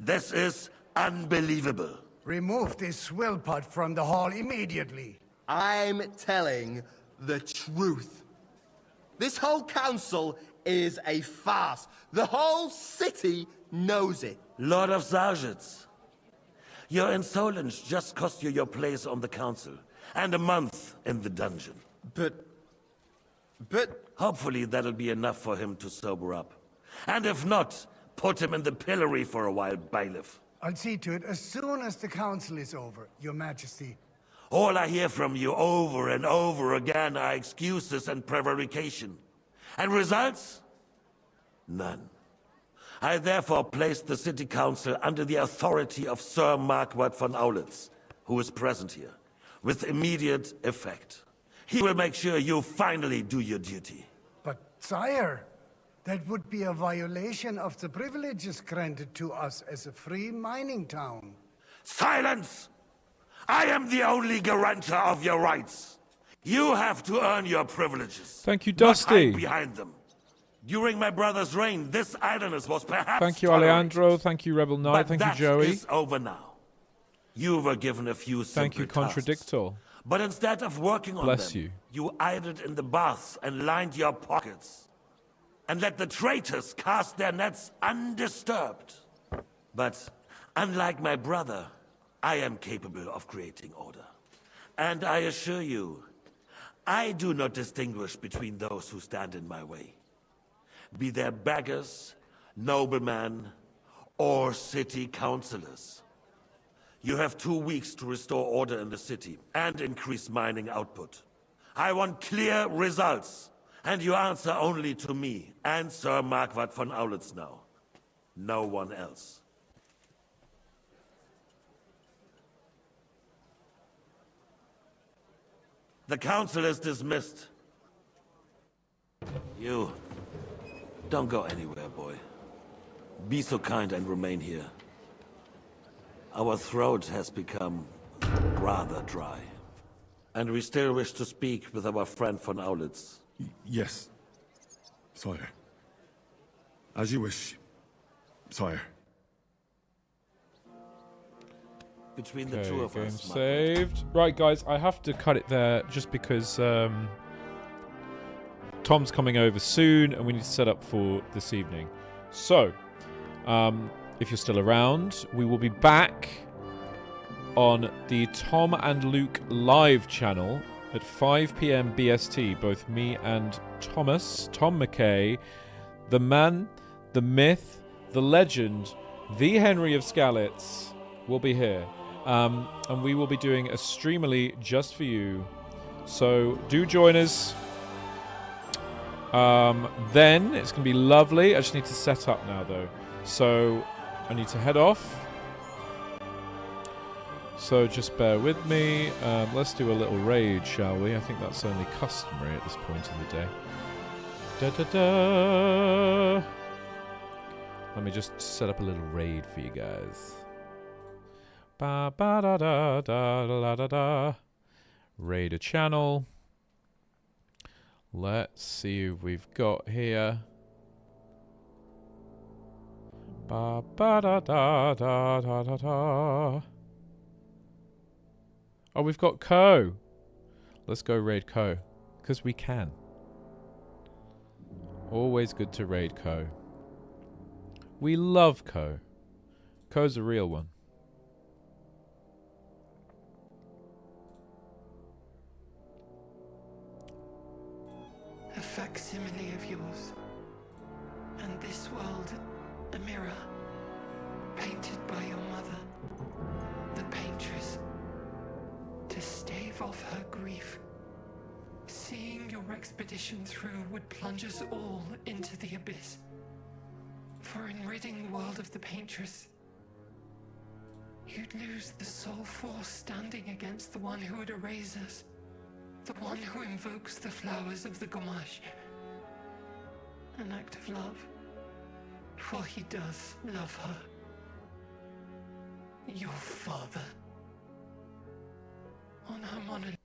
This is unbelievable. Remove this swill pot from the hall immediately. I'm telling the truth. This whole council is a farce. The whole city knows it. Lord of Sargets, your insolence just cost you your place on the council, and a month in the dungeon. But... Hopefully that'll be enough for him to sober up. And if not, put him in the pillory for a while, bailiff. I'll see to it as soon as the council is over, Your Majesty. All I hear from you over and over again are excuses and prevarication. And results? None. I therefore placed the city council under the authority of Sir Marquardt von Aulitz, who is present here, with immediate effect. He will make sure you finally do your duty. But, sire, that would be a violation of the privileges granted to us as a free mining town. Silence! I am the only guarantor of your rights. You have to earn your privileges. Thank you, not Dusty. hide behind them. During my brother's reign, this idleness was perhaps Thank you, tolerated. Alejandro. Thank you, Rebel Knight. But Thank you, that Joey. is over now. You were given a few simple Thank you, Contradictor. tasks. But instead of working on Bless them, you. you idled in the baths and lined your pockets. And let the traitors cast their nets undisturbed. But unlike my brother, I am capable of creating order. And I assure you, I do not distinguish between those who stand in my way. Be they beggars, noblemen, or city councillors. You have 2 weeks to restore order in the city and increase mining output. I want clear results, and you answer only to me and Sir Marquardt von Aulitz now. No one else. The council is dismissed. You, don't go anywhere, boy. Be so kind and remain here. Our throat has become rather dry. And we still wish to speak with our friend von Aulitz. Yes, sire. As you wish, sire. Between the two of game us, saved. Right, guys, I have to cut it there just because Tom's coming over soon and we need to set up for this evening. So, if you're still around, we will be back on the Tom and Luke live channel at 5 p.m. BST. Both me and Thomas, Tom McKay, the man, the myth, the legend, the Henry of Skalitz will be here. And we will be doing a Streamily just for you. So do join us. Then it's going to be lovely. I just need to set up now, though. So I need to head off. So just bear with me. Let's do a little raid, shall we? I think that's only customary at this point in the day. Da-da-da. Let me just set up a little raid for you guys. Ba-ba-da-da-da-da-da-da. Raid a channel. Let's see who we've got here. Ba-ba-da-da-da-da-da-da. Oh, we've got Co. Let's go raid Co. Because we can. Always good to raid Co. We love Co. Co's a real one. A facsimile of yours, and this world a mirror, painted by your mother, the paintress, to stave off her grief. Seeing your expedition through would plunge us all into the abyss. For in ridding the world of the paintress, you'd lose the sole force standing against the one who would erase us. The one who invokes the flowers of the Gamash. An act of love. For he does love her. Your father. On her monolith.